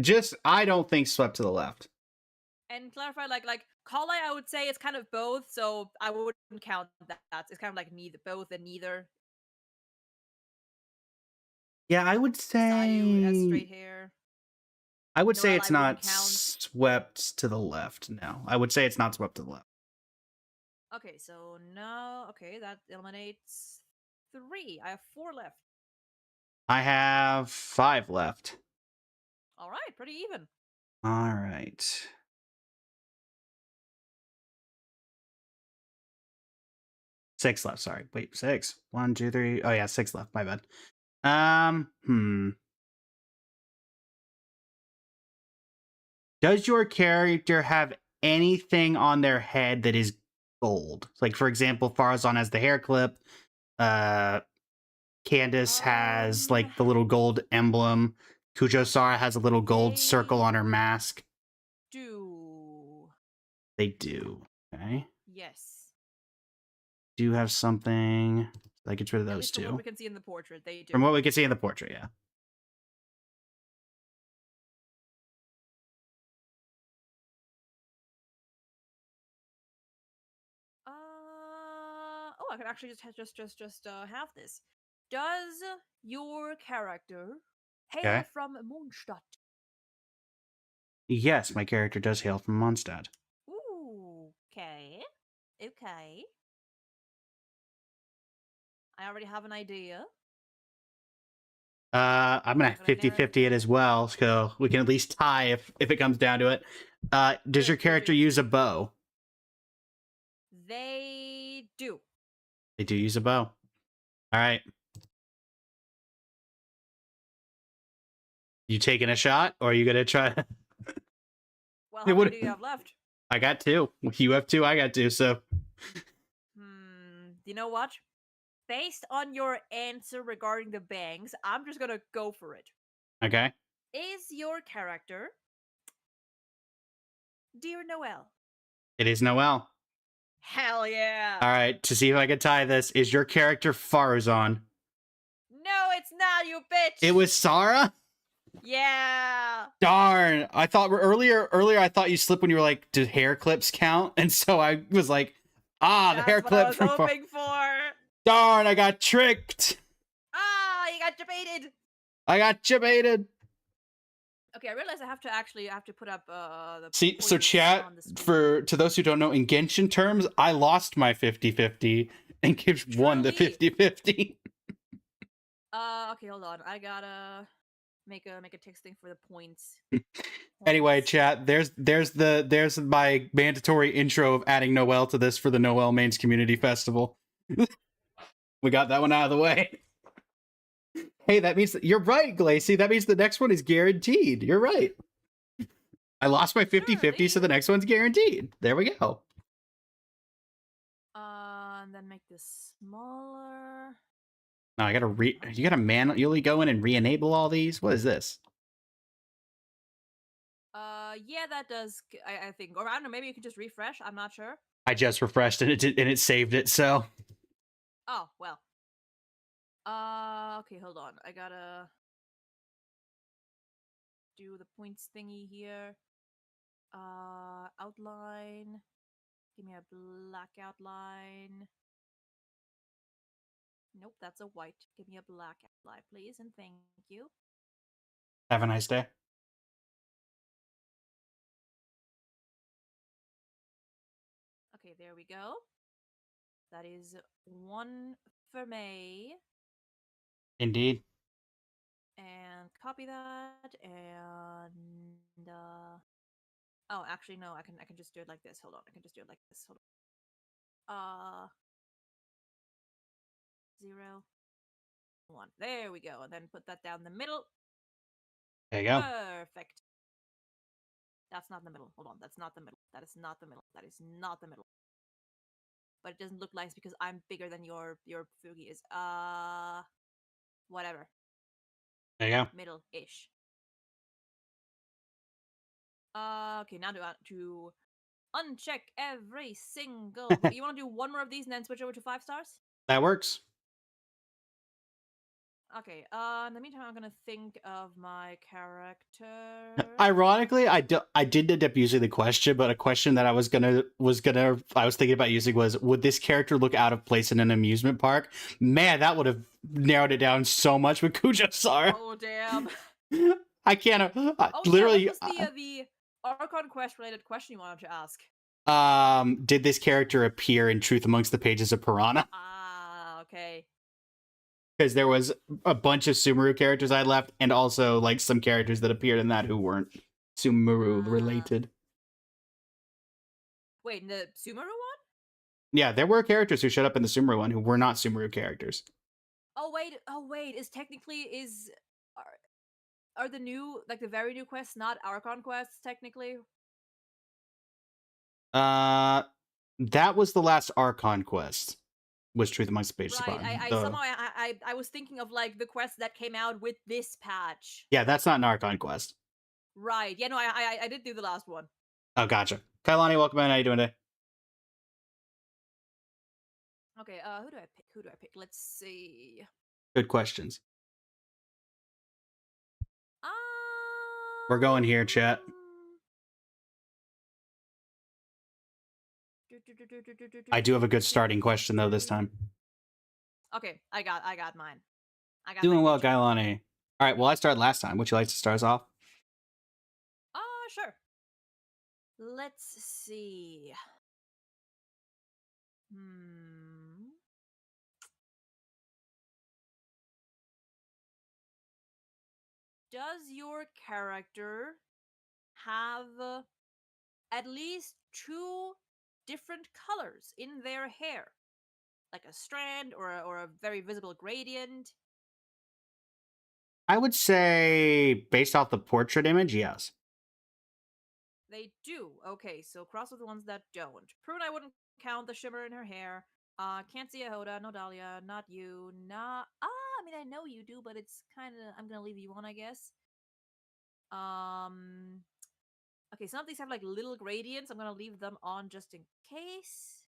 I don't think swept to the left. And clarify, like Kale, I would say it's kind of both, so I wouldn't count that. It's kind of like neither, both and neither. Yeah, I would Sayu has say straight hair. I would Noelle, say it's I not wouldn't count. swept to the left. No, I would say it's not swept to the left. Okay, so no. Okay, that eliminates 3. I have 4 left. I have 5 left. All right, pretty even. All right. Six left. Sorry. Wait, 6. 1, 2, 3. Oh yeah, 6 left. My bad. Does your character have anything on their head that is gold? Like, for example, Farazan has the hair clip. Candace has like the little gold emblem. Kujo-Sara has a little gold circle on her mask. Do They do. Okay. yes. Do have something that gets rid of At those least from what two. we can see in the portrait, they do. From what we can see in the portrait, yeah. Oh, I could actually just have this. Does your character hail Okay. from Mondstadt? Yes, my character does hail from Mondstadt. Ooh, okay. Okay. I already have an idea. I'm gonna I'm gonna narrow 50-50 it as well, so we can at least tie if it comes down to it. Does your Good, character good. use a bow? They do. They do use a bow. All right. You taking a shot, or are you gonna try? Well, It how many would. do you have left? I got 2. You have 2. I got 2. So You know what? Based on your answer regarding the bangs, I'm just gonna go for it. okay. Is your character Dear Noel? It is Noel. Hell yeah! All right. To see if I can tie this, is your character Farazan? No, it's not, you bitch! It was Sarah. Yeah! Darn! I thought earlier. I thought you slipped when you were like, "Do hair clips count?" And so I was like, "Ah, the hair That's what I clip was from hoping for! Darn! I got tricked. Ah, you got debated! I got debated. Okay, I realize I have to put up the See, so points chat on the screen. to those who don't know, in Genshin terms, I lost my 50-50 and Gibbs won the Truly. 50-50. Okay, hold on. I gotta make a text thing for the points. Anyway, Points. chat, there's my mandatory intro of adding Noel to this for the Noel Mains Community Festival. We got that one out of the way. Hey, that means you're right, Glacy. That means the next one is guaranteed. You're right. I lost my 50-50, so the next one's guaranteed. There we go. And then make this smaller. No, I gotta you gotta manually go in and re-enable all these? What is this? Yeah, that does. I think, or I don't know. Maybe you could just refresh. I'm not sure. I just refreshed and it saved it. So Oh well. Okay, hold on. I gotta do the points thingy here. Outline. Give me a black outline. Nope, that's a white. Give me a black outline, please, and thank you. have a nice day. Okay, there we go. That is one for me. Indeed. And copy that and oh, actually no, I can just do it like this. Hold on. I can just do it like this. Hold on. 0 1. There we go. And then put that down the middle. There you go. Perfect. That's not the middle. Hold on. That's not the middle. That is not the middle. That is not the middle. But it doesn't look nice because I'm bigger than your Fugi is. Whatever. There you go. Middle-ish. Okay, now to uncheck every single. You want to do one more of these and then switch over to 5 stars? That works. Okay. In the meantime, I'm gonna think of my character. Ironically, I did end up using the question, but a question that I was thinking about using was, would this character look out of place in an amusement park? Man, that would have narrowed it down so much with Kujo-sar. Oh damn! I can't. Literally. Yeah, what was the Archon Quest related question you wanted to ask? Did this character appear in Truth Amongst the Pages of Piranha? Ah, okay. Because there was a bunch of Sumeru characters I left, and also like some characters that appeared in that who weren't Sumeru related. Wait, in the Sumeru one? Yeah, there were characters who showed up in the Sumeru one who were not Sumeru characters. Oh wait, are the new, like the very new quests not Archon quests technically? That was the last Archon quest. Was Truth Amongst the Pages of Right, Piranha. somehow I was thinking of like the quests that came out with this patch. Yeah, that's not an Archon quest. Right. Yeah, no, I did do the last one. Oh, gotcha. Kailani, welcome in. How you doing today? Okay, who do I pick? Let's see. Good questions. We're going here, chat. I do have a good starting question though this time. Okay, I got mine. Doing well, Kailani. All right, well, I started last time. Would you like to start us off? Sure. Let's see. Does your character have at least 2 different colors in their hair? Like a strand or a very visible gradient? I would say, based off the portrait image, yes. They do. Okay, so cross with the ones that don't. Prune, I wouldn't count the shimmer in her hair. Can't see a Hoda, no Dahlia, not you, not. I mean, I know you do, but it's kind of. I'm gonna leave you on, I guess. Um. Okay, some of these have like little gradients. I'm gonna leave them on just in case.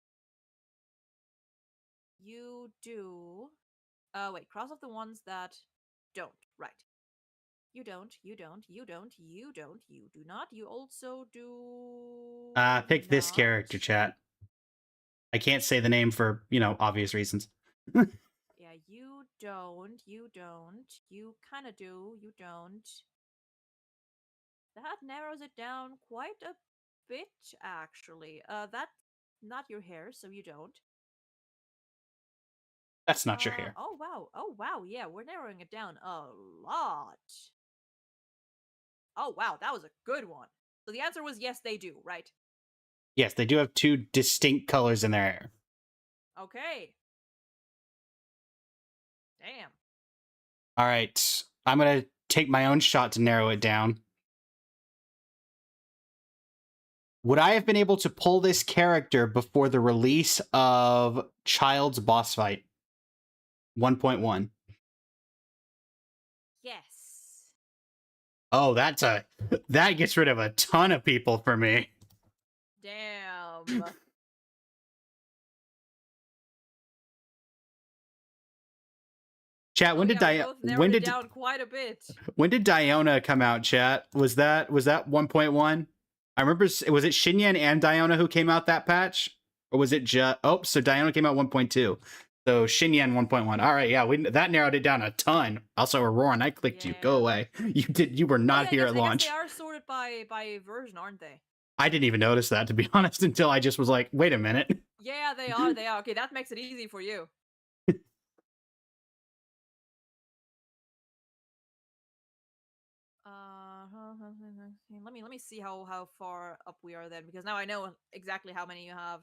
You do. Wait, cross off the ones that don't. Right. You don't, you don't, you don't, you don't, you do not. You also do Pick this not. character, chat. I can't say the name for, obvious reasons. Yeah, you don't, you don't. You kind of do, you don't. That narrows it down quite a bit, actually. That's not your hair, so you don't. That's not your hair. Oh wow, oh wow, yeah, we're narrowing it down a lot. Oh wow, that was a good one. So the answer was yes, they do, right? Yes, they do have two distinct colors in their hair. Okay. Damn. All right. I'm going to take my own shot to narrow it down. Would I have been able to pull this character before the release of Child's Boss Fight 1.1? Yes. Oh, that gets rid of a ton of people for me. Damn. Chat, when did down quite a bit. When did Diona come out, chat? Was that 1.1? I remember, was it Xinyan and Diona who came out that patch? Or was it just... Oh, so Diona came out 1.2. So Xinyan 1.1. All right, yeah, that narrowed it down a ton. Also, Auroran, I clicked you. Go away. You were not here at launch. They are sorted by version, aren't they? I didn't even notice that, to be honest, until I just was like, wait a minute. Yeah, they are. They are. Okay, that makes it easy for you. Let me see how far up we are then, because now I know exactly how many you have.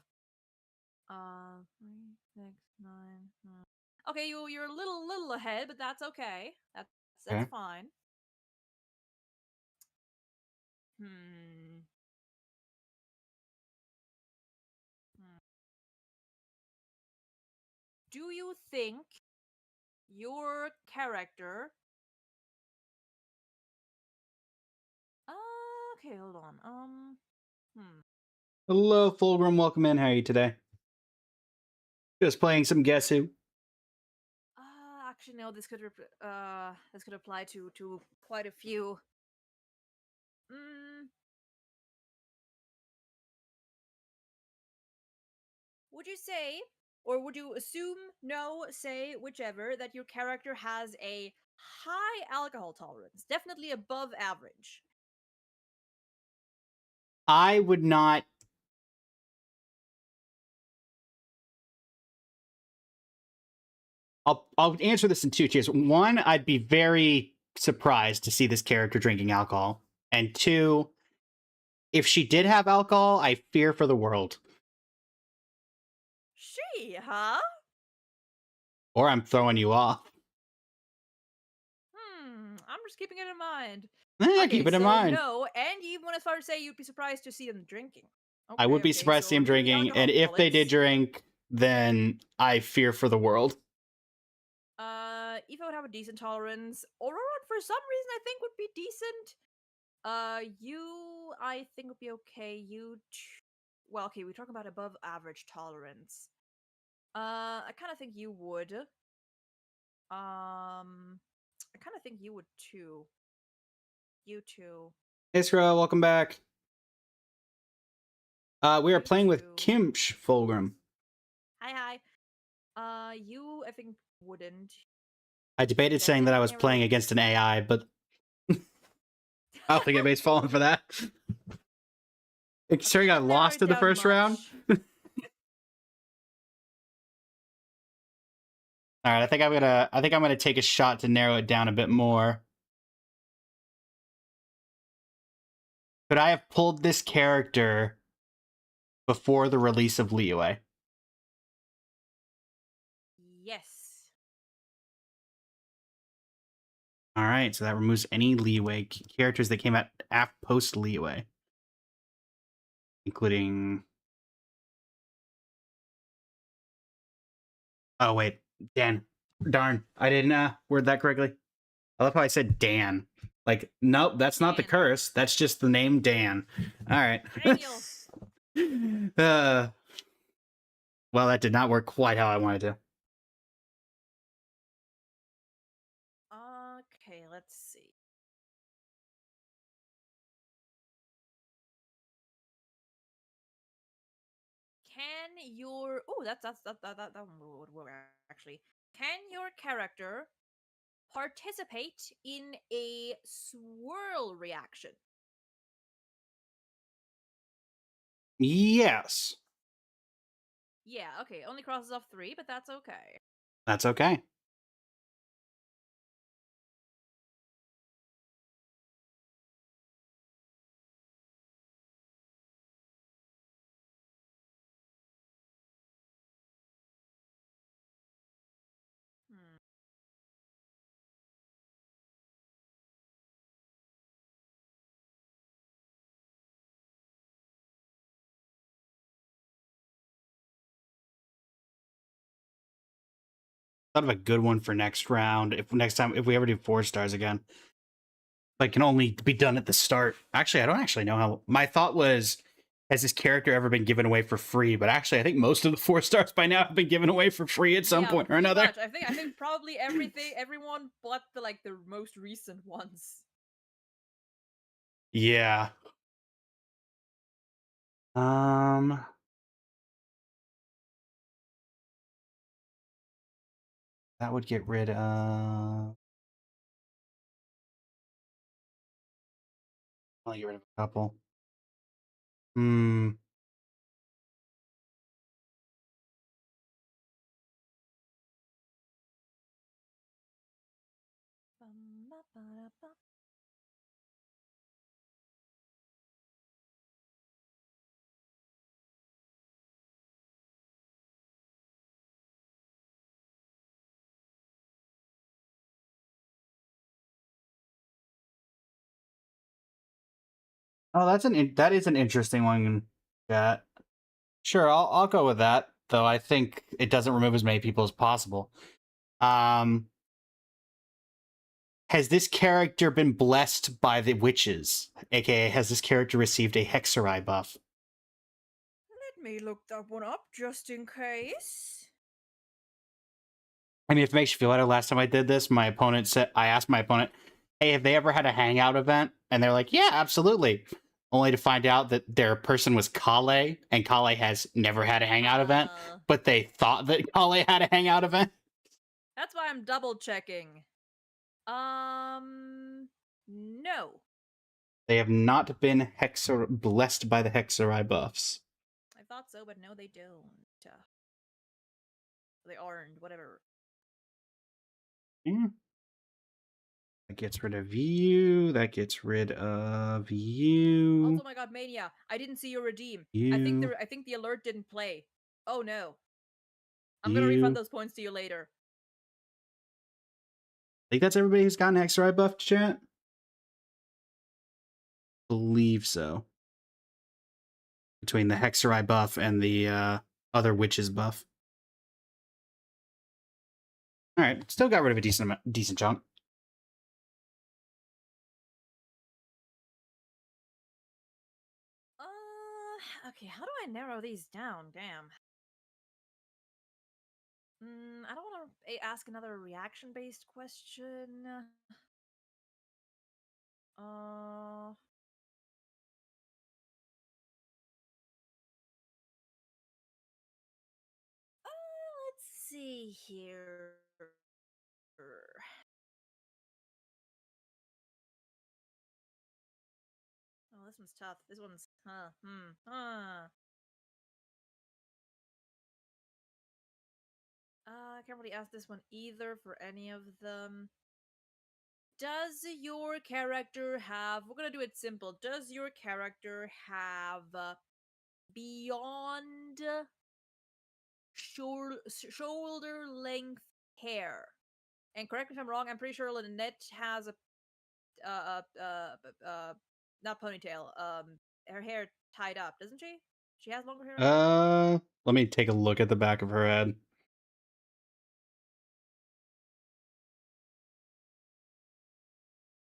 3, 6, 9. Okay, you're a little ahead, but that's okay. That's Okay. fine. Hmm. Do you think your character... Okay, hold on. Hello, Fulgrim. Welcome in. How are you today? Just playing some Guess Who. Actually, no. This could apply to quite a few. Would you say, or would you assume, no, say, whichever, that your character has a high alcohol tolerance, definitely above average? I would not... I'll answer this in two tiers. One, I'd be very surprised to see this character drinking alcohol. And two, if she did have alcohol, I fear for the world. She, huh? Or I'm throwing you off. I'm just keeping it in mind. Keep it in mind. No, and you want to start to say you'd be surprised to see them drinking. I would be surprised to see them drinking, and if they did drink, then I fear for the world. Eva would have a decent tolerance. Auroran, for some reason, I think would be decent. You, I think would be okay. Well, okay, we're talking about above average tolerance. I kind of think you would. I kind of think you would too. You too. Isra, welcome back. We are playing with Kimch Fulgrim. Hi. You, I think, wouldn't. I debated saying that I was playing against an AI, but I don't think anybody's falling for that. Considering I lost in the first round. All right, I think I'm gonna take a shot to narrow it down a bit more. Could I have pulled this character before the release of Liyue? Yes. All right, so that removes any Liyue characters that came out post Liyue. including. Oh wait, Dan. Darn, I didn't word that correctly. I love how I said Dan. Like, nope, that's not the Dan. curse. That's just the name Dan. All right. Daniel. Well, that did not work quite how I wanted to. Okay, let's see. Can your that one would work actually. Can your character participate in a swirl reaction? Yes, Yeah, okay. Only crosses off 3, but that's okay. that's okay. Hmm. Thought of a good one for next round. If next time, if we ever do 4 stars again, but can only be done at the start. Actually, I don't actually know how. My thought was, has this character ever been given away for free? But actually, I think most of the 4 stars by now have been given away for free at some Yeah, point or pretty another. much. I think probably everyone but the most recent ones. Yeah. That would get rid of. I'll get rid of a couple. Hmm. Oh, that is an interesting one. Chat. Sure, I'll go with that. Though I think it doesn't remove as many people as possible. Um, has this character been blessed by the witches? AKA, has this character received a Hexerai buff? Let me look that one up just in case. I mean, if it makes you feel better, last time I did this, I asked my opponent, hey, have they ever had a hangout event? And they're like, yeah, absolutely. Only to find out that their person was Kale, and Kale has never had a hangout event, but they thought that Kale had a hangout event. That's why I'm double checking. No. They have not been blessed by the Hexerai buffs. I thought so, but no, they don't. They aren't, whatever. Yeah. That gets rid of you. That gets rid of you. Also, my god, Mania, I didn't see your redeem. You. I think the alert didn't play. Oh no. I'm gonna refund those points to you later. I think that's everybody who's gotten Hexerai buff to chat. Believe so. Between the Hexerai buff and the other witches buff. All right, still got rid of a decent chunk. Okay, how do I narrow these down? Damn. I don't want to ask another reaction-based question. Uh, let's see here. Oh, this one's tough. This one's I can't really ask this one either for any of them. Does your character have? We're gonna do it simple. Does your character have beyond shoulder length hair? And correct me if I'm wrong. I'm pretty sure Lynette has a not ponytail, her hair tied up, doesn't she? She has longer hair. I think? Let me take a look at the back of her head.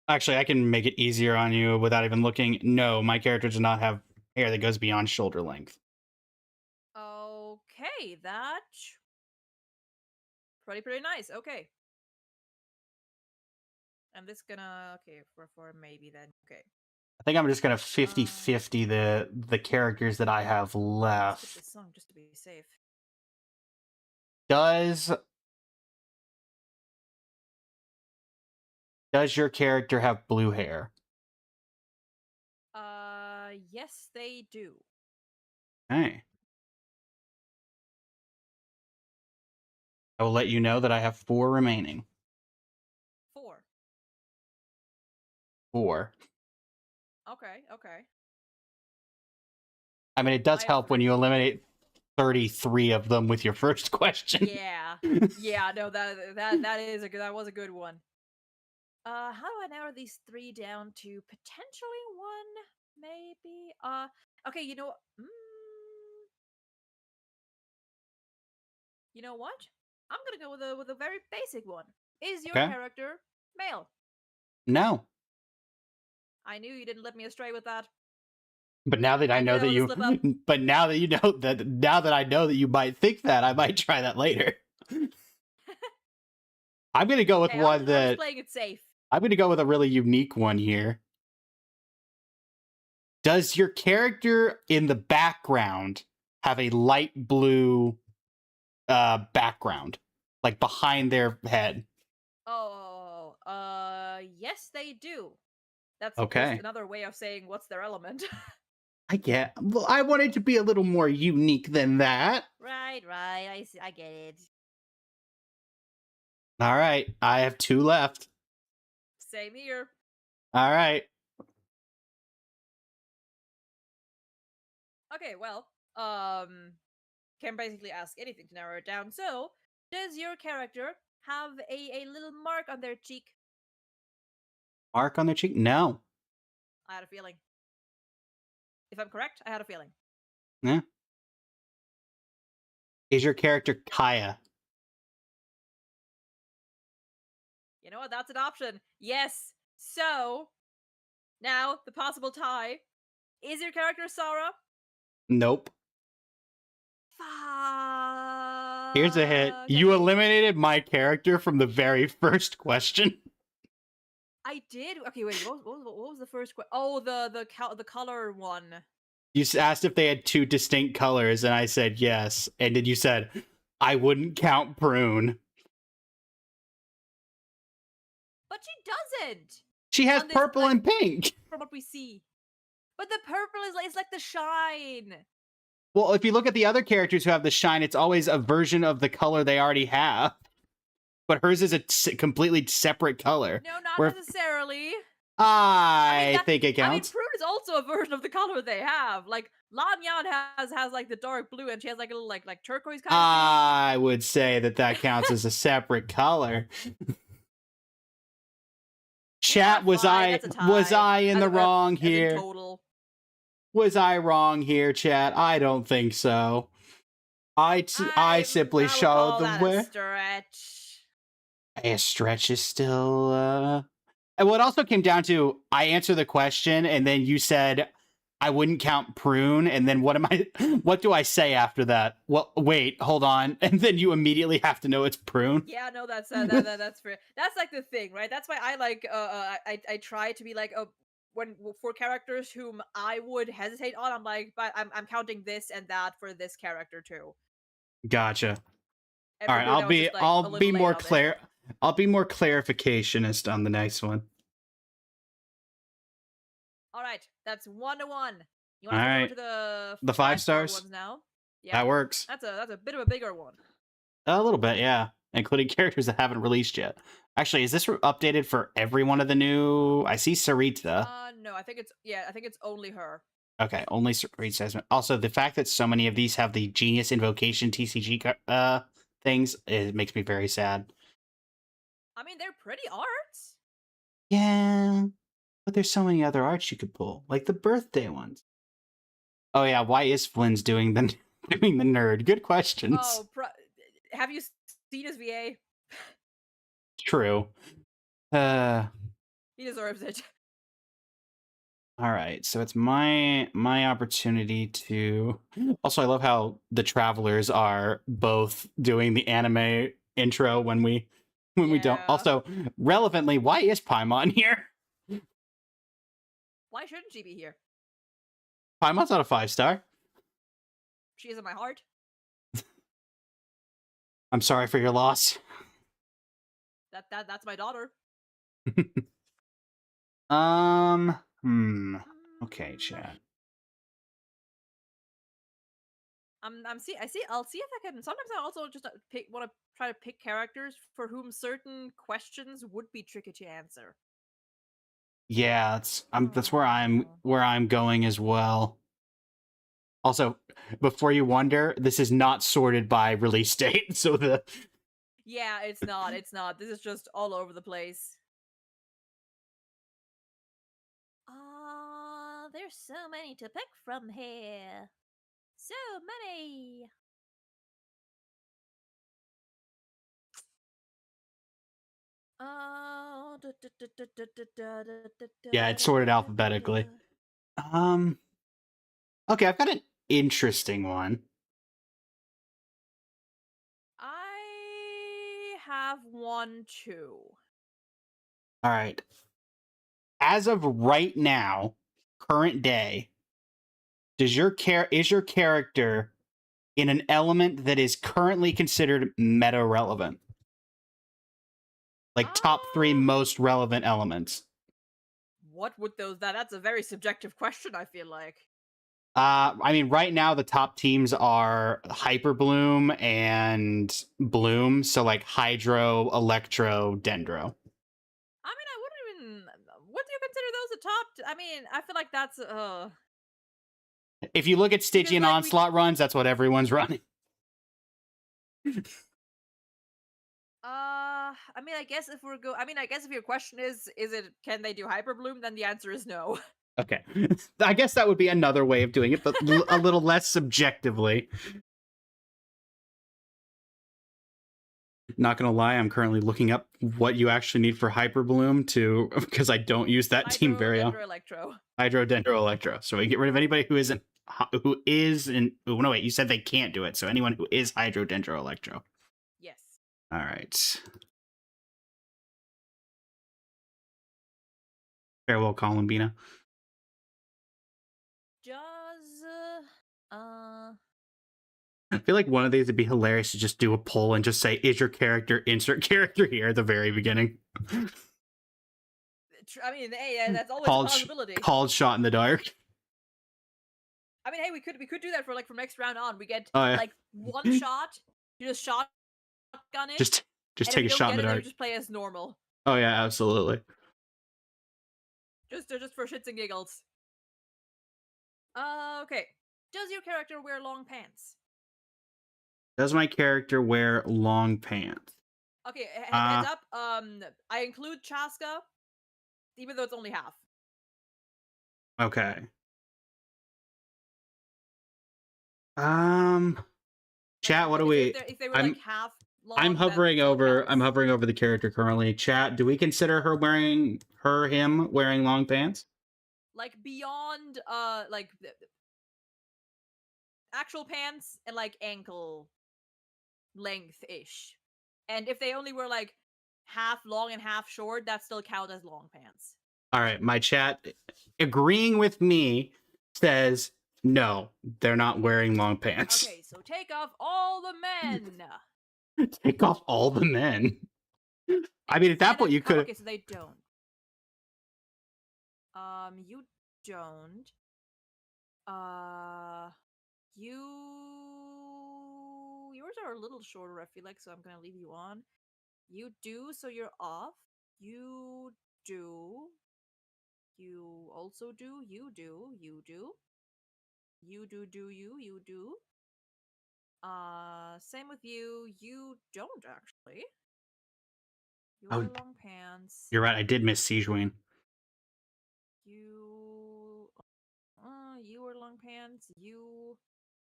Actually, I can make it easier on you without even looking. No, my character does not have hair that goes beyond shoulder length. Okay, that's pretty nice. Okay. I'm just gonna for maybe then. Okay. I think I'm just gonna 50-50 the characters that I have Skip left. this song just to be safe. Does your character have blue hair? Yes, they do. Hey. I will let you know that I have 4 remaining. 4. 4. Okay. I mean, it does I have help when 3. you eliminate 33 of them with your first question. Yeah. No, that was a good one. How do I narrow these 3 down to potentially 1? Maybe. Okay. You know what? I'm gonna go with a very basic one. Is your Okay. character male? No. I knew you didn't let me astray with that. But now that I I knew know that that was a you, slip up. but now that you know that, now that I know that you might think that, I might try that later. I'm gonna go with Hey, one I'm just that playing it safe. I'm gonna go with a really unique one here. Does your character in the background have a light blue background, like behind their head? Oh, yes, they do. That's Okay. just another way of saying what's their element. Well, I want it to be a little more unique than that. Right. I get it. All right, I have 2 left. Same here. All right. Okay, well, can basically ask anything to narrow it down. So, does your character have a little mark on their cheek? Mark on their cheek? No. I had a feeling. If I'm correct, I had a feeling. Yeah. Is your character Kaya? You know what? That's an option. Yes. So, now the possible tie. Is your character Sarah? Nope. Fuck. Here's a hint. You eliminated my character from the very first question. I did. Okay, wait. What was the first question? Oh, the color one. You asked if they had 2 distinct colors, and I said yes. And then you said, I wouldn't count Prune. But she doesn't. She has On this, purple like, and pink. From what we see. But the purple is like the shine. Well, if you look at the other characters who have the shine, it's always a version of the color they already have. But hers is a completely separate color. No, not necessarily. I think it counts. Prune is also a version of the color they have. Like Lanyan has like the dark blue, and she has like a little like turquoise kind of thing. I would say that counts as a separate color. Chat, was I in the wrong here? Total. Was I wrong here, chat? I don't think so. I simply showed the way. A stretch is still And what also came down to, I answered the question and then you said I wouldn't count Prune, and then what do I say after that? Well, wait, hold on. And then you immediately have to know it's Prune. Yeah, no, that's that's fair. That's like the thing, right? That's why I like I try to be like for characters whom I would hesitate on, I'm like, but I'm counting this and that for this character too. Gotcha. And all right, I'll be more clear. I'll be more clarificationist on the next one. All right, that's 1-1. You want to go to the 5 stars ones now? Yeah, that works. That's a bit of a bigger one. A little bit, yeah, including characters that haven't released yet. Actually, is this updated for every one of the new? I see Sarita. No, I think it's only her. Okay, only Sarita. Also, the fact that so many of these have the Genius Invocation TCG things, it makes me very sad. I mean, they're pretty arts. Yeah, but there's so many other arts you could pull, like the birthday ones. Oh yeah, why is Flynn's doing the doing the nerd? Good questions. Oh, have you seen his VA? True. He deserves it. All right, so it's my opportunity to. Also, I love how the travelers are both doing the anime intro when we don't. Yeah. Also, relevantly, why is Paimon here? Why shouldn't she be here? Paimon's not a 5-star. She is in my heart. I'm sorry for your loss. That's my daughter. Okay, chat. I'll see if I can. Sometimes I also just want to try to pick characters for whom certain questions would be tricky to answer. Yeah, that's where I'm going as well. Also, before you wonder, this is not sorted by release date, so the Yeah, it's not. It's not. This is just all over the place. There's so many to pick from here. So many. Yeah, it's sorted alphabetically. Okay, I've got an interesting one. I have one too. All right. As of right now, current day, is your character in an element that is currently considered meta relevant? Like top 3 most relevant elements. What would those that's a very subjective question, I feel like. I mean, right now the top teams are Hyper Bloom and Bloom, so like Hydro, Electro, Dendro. I mean, I wouldn't even. What do you consider those a top? I mean, I feel like that's If you look at Stygian like, Onslaught runs, that's what everyone's running. I mean, I guess if your question is it can they do Hyper Bloom, then the answer is no. Okay. I guess that would be another way of doing it, but a little less subjectively. Not gonna lie, I'm currently looking up what you actually need for Hyper Bloom because I don't use that team very often. Electro. Hydro, Dendro, Electro. So we get rid of anybody who isn't oh no wait, you said they can't do it. So anyone who is Hydro, Dendro, Electro. Yes. All right. Farewell, Columbina. I feel like one of these would be hilarious to just do a poll and just say, is your character, insert character here at the very beginning. I mean, hey, that's always a possibility. Called shot in the dark. I mean, hey, we could do that for from next round on. We get like one shot, you just shotgun it. Just take a shot in the dark. Just play as normal. Oh yeah, absolutely. Just for shits and giggles. Okay. Does your character wear long pants? Does my character wear long pants? Okay, heads up. I include Chaska, even though it's only half. Okay. Chat, what do we? If they were like half long, I'm hovering over the character currently. Chat, do we consider him wearing long pants? Like beyond like actual pants and like ankle length-ish. And if they only were like half long and half short, that still count as long pants. All right, my chat agreeing with me says no, they're not wearing long pants. Okay, so take off all the men. Take off all the men. I mean, at that point you could. Okay, so they don't. You don't. Yours are a little shorter, I feel like, so I'm gonna leave you on. You do, so you're off. You do. You also do. You do. You do. You do. You do. Same with you. You don't actually. You wear long pants. You're right. I did miss Sijuin. You wear long pants. since you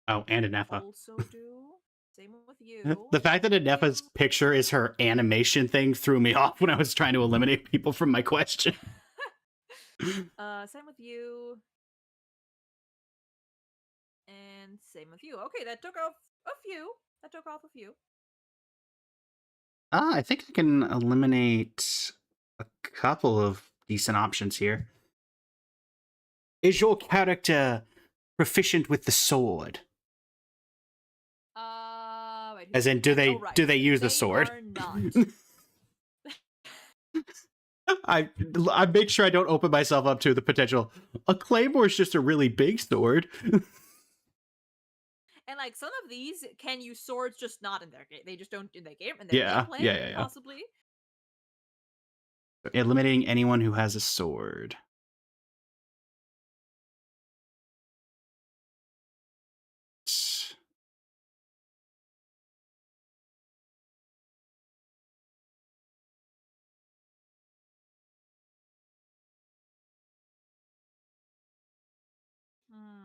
Oh, and Anefa. also do. Same with you. The fact that Anefa's picture is her animation thing threw me off when I was trying to eliminate people from my question. Same with you. And same with you. Okay, that took off a few. That took off a few. I think I can eliminate a couple of decent options here. Is your character proficient with the sword? Wait, As in, do they right. do they use the They sword? are not. I make sure I don't open myself up to the potential. A claymore is just a really big sword. And like some of these can use swords, just not in their game. They just don't in their game. In their gameplay, yeah. possibly. Eliminating anyone who has a sword.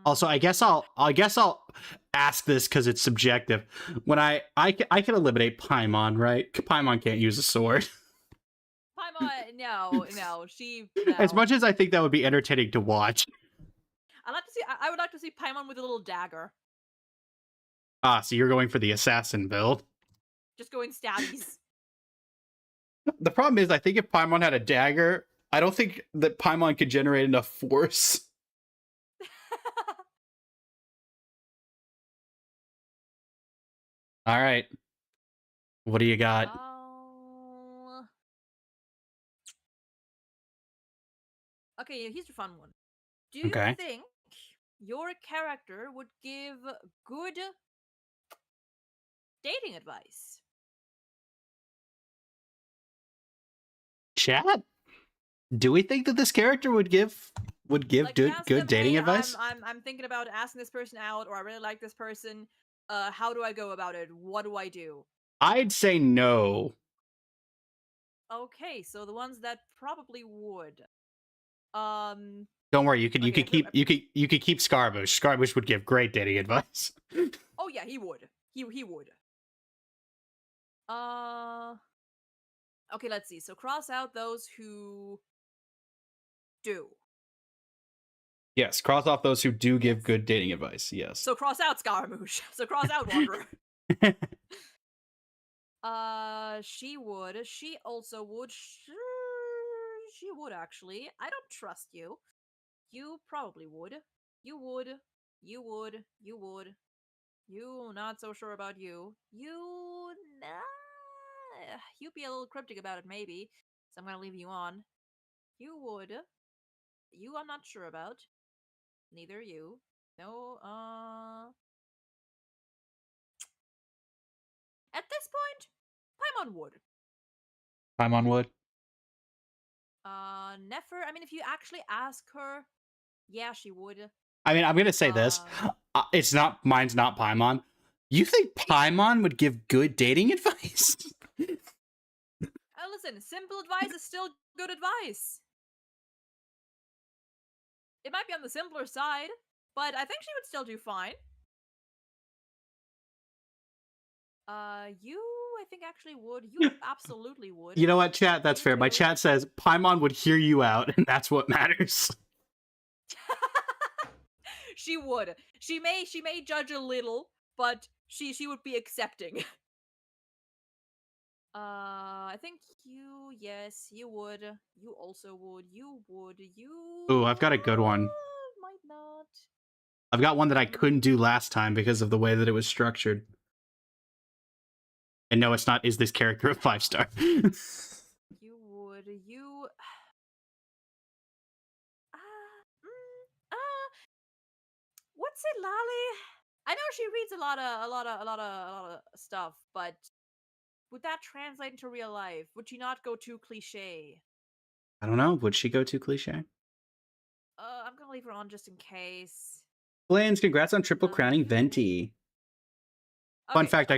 Also, I guess I'll ask this because it's subjective. When I can eliminate Paimon, right? Paimon can't use a sword. Paimon, no, she. As No. much as I think that would be entertaining to watch. I like to see. I would like to see Paimon with a little dagger, Ah, so you're going for the assassin build. just going stabbies. The problem is, I think if Paimon had a dagger, I don't think that Paimon could generate enough force. All right. What do you got? Okay, here's a fun one. Do you Okay. think your character would give good dating advice? Chat? Do we think that this character would give Like, good ask them, dating "Hey, advice? I'm thinking about asking this person out, or I really like this person. How do I go about it? What do I do?" I'd say no. Okay, so the ones that probably would. Don't worry, you could keep Scarbush. Scarbush would give great dating advice. Oh yeah, he would. He would. Okay, let's see. So cross out those who do. Yes, cross off those who do give good dating advice. Yes. So cross out Scaramouche. So cross out Wanderer. She would. She also would. She would actually. I don't trust you. You probably would. You would. You would. You would. You not so sure about you. You you'd be a little cryptic about it maybe. So I'm gonna leave you on. You would. You I'm not sure about. Neither you. No, at this point, Paimon would. Paimon would. Nefer, I mean, if you actually ask her, yeah, she would. I mean, I'm gonna say this. Mine's not Paimon. You think Paimon would give good dating advice? Listen, simple advice is still good advice. It might be on the simpler side, but I think she would still do fine. You, I think, actually would. You absolutely would. You know what, chat? That's fair. My chat says Paimon would hear you out, and that's what matters. She would. She may judge a little, but she would be accepting. I think you, yes, you would. You also would. You would. You. Ooh, I've got a good one. Might not. I've got one that I couldn't do last time because of the way that it was structured. And no, it's not. Is this character a 5-star? You would. You. What's it, Lolly? I know she reads a lot of stuff, but would that translate into real life? Would she not go too cliche? I don't know. Would she go too cliche? I'm gonna leave her on just in case. Blaine's, congrats on triple crowning Venti. Fun Okay, fact, I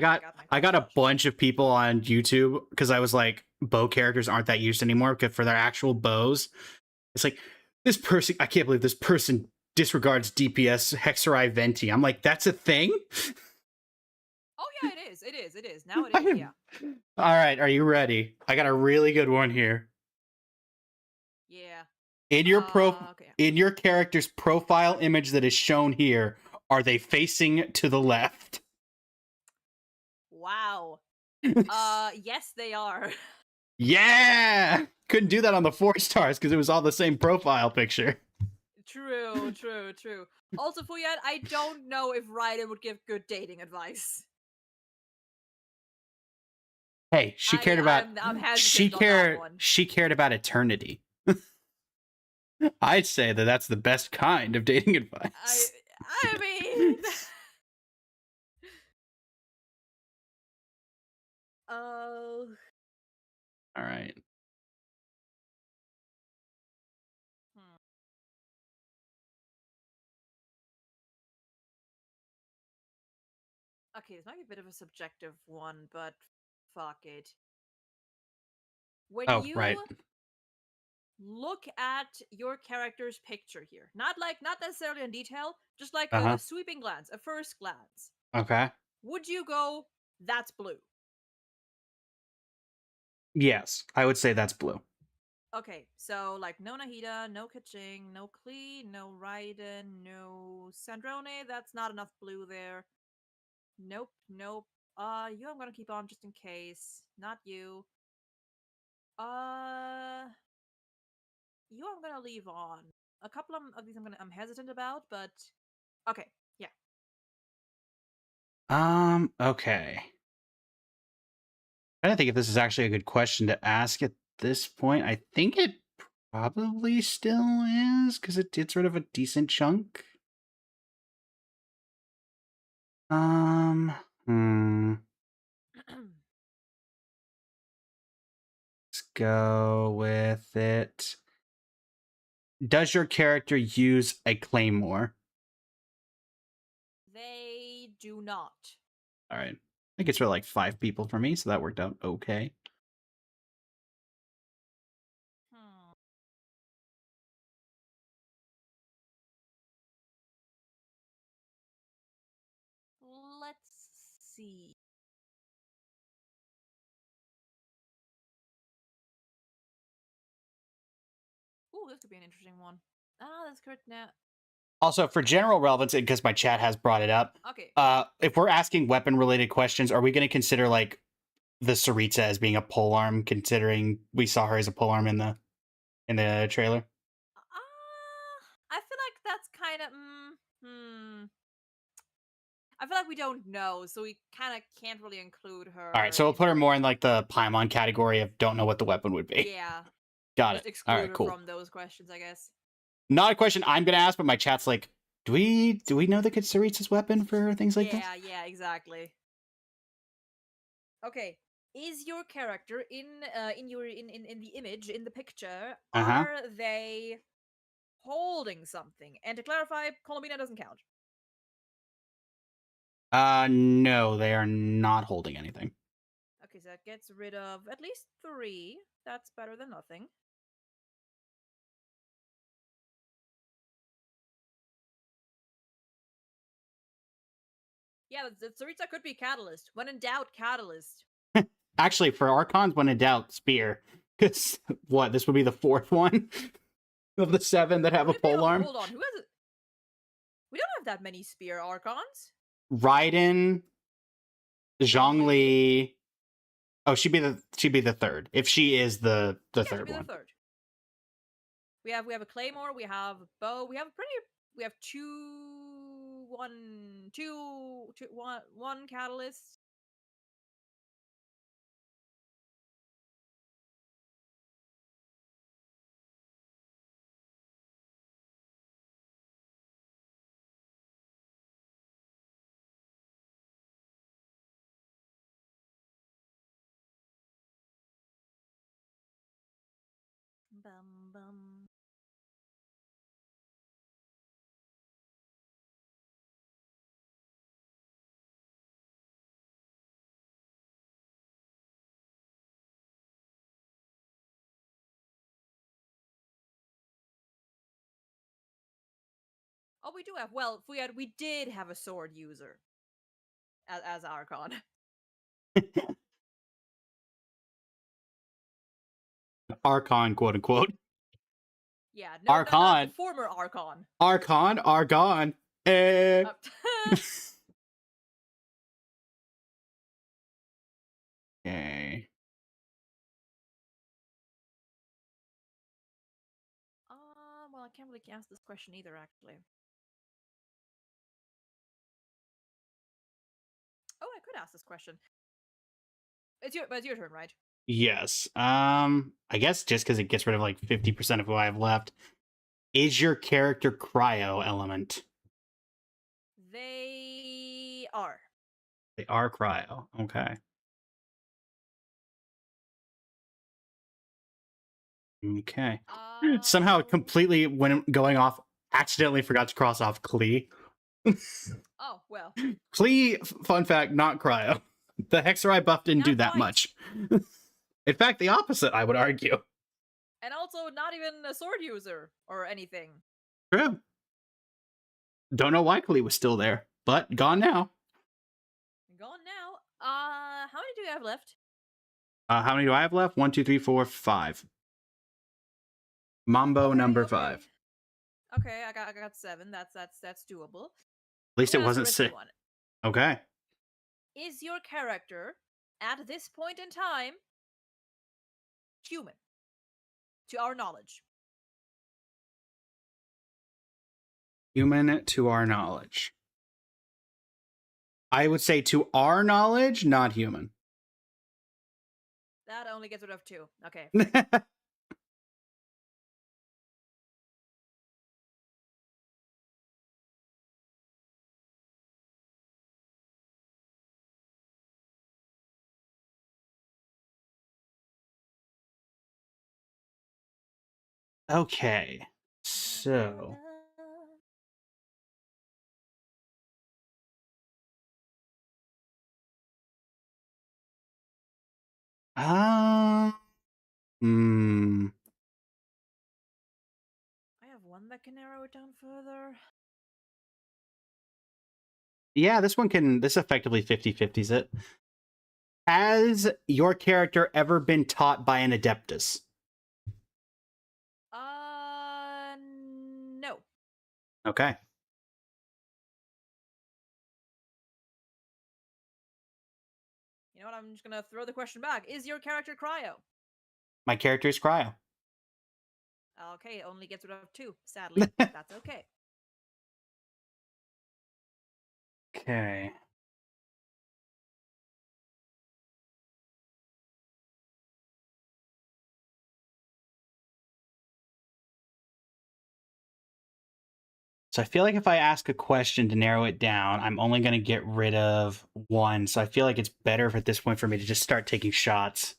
got a bunch of people on YouTube because I was like, bow characters aren't that used anymore for their actual bows. It's like, this person, I can't believe this person disregards DPS Hexerai Venti. I'm like, that's a thing? Oh yeah, it is. It is. It is. Now it is. Yeah. All right, are you ready? I got a really good one here. Yeah. In your Okay. in your character's profile image that is shown here, are they facing to the left? Wow. Yes, they are. Yeah! Couldn't do that on the 4 stars because it was all the same profile picture. True, true, true. Also, Fuyat, I don't know if Raiden would give good dating advice. Hey, she cared about I'm hesitant on that one. she cared about eternity. I'd say that that's the best kind of dating advice. I mean, oh. All right. Okay, this might be a bit of a subjective one, but fuck it. When Oh, you right. look at your character's picture here, not necessarily in detail, just like Uh-huh. a sweeping glance, a first glance. Okay. Would you go, that's blue? Yes, I would say that's blue. Okay, so like no Nahida, no Kaching, no Klee, no Raiden, no Sandrone. That's not enough blue there. Nope, nope. You I'm gonna keep on just in case. Not you. You I'm gonna leave on. A couple of these I'm hesitant about, but okay, yeah. Okay. I don't think if this is actually a good question to ask at this point. I think it probably still is, because it's sort of a decent chunk. Hmm. Let's go with it. Does your character use a claymore? They do not. All right. I think it's for like 5 people for me, so that worked out okay. Hmm. Let's see. Ooh, this could be an interesting one. That's correct now. Also, for general relevance, because my chat has brought it up, Okay. If we're asking weapon-related questions, are we going to consider like the Saritsa as being a polearm, considering we saw her as a polearm in the trailer? I feel like that's kind of I feel like we don't know, so we kind of can't really include her. All right, so we'll put her more in like the Paimon category of don't know what the weapon would be. Yeah. Got Just it. exclude All right, her cool. from those questions, I guess. Not a question I'm going to ask, but my chat's like, do we know the Saritsa's weapon for things like this? Yeah, exactly. Okay. Is your character in the image, in the picture, are they holding something? And to clarify, Columbina doesn't count. No, they are not holding anything. Okay, so that gets rid of at least 3. That's better than nothing. Yeah, the Saritsa could be Catalyst. When in doubt, Catalyst. Actually, for Archons, when in doubt, Spear. Because, what, this would be the 4th one of the 7 that have a polearm? Hold on, who has it? We don't have that many Spear Archons. Raiden, Zhongli. Oh, she'd be the 3rd. If she is the 3rd one. The 3rd. We have a Claymore, we have a bow, we have one Catalyst. Bum bum. Oh, we do have. Well, we did have a sword user as Archon. Archon, quote unquote. Yeah, no, not the Archon. former Archon. Archon, Argon. Eh. Okay. Well, I can't really ask this question either, actually. Oh, I could ask this question. But it's your turn, right? Yes. I guess just because it gets rid of like 50% of who I have left. Is your character cryo element? They are. They are cryo. Okay. Okay. Somehow completely, when going off, accidentally forgot to cross off Klee. Oh, well. Klee, fun fact, not cryo. The Hexerai buff didn't do that much. In fact, the opposite, I would argue. And also not even a sword user or anything. True. Don't know why Klee was still there, but gone now. Gone now. How many do you have left? How many do I have left? 1, 2, 3, 4, 5. Mambo number 5. Okay, I got 7. That's doable. At least it wasn't 6. Okay. Is your character at this point in time human? To our knowledge. Human to our knowledge. I would say to our knowledge, not human. That only gets rid of 2. Okay. Okay. So. Hmm. I have one that can narrow it down further. Yeah, this effectively 50-50s it. Has your character ever been taught by an Adeptus? No. Okay. You know what? I'm just gonna throw the question back. Is your character cryo? My character is cryo. Okay, it only gets rid of 2, sadly. That's okay. Okay. So I feel like if I ask a question to narrow it down, I'm only going to get rid of 1. So I feel like it's better at this point for me to just start taking shots.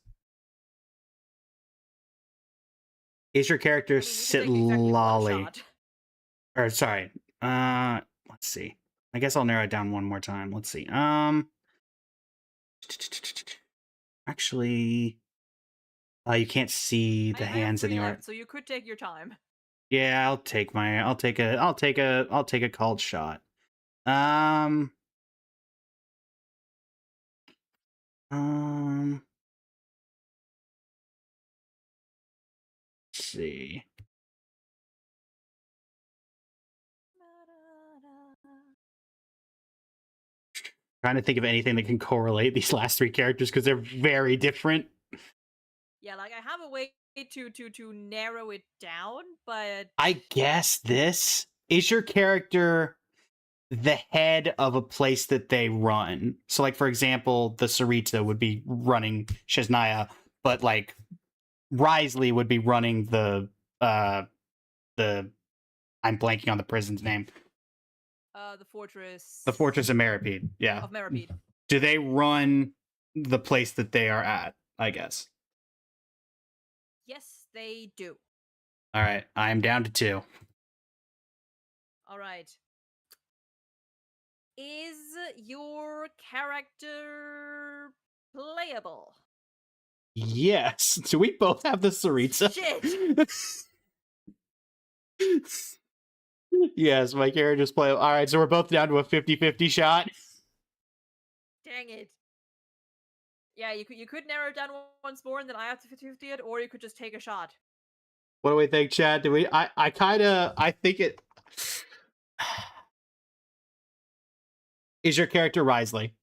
Is your character Sitlali? Or sorry. Let's see. I guess I'll narrow it down one more time. Let's see. Actually, you can't see the hands in the art. So you could take your time. Yeah, I'll take a called shot. Let's see. Trying to think of anything that can correlate these last 3 characters because they're very different. Yeah, like I have a way to narrow it down, but I guess this is your character the head of a place that they run. So like for example, the Sarita would be running Shesnaya, but like Risley would be running the I'm blanking on the prison's name. The fortress. The fortress of Meripede. Yeah. Of Meripede. Do they run the place that they are at, I guess? Yes, they do. All right, I'm down to 2. All right. Is your character playable? Yes. Do we both have the Sarita? Shit. Yes, my character's play. All right, so we're both down to a 50-50 shot. Dang it. Yeah, you could narrow it down once more and then I have to 50-50 it, or you could just take a shot. What do we think, Chad? Do we? I think it. Is your character Risley?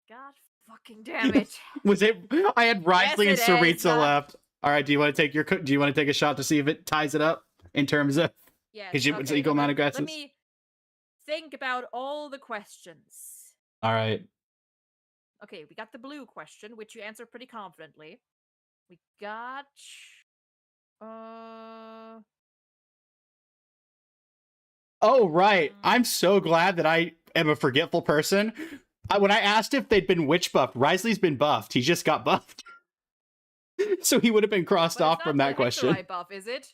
God fucking damn it. Was it? I had Risley Yes, and it is. Saritza left. All right. Do you want to take your? Do you want to take a shot to see if it ties it up in terms of? Yes. Because it's equal amount of guesses. Let me think about all the questions. All right. Okay, we got the blue question, which you answered pretty confidently. We got Oh, right. I'm so glad that I am a forgetful person. When I asked if they'd been witch buffed, Risley's been buffed. He just got buffed. So he would have been crossed but off it's from not that the question. Hexorite buff, is it?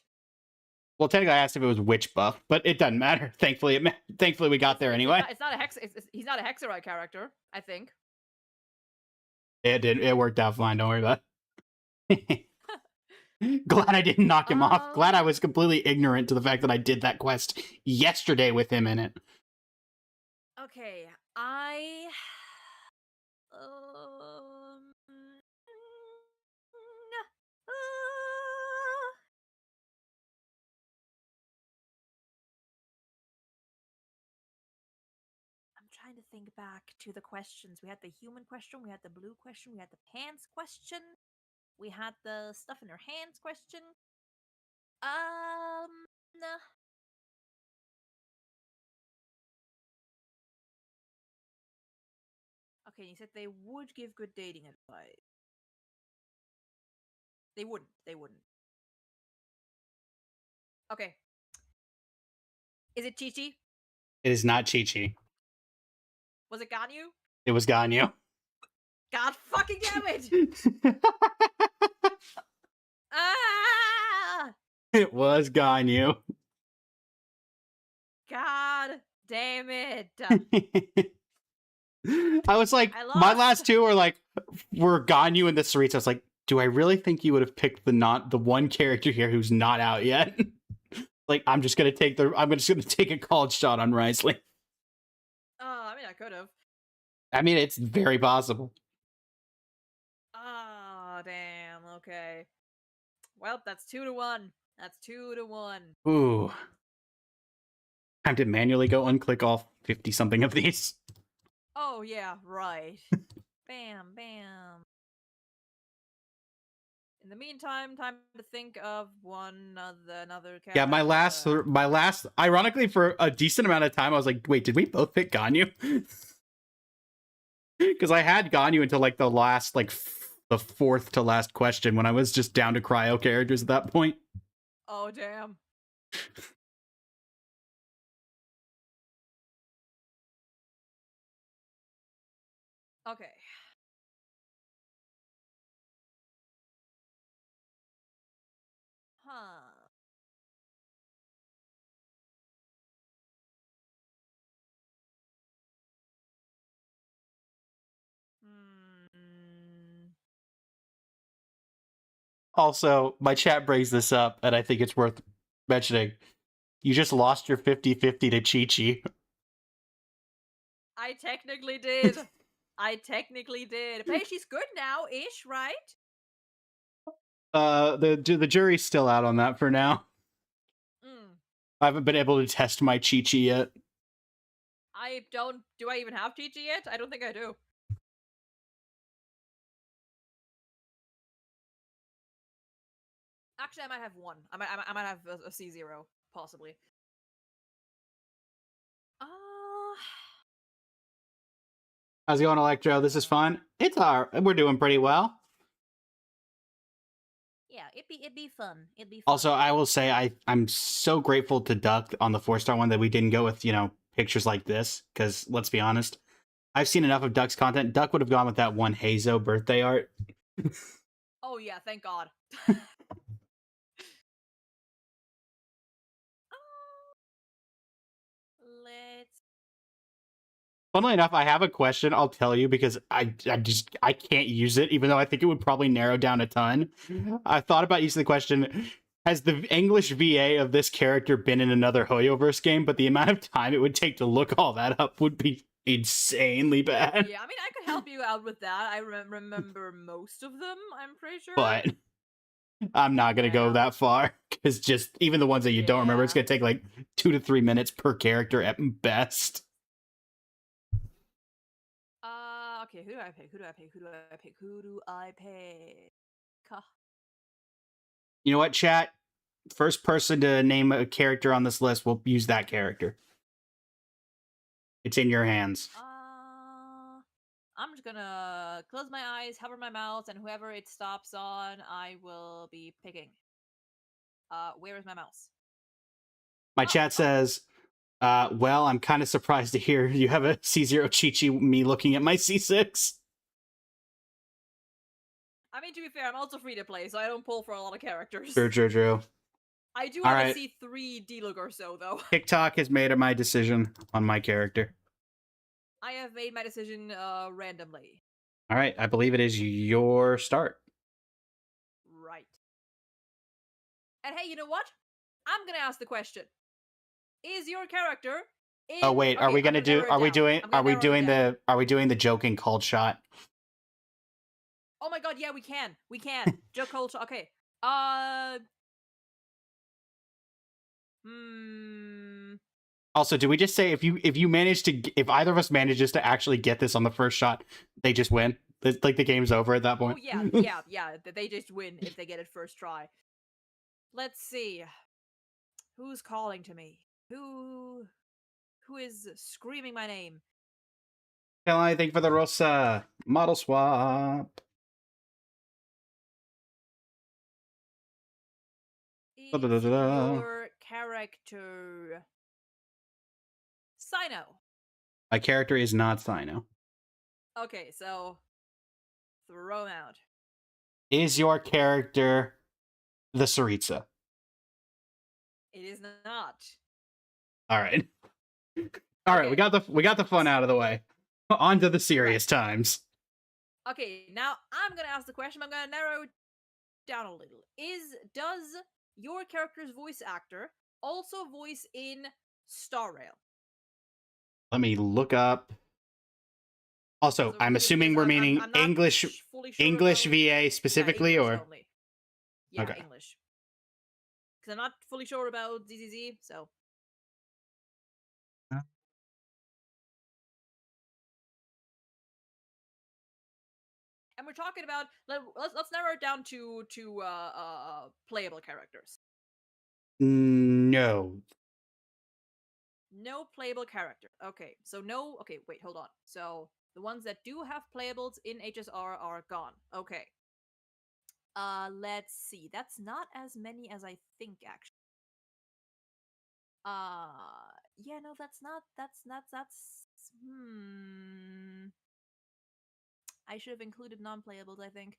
Well, technically, I asked if it was witch buff, but it doesn't matter. Thankfully, we got there anyway. It's not a hex. He's not a Hexorite character, I think. It worked out fine. Don't worry about it. Glad I didn't knock him off. Glad I was completely ignorant to the fact that I did that quest yesterday with him in it. Okay, I'm trying to think back to the questions. We had the human question, we had the blue question, we had the pants question, we had the stuff in her hands question. Okay, you said they would give good dating advice. They wouldn't. They wouldn't. Okay. Is it Chi-Chi? It is not Chi-Chi. Was it Ganyu? It was Ganyu. God fucking damn it! Ah! It was Ganyu. God damn it! I was like, my last two were Ganyu and the Saritsa. I was like, do I really think you would have picked the one character here who's not out yet? Like, I'm just gonna take a called shot on Risley. I mean, I could have. I mean, it's very possible. Oh, damn. Okay. Well, that's 2-1. That's 2-1. Ooh. Time to manually go unclick all 50-something of these. Oh, yeah, right. Bam, bam. In the meantime, time to think of another character. Yeah, my last, ironically, for a decent amount of time, I was like, wait, did we both pick Ganyu? Because I had Ganyu until like the last, the fourth to last question when I was just down to cryo characters at that point. Oh, damn. Okay. Huh. Also, my chat brings this up, and I think it's worth mentioning. You just lost your 50-50 to Chi-Chi. I technically did. I technically did. But hey, she's good now-ish, right? The jury's still out on that for now. I haven't been able to test my Chi-Chi yet. Do I even have Chi-Chi yet? I don't think I do. Actually, I might have one. I might have a C0, possibly. How's it going, Electro? This is fun. It's we're doing pretty well. Yeah, it'd be fun. It'd be fun. Also, I will say I'm so grateful to Duck on the 4-star one that we didn't go with, pictures like this, because let's be honest, I've seen enough of Duck's content. Duck would have gone with that one Hazo birthday art. Oh yeah, thank God. Funnily enough, I have a question I'll tell you because I can't use it, even though I think it would probably narrow down a ton. I thought about using the question, has the English VA of this character been in another Hoyoverse game, but the amount of time it would take to look all that up would be insanely bad. Yeah, I mean, I could help you out with that. I remember most of them, I'm pretty sure. But I'm not going to go Yeah. that far, because just even the ones that you don't remember, it's Yeah. going to take like 2 to 3 minutes per character at best. Okay, who do I pick? Who do I pick? Who do I pick? Who do I pick? You know what, chat? First person to name a character on this list will use that character. It's in your hands. I'm just gonna close my eyes, hover my mouse, and whoever it stops on, I will be picking. Where is my mouse? My chat says, well, I'm kind of surprised to hear you have a C0 Chi-Chi, me looking at my C6. I mean, to be fair, I'm also free to play, so I don't pull for a lot of characters. True. I do All have right. a C3 D-Look or so, though. TikTok has made my decision on my character. I have made my decision randomly. All right, I believe it is your start. Right. And hey, you know what? I'm gonna ask the question. Is your character in... Oh wait, Okay, are we I'm gonna do? narrow it Are we down. doing? I'm gonna Are we narrow it doing down. the? Are we doing the joking cold shot? Oh my god, yeah, we can. We can. Joe Colch. Okay. Also, do we just say if you manage to, if either of us manages to actually get this on the first shot, they just win? Like the game's over at that point. Oh yeah. They just win if they get it first try. Let's see. Who's calling to me? Who is screaming my name? Tell anything for the Rosa model swap. Is Da-da-da-da-da. your character Sino? My character is not Sino. Okay, so throw him out. Is your character the Saritsa? It is not. All right. All right, we got the fun out of the way. On to the serious times. Okay, now I'm gonna ask the question. I'm gonna narrow it down a little. Does your character's voice actor also voice in Star Rail? Let me look up. Also, I'm assuming we're meaning I'm not English fully sure English about- VA specifically, English or only. Yeah, Okay. English. Because I'm not fully sure about ZZZ, so. And we're talking about let's narrow it down to playable characters. no. No playable character. Okay, so no. Okay, wait, hold on. So the ones that do have playables in HSR are gone. Okay. Let's see. That's not as many as I think, actually. Yeah, no, that's not. That's. I should have included non-playables, I think.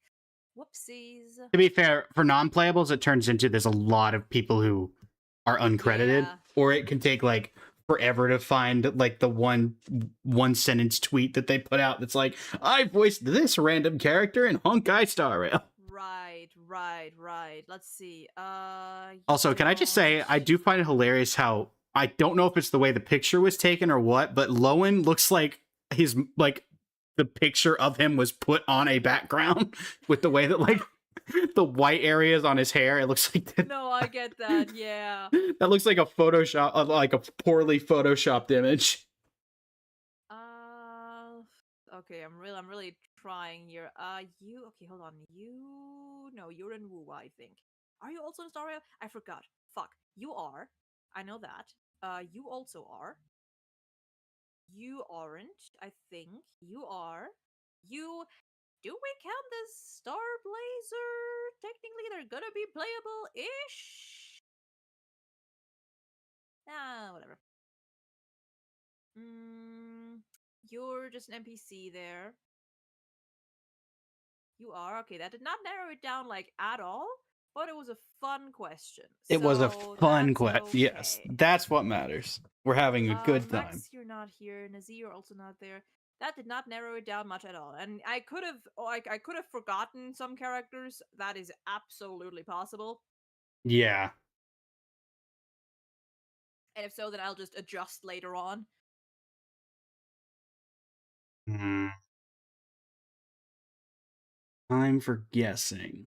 Whoopsies. To be fair, for non-playables, it turns into there's a lot of people who are uncredited, Yeah. or it can take like forever to find like the one sentence tweet that they put out that's like, I voiced this random character in Honkai Star Rail. Right. Let's see. Also, can I just say, I do find it hilarious how, I don't know if it's the way the picture was taken or what, but Lowen looks like his, like, the picture of him was put on a background with the way that, like, the white areas on his hair, it looks like that. No, I get that, yeah. That looks like a Photoshop, like a poorly Photoshopped image. Okay, I'm really trying here. Okay, hold on. No, you're in Wu, I think. Are you also in Star Rail? I forgot. Fuck. You are. I know that. You also are. You aren't, I think. You are. You... Do we count this Star Blazer? Technically, they're gonna be playable-ish? Whatever. You're just an NPC there. You are. Okay, that did not narrow it down, like, at all, but it was a fun question. It was a fun that's question. okay. Yes, that's what matters. We're having a good time. Max, you're not here. Nazi, you're also not there. That did not narrow it down much at all. And I could have forgotten some characters. That is absolutely possible. Yeah. And if so, then I'll just adjust later on. Hmm. Time for guessing.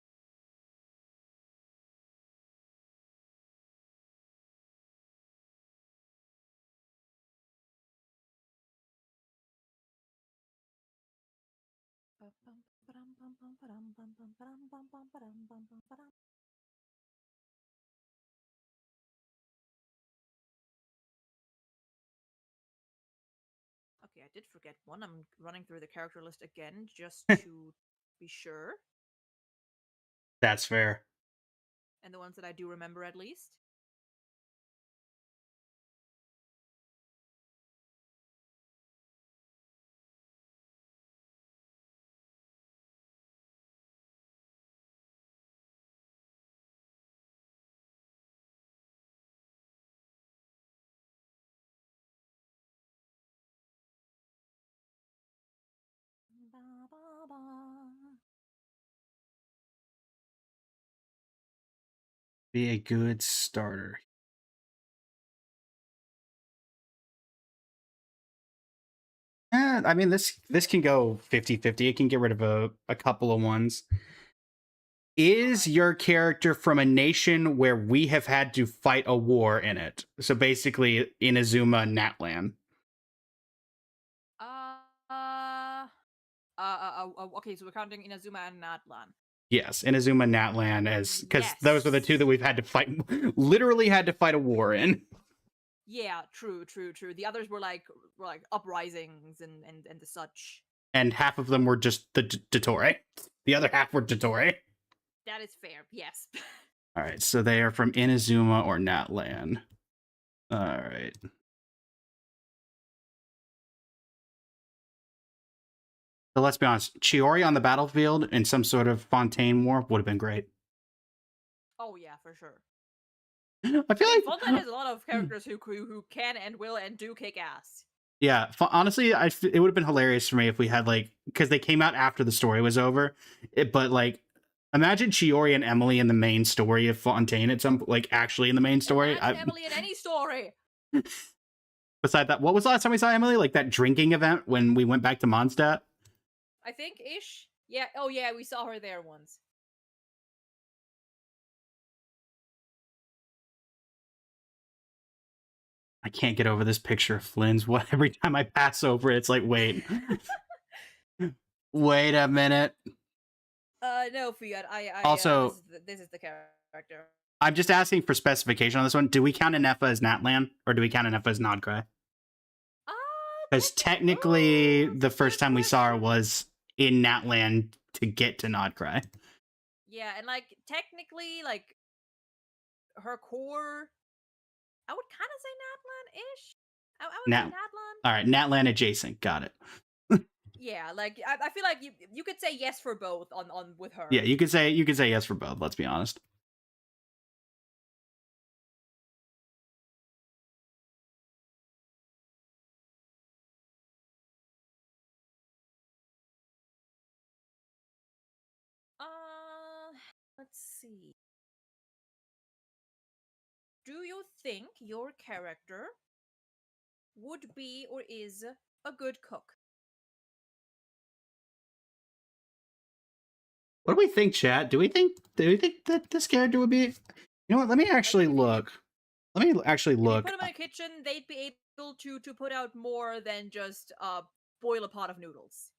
Okay, I did forget one. I'm running through the character list again just to be sure. That's fair. And the ones that I do remember at least. Be a good starter. I mean, this can go 50-50. It can get rid of a couple of ones. Is your character from a nation where we have had to fight a war in it? So basically, Inazuma, Natlan. Okay, so we're counting Inazuma and Natlan. Yes, Inazuma, Natlan, as because those are the two that Yes. we've had to fight, literally had to fight a war in. Yeah, true. The others were like uprisings and the such. And half of them were just the Dottore. The other half were Dottore. That is fair. Yes. All right, so they are from Inazuma or Natlan. All right. So let's be honest, Chiori on the battlefield in some sort of Fontaine war would have been great. Oh yeah, for sure. I feel like Fontaine has a lot of characters who can and will and do kick ass. Yeah, honestly, it would have been hilarious for me if we had like, because they came out after the story was over, but like, imagine Chiori and Emily in the main story of Fontaine at some like actually in the main story. Emily in any story. Besides that, what was the last time we saw Emily? Like that drinking event when we went back to Mondstadt? I think ish. Yeah. Oh yeah, we saw her there once. I can't get over this picture of Flynn's. What every time I pass over it, it's like, wait. Wait a minute. No, Fiat. Also, this is the character. I'm just asking for specification on this one. Do we count Anefa as Natlan, or do we count Anefa as Nodcry? Because technically, the first time we saw her was in Natlan to get to Nodcry. Yeah, and like technically, like her core, I would kind of say Natlan-ish. I would say Natlan. All right, Natlan adjacent. Got it. Yeah, like I feel like you could say yes for both on with her. Yeah, you could say yes for both. Let's be honest. Let's see. Do you think your character would be or is a good cook? What do we think, chat? Do we think that this character would be? You know what? Let me actually look. Let me actually look. If you put them in a kitchen, they'd be able to put out more than just boil a pot of noodles.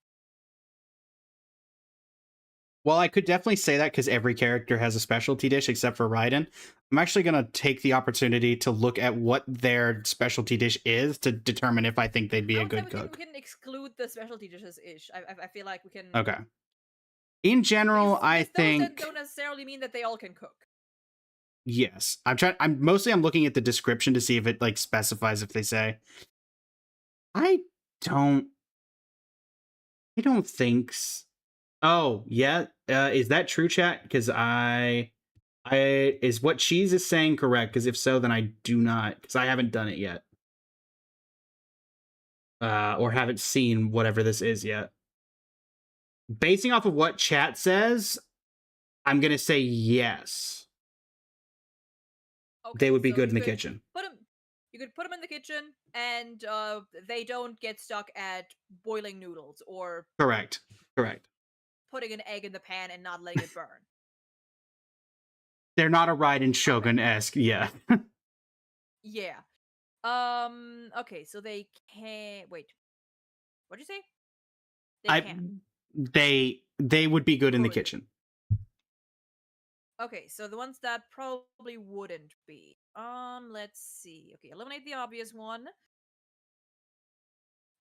Well, I could definitely say that because every character has a specialty dish except for Raiden. I'm actually going to take the opportunity to look at what their specialty dish is to determine if I think they'd be a good cook. We can exclude the specialty dishes ish. I feel like we can. Okay. In general, I think don't necessarily mean that they all can cook. Yes, I'm looking at the description to see if it like specifies if they say. I don't think. Oh yeah, is that true, chat? Because is what Cheese is saying correct? Because if so, then I do not, because I haven't done it yet, or haven't seen whatever this is yet. Basing off of what chat says, I'm gonna say yes. they would be so good in you the could kitchen. You could put them in the kitchen, and they don't get stuck at boiling noodles or Correct. Correct. putting an egg in the pan and not letting it burn. They're not a Raiden Shogun-esque, yeah. Yeah. Okay, so they can't wait. What'd you say? They can. They would be good in the Good. kitchen. Okay, so the ones that probably wouldn't be. Let's see. Okay, eliminate the obvious one.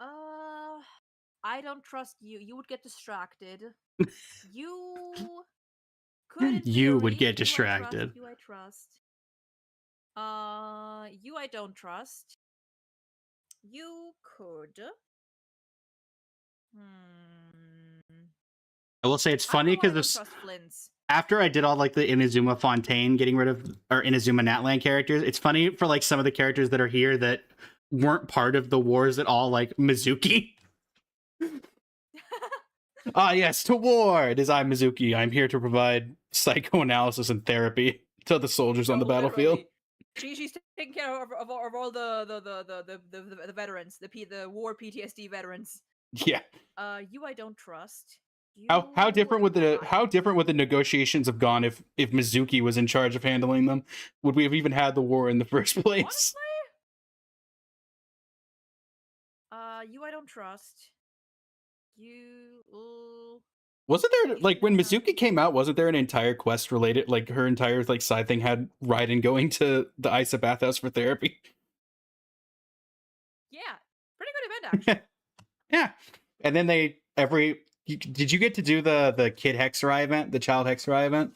I don't trust you. You would get distracted. You could, in You would theory. get You I trust. distracted. You I trust. You I don't trust. You could. I will say it's I don't funny know why I don't because trust Flynn's. after I did all like the Inazuma Fontaine getting rid of or Inazuma Natlan characters, it's funny for like some of the characters that are here that weren't part of the wars at all, like Mizuki. Ah, yes, to war. It is I, Mizuki. I'm here to provide psychoanalysis and therapy to the soldiers on the battlefield. She's taking care of all the veterans, the war PTSD veterans. Yeah. You I don't trust. How different would the the negotiations have gone if Mizuki was in charge of handling them? Would we have even had the war in the first place? Honestly? You I don't trust. Wasn't there like when Mizuki came out? Wasn't there an entire quest related, like her entire like side thing had Raiden going to the Isa bathhouse for therapy? Yeah, pretty good event actually. Yeah, and then did you get to do the kid Hexerai event, the child Hexerai event?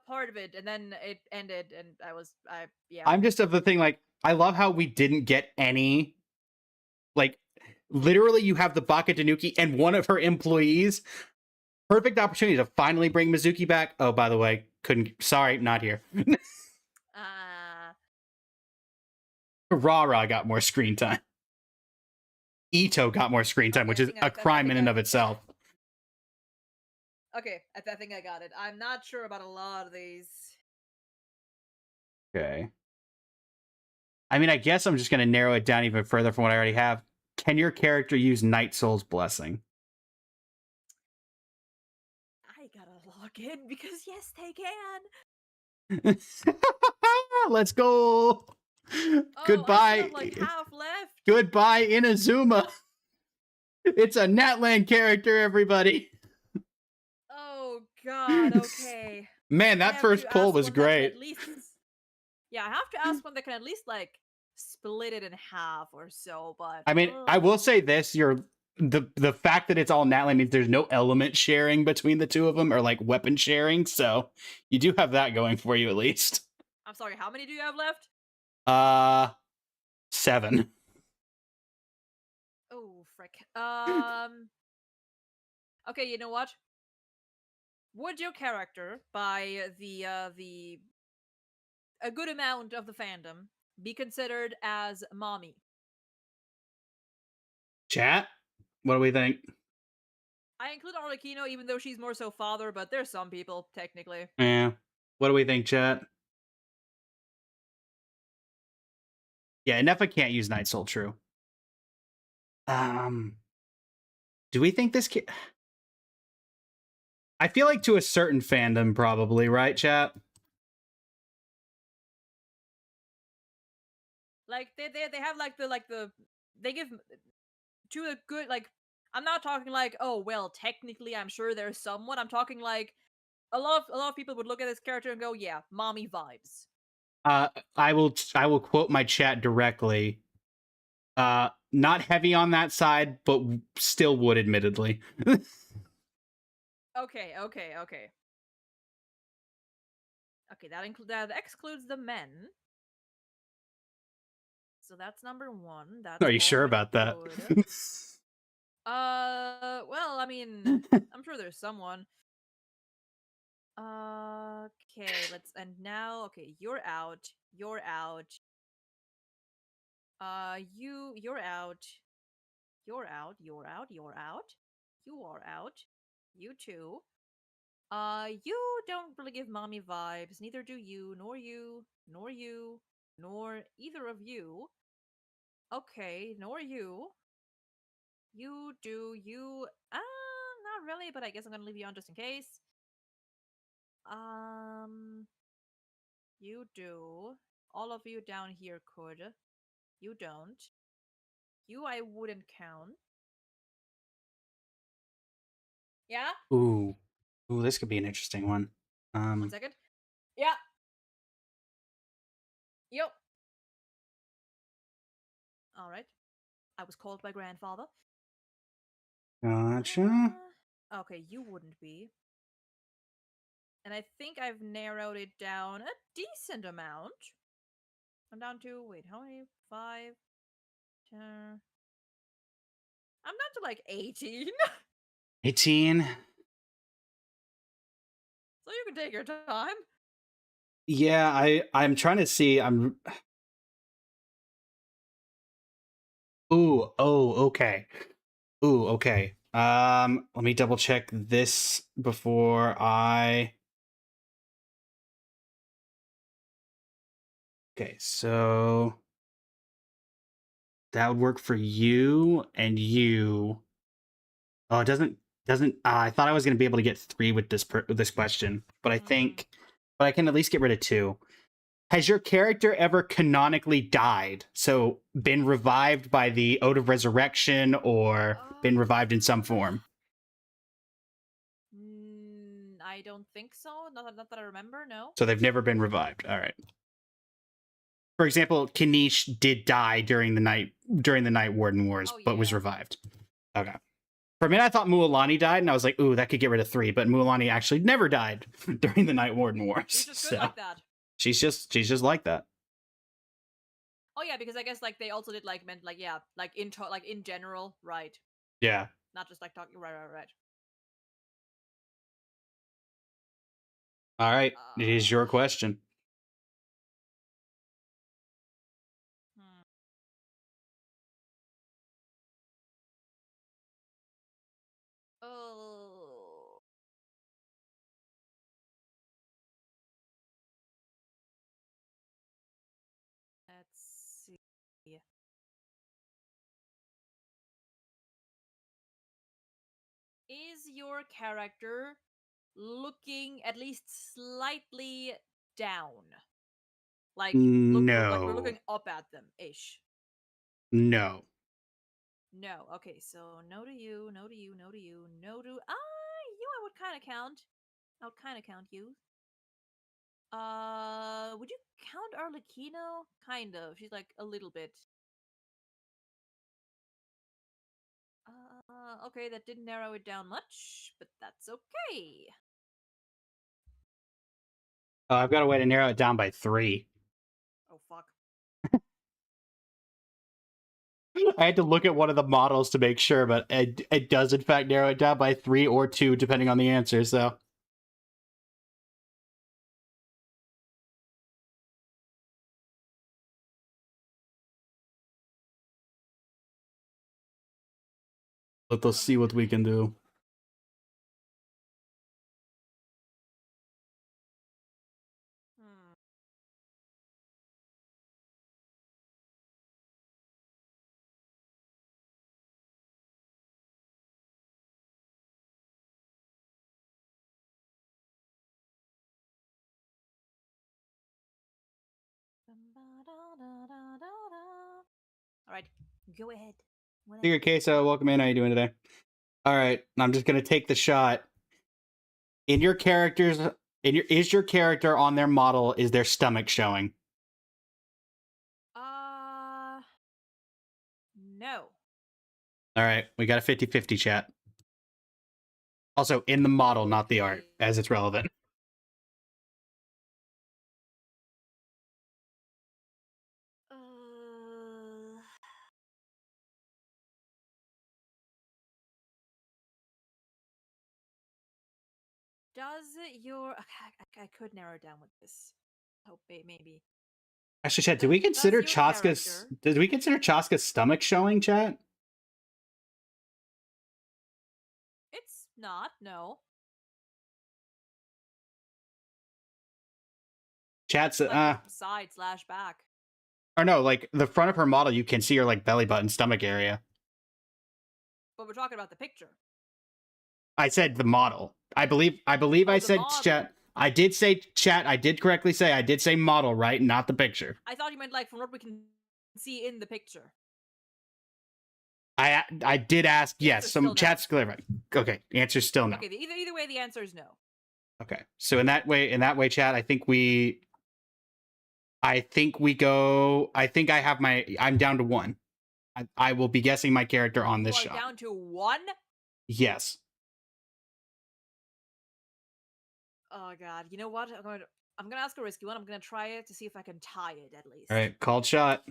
Part of it, and then it ended, and yeah. I'm just of the thing like I love how we didn't get any like. Literally, you have the Baka Tanuki and one of her employees. Perfect opportunity to finally bring Mizuki back. Oh, by the way, sorry, not here. Rara got more screen time. Ito got more screen time, which is a crime in and of itself. Okay, I think I got it. I'm not sure about a lot of these. Okay. I mean, I guess I'm just going to narrow it down even further from what I already have. Can your character use Night Soul's Blessing? I gotta log in because yes, they can. Let's go. Goodbye. I have like half left. Goodbye, Inazuma. It's a Natlan character, everybody. Oh God. Okay. Man, that first pull was great. Yeah, I have to ask one that can at least like split it in half or so. But I mean, I will say this: the fact that it's all Natlan means there's no element sharing between the two of them, or like weapon sharing. So you do have that going for you at least. I'm sorry. How many do you have left? 7. Oh frick. Okay, you know what? Would your character, by a good amount of the fandom, be considered as mommy? Chat, what do we think? I include Arlecchino, even though she's more so father, but there's some people technically. Yeah. What do we think, chat? Yeah, Nefa can't use Night Soul. True. Do we think this kid? I feel like to a certain fandom, probably, right, chat? Like they have like the they give to a good like. I'm not talking like, oh well, technically I'm sure there's someone. I'm talking like a lot of people would look at this character and go, yeah, mommy vibes. I will quote my chat directly. Not heavy on that side, but still would, admittedly. Okay. Okay, that excludes the men. So that's number 1. That's Are you sure about that? Well, I mean, I'm sure there's someone. Okay, and now, okay, you're out. You're out. You're out. You're out. You're out. You're out. You are out. You too. You don't really give mommy vibes. Neither do you, nor you, nor you, nor either of you. Okay, nor you. You do, you. Not really, but I guess I'm gonna leave you on just in case. You do. All of you down here could. You don't. You I wouldn't count. Yeah? Ooh. Ooh, this could be an interesting one. 1 second. Yeah. Yep. Alright. I was called by grandfather. Gotcha. Okay, you wouldn't be. And I think I've narrowed it down a decent amount. I'm down to, wait, how many? 5, 10. I'm down to like 18. 18. So you can take your time. Yeah, I'm trying to see. Ooh, oh, okay. Ooh, okay. Let me double check this before I. Okay, so that would work for you and you. Oh, it doesn't. I thought I was going to be able to get 3 with this question, but I can at least get rid of 2. Has your character ever canonically died? So been revived by the Ode of Resurrection or been revived in some form? I don't think so. Not that I remember, no. So they've never been revived. All right. For example, Kanish did die during the Night Warden Wars, but was revived. Okay. For a minute, I thought Mualani died, and I was like, "Ooh, that could get rid of 3." But Mualani actually never died during the Night Warden Wars. She's just good like that. She's just like that. Oh yeah, because I guess like they also did like in general, right? Yeah. Not just like talking. Right. All right. It is your question. Oh. Let's see. Is your character looking at least slightly down? Like we're looking up at them ish. No. No. Okay, so no to you, no to you, no to you, no to you I would kind of count. I would kind of count you. Would you count Arlecchino? Kind of. She's like a little bit. Okay, that didn't narrow it down much, but that's okay. I've got a way to narrow it down by 3. Oh fuck. I had to look at one of the models to make sure, but it does in fact narrow it down by 3 or 2, depending on the answer. So. Let's see what we can do. All right, go ahead. Secret Queso, welcome in. How you doing today? All right, I'm just gonna take the shot. Is your character on their model? Is their stomach showing? No. All right, we got a 50-50 chat. Also, in the model, not the art, as it's relevant. Does your I could narrow it down with this. Hope maybe. Actually, chat, did we consider Chaska's stomach showing, chat? It's not, no. Chat's Like side / back. or no, like the front of her model, you can see her like belly button, stomach area. But we're talking about the picture. I said the model. I believe I the said model. chat. I did say chat. I did correctly say I did say model, right? Not the picture. I thought you meant like from what we can see in the picture. I did ask yes. Answer's Some still no. chat's clear. Okay, answer's still no. Okay, either way, the answer is no. Okay, so in that way, chat. I think we go. I think I have I'm down to 1. I will be guessing my character on this You are shot. down to 1. Yes. Oh god, you know what? I'm gonna ask a risky one. I'm gonna try it to see if I can tie it at least. All right, called shot.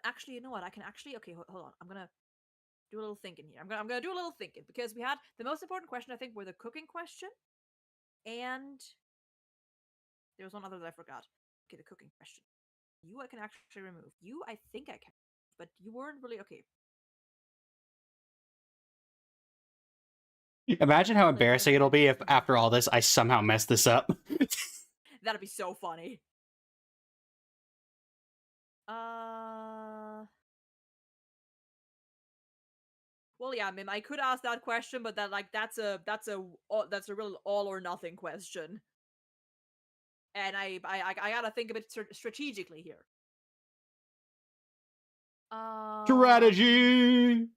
Actually, you know what? I can actually. Okay, hold on. I'm gonna do a little thinking here. I'm gonna do a little thinking because we had the most important question. I think were the cooking question, and there was one other that I forgot. Okay, the cooking question. You, I can actually remove. You, I think I can, but you weren't really okay. Imagine how embarrassing it'll be if after all this I somehow mess this up. That'd be so funny. Well, yeah, Mim, I could ask that question, but that's a real all or nothing question, and I gotta think a bit strategically here. Strategy.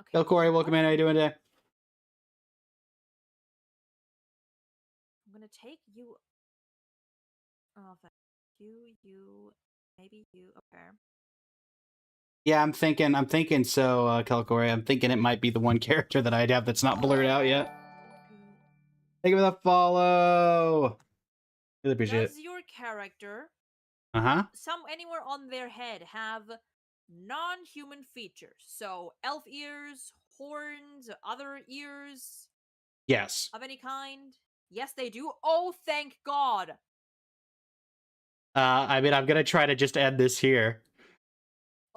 Okay. Hello, Corey. Welcome in. How you doing today? I'm gonna take you. Oh, thank you, maybe you. Okay. Yeah, I'm thinking so, Kelcory. I'm thinking it might be the one character that I'd have that's not blurred out yet. Thank you for the follow. Really appreciate it. Does your character, anywhere on their head have non-human features? So elf ears, horns, other ears? Yes. Of any kind? Yes, they do. Oh, thank God. I mean, I'm gonna try to just add this here.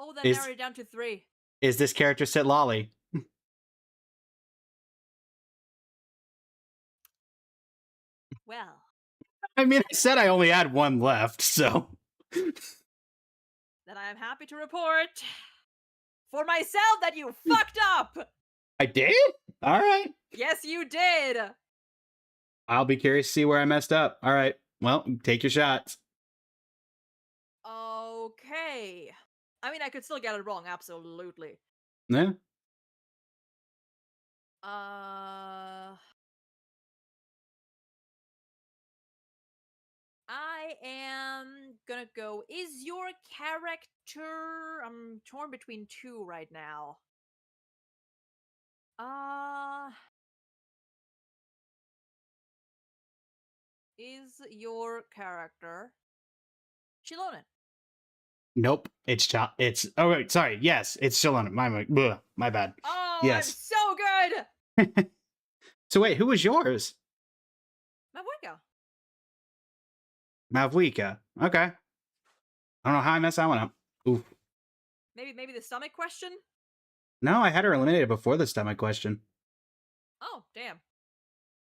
Oh, then narrow it down to 3. Is this character Sit Lolly? Well. I mean, I said I only had 1 left, so. Then I am happy to report for myself that you fucked up! I did? Alright. Yes, you did! I'll be curious to see where I messed up. Alright, well, take your shots. Okay. I mean, I could still get it wrong, absolutely. Yeah. I am gonna go. Is your character? I'm torn between 2 right now. Is your character Shilonen? Nope. It's oh wait, sorry. Yes, it's Shilonen. My bad. Oh, yes. I'm so good. So wait, who was yours? Mavwika. Okay. I don't know how I messed that one up. Oof. Maybe the stomach question? No, I had her eliminated before the stomach question. Oh, damn.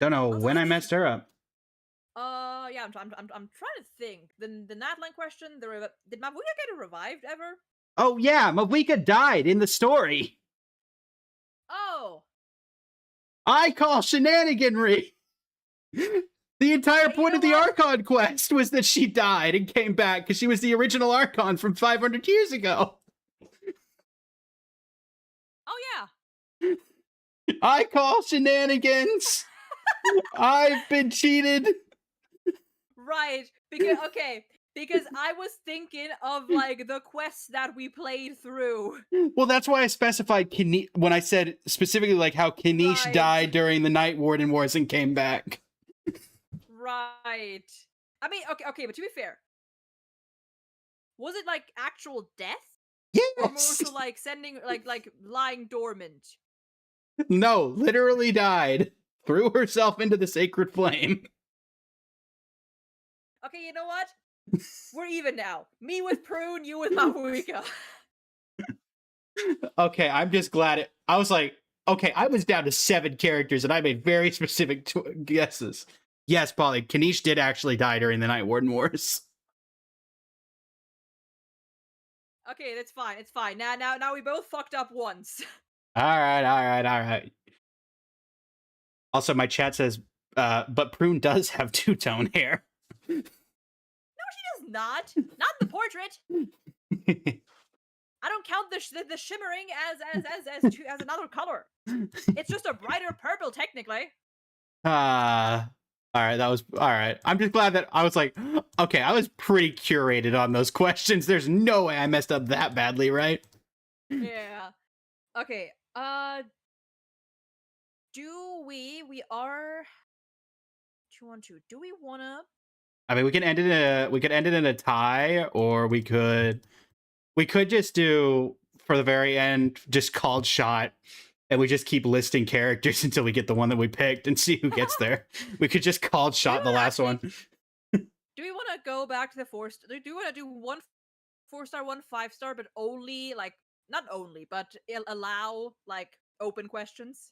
Don't know when I messed her up. Yeah, I'm trying to think. The Natlan question, did Mavwika get revived ever? Oh yeah, Mavwika died in the story. Oh. I call shenaniganry. The entire point of the Archon quest was that she died and came back because she was the original Archon from 500 years ago. Oh yeah. I call shenanigans. I've been cheated. Right, because I was thinking of like the quests that we played through. Well, that's why I specified when I said specifically like how Kanish died during the Night Warden Wars and came back. Right. I mean, okay, but to be fair, was it like actual death? Yes. Or more so like sending like lying dormant? No, literally died. Threw herself into the sacred flame. Okay, you know what? We're even now. Me with Prune, you with Mavwika. Okay, I'm just glad I was like, Okay, I was down to 7 characters, and I made very specific guesses. Yes, Polly, Kanish did actually die during the Night Warden Wars. Okay, that's fine. It's fine. Now we both fucked up once. All right. Also, my chat says, but Prune does have two-tone hair. No, she does not. Not in the portrait. I don't count the shimmering as another color. It's just a brighter purple, technically. All right, that was all right. I'm just glad that I was like, okay, I was pretty curated on those questions. There's no way I messed up that badly, right? Yeah. Okay. Do we are 2-1-2. Do we wanna? I mean, we could end it in a tie, or we could just do for the very end, just called shot, and we just keep listing characters until we get the one that we picked and see who gets there. We could just called shot the last one. Do we want to go back to the 4 star? Do we want to do 1 4-star, 1 5-star, but only like not only, but allow like open questions?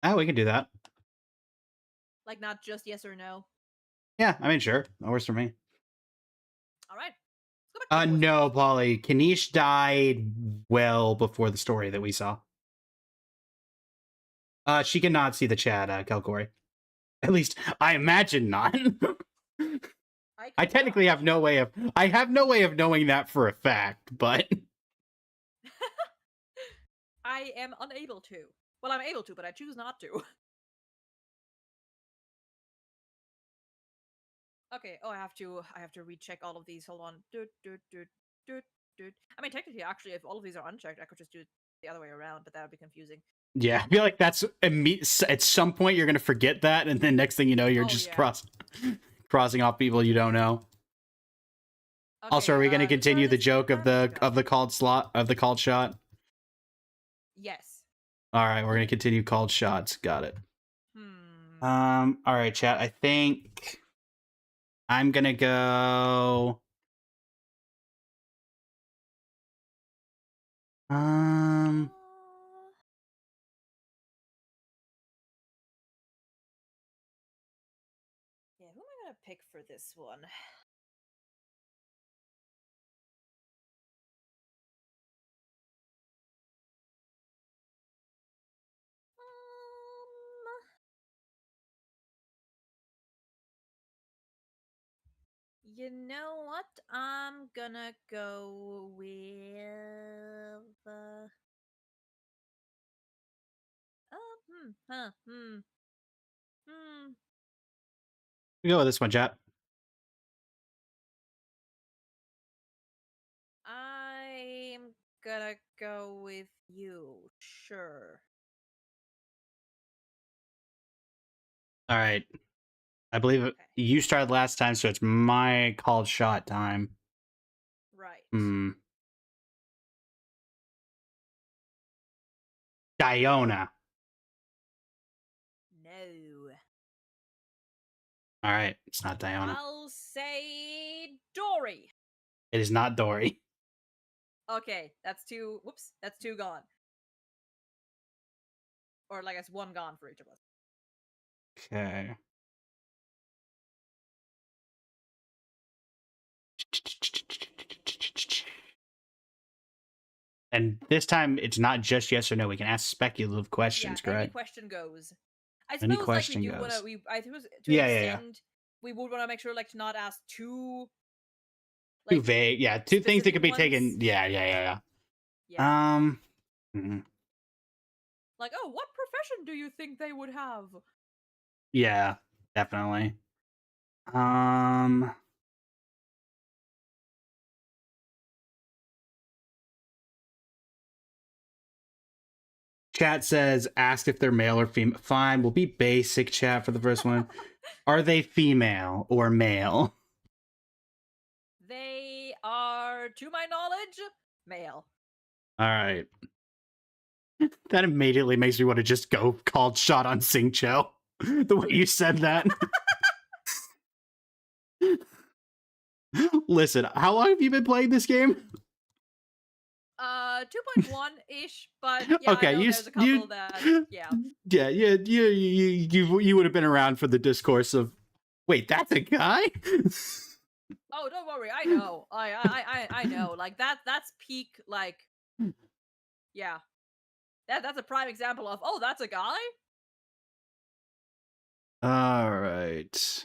Oh, we can do that. Like not just yes or no. Yeah, I mean, sure, that works for me. All right. Let's go back to the 4 No, stars. Polly. Kanish died well before the story that we saw. She cannot see the chat, Kelcory. At least, I imagine not. I technically have no way of... I have no way of knowing that for a fact, but... I am unable to. Well, I'm able to, but I choose not to. Okay. Oh, I have to recheck all of these. Hold on. I mean, technically, actually, if all of these are unchecked, I could just do it the other way around, but that would be confusing. Yeah, I feel like that's... At some point, you're going to forget that, and then next thing you know, you're just crossing off people you don't know. Okay, also, are we going to continue the joke of the called shot? Yes. All right, we're going to continue called shots. Got it. All right, chat. I think I'm going to go... Yeah, who am I gonna pick for this one? You know what? I'm gonna go with We go with this one, chat. I'm gonna go with you. Sure. All right. I believe you started last time, so it's my called shot time. Right. Diona. No. All right, it's not Diona. I'll say Dory. It is not Dory. Okay, that's 2. Whoops, that's 2 gone. Or like it's 1 gone for each of us. Okay. And this time, it's not just yes or no. We can ask speculative questions, correct? Any question goes. I suppose like we do want to. I suppose to extend, we would want to make sure like to not ask too. Too vague, yeah. 2 things that could be taken. Yeah. Like, oh, what profession do you think they would have? Yeah, definitely. Chat says, ask if they're male or female. Fine, we'll be basic, chat, for the first one. Are they female or male? They are, to my knowledge, male. All right. That immediately makes me want to just go called shot on Singcho. The way you said that. Listen, how long have you been playing this game? 2.1-ish, but yeah, I Okay, know you there's a couple that, yeah. yeah, you would have been around for the discourse of, wait, that's a guy. Oh, don't worry, I know. I know. Like that's peak. Like, yeah, that's a prime example of, oh, that's a guy. All right.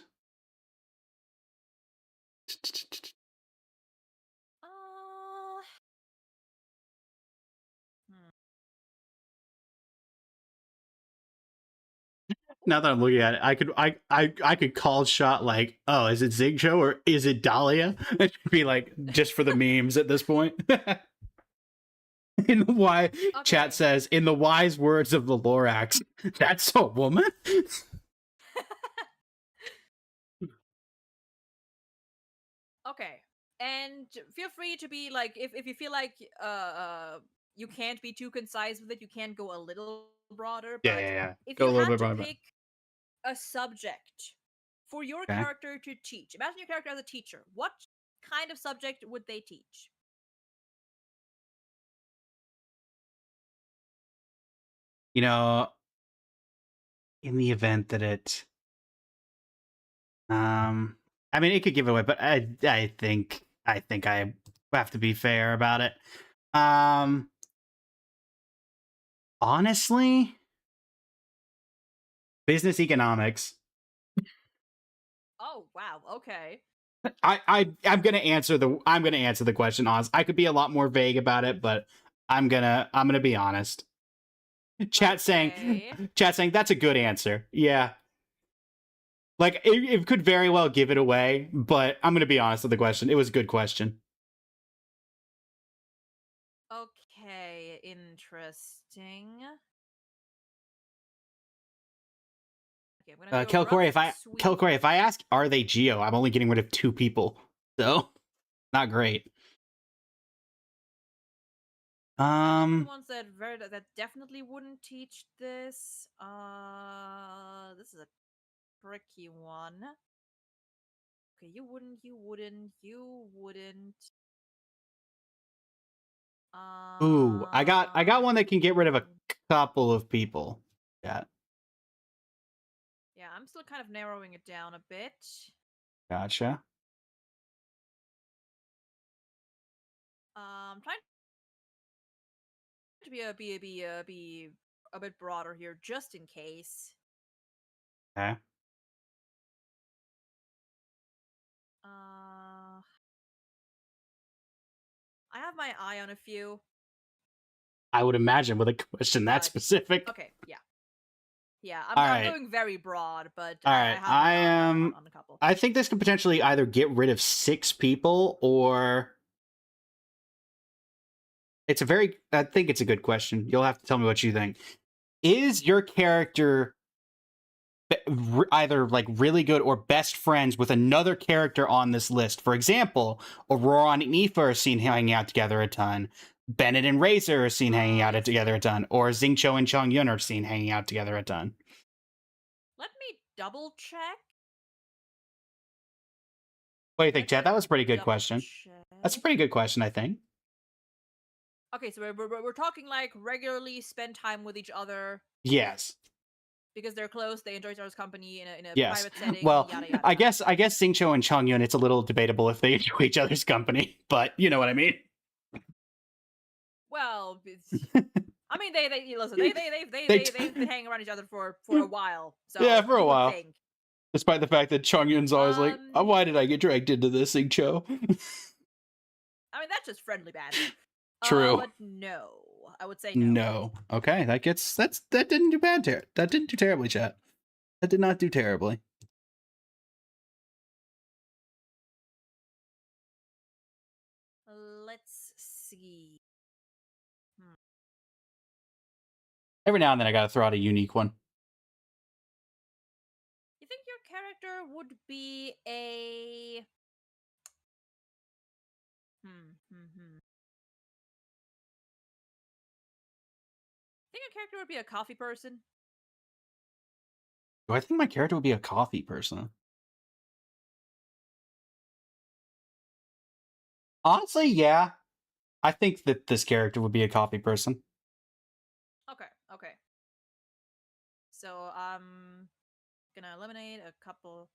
Uh, hmm. Now that I'm looking at it, I could call shot like, oh, is it Zigjo or is it Dahlia? It should be like just for the memes at this point. In the why chat Okay. says, in the wise words of the Lorax, that's a woman. Okay. And feel free to be like, if you feel like you can't be too concise with it, you can go a little broader. Yeah, But yeah, yeah. if Go you a little had bit to broader. pick a subject for your Okay. character to teach, imagine your character as a teacher. What kind of subject would they teach? You know, in the event that it, I mean, it could give it away, but I think I have to be fair about it. Honestly, business economics. Oh wow, okay. I'm gonna answer the question honest. I could be a lot more vague about it, but I'm gonna be honest. Chat Okay. saying that's a good answer. Yeah. Like it could very well give it away, but I'm gonna be honest with the question. It was a good question. Okay, interesting. Okay, I'm gonna go rough sweep. Kelcorey, if I ask are they Geo, I'm only getting rid of 2 people. So not great. The ones that that definitely wouldn't teach this. This is a tricky one. Okay, you wouldn't. Ooh, I got one that can get rid of a couple of people. Yeah. Yeah, I'm still kind of narrowing it down a bit. Gotcha. Trying to be a bit broader here, just in case. Okay. I have my eye on a few. I would imagine with a question that specific. Okay, yeah. Yeah, All I'm right. going very broad, but All I right. have my eye on a couple. I think this could potentially either get rid of 6 people or I think it's a good question. You'll have to tell me what you think. Is your character either like really good or best friends with another character on this list? For example, Aurora and Aoife are seen hanging out together a ton. Bennett and Razor are seen hanging out together a ton. Or Xingqiu and Chongyun are seen hanging out together a ton. Let me double check. What do you think, Chad? That was a pretty good question. That's a pretty good question, I think. Okay, so we're talking like regularly spend time with each other. Yes. Because they're close, they enjoy each other's company in a yes. private setting. Well, yada, yada, I yada. guess Xingqiu and Chongyun, it's a little debatable if they enjoy each other's company, but you know what I mean. Well, I mean they listen. They've been hanging around each other for a while. So yeah, for a while. Think. Despite the fact that Chongyun's always like, oh, why did I get dragged into this, Xingqiu? I mean, that's just friendly banter. True. But no, I would say no. No. Okay, that didn't do bad. That didn't do terribly, chat. That did not do terribly. Let's see. Every now and then I gotta throw out a unique one. You think your character would be a... Think your character would be a coffee person? Do I think my character would be a coffee person? Honestly, yeah. I think that this character would be a coffee person. Okay, okay. So I'm gonna eliminate a couple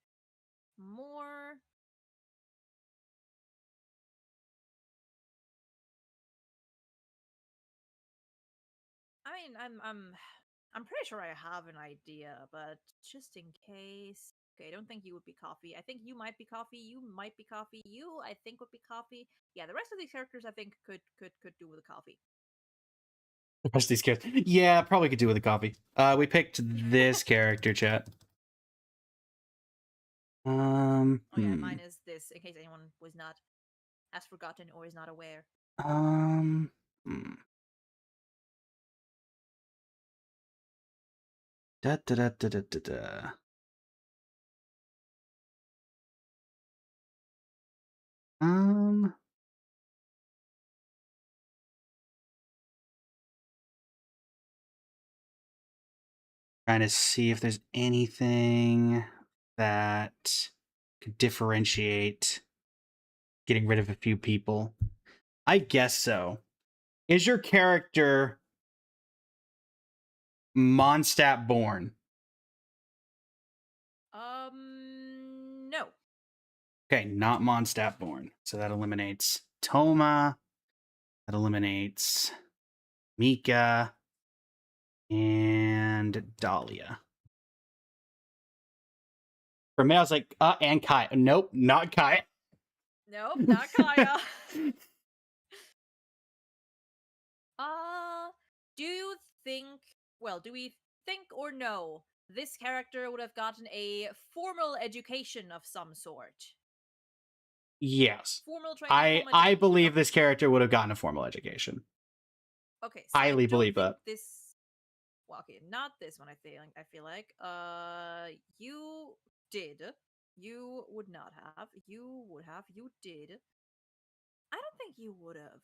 more. I mean, I'm pretty sure I have an idea, but just in case. Okay, I don't think you would be coffee. I think you might be coffee. You might be coffee. You, I think, would be coffee. Yeah, the rest of these characters, I think, could do with a coffee. The rest of these characters, yeah, probably could do with a coffee. We picked this character, chat. Oh yeah, mine is this. In case anyone has forgotten or is not aware. Hmm. Da da da da da da da. Trying to see if there's anything that could differentiate getting rid of a few people. I guess so. Is your character Mondstadt born? No. Okay, not Mondstadt born. So that eliminates Toma. That eliminates Mika and Dahlia. For me, I was like, and Kai. Nope, not Kai. Nope, not Kaya. Do you think, well, do we think or know this character would have gotten a formal education of some sort? Yes. Formal training, formal education. I believe Okay. this character would have gotten a formal education. Okay, so Highly I don't believe think that. this. Well, okay, not this one. I feel like. You did. You would not have. You would have. You did. I don't think you would have.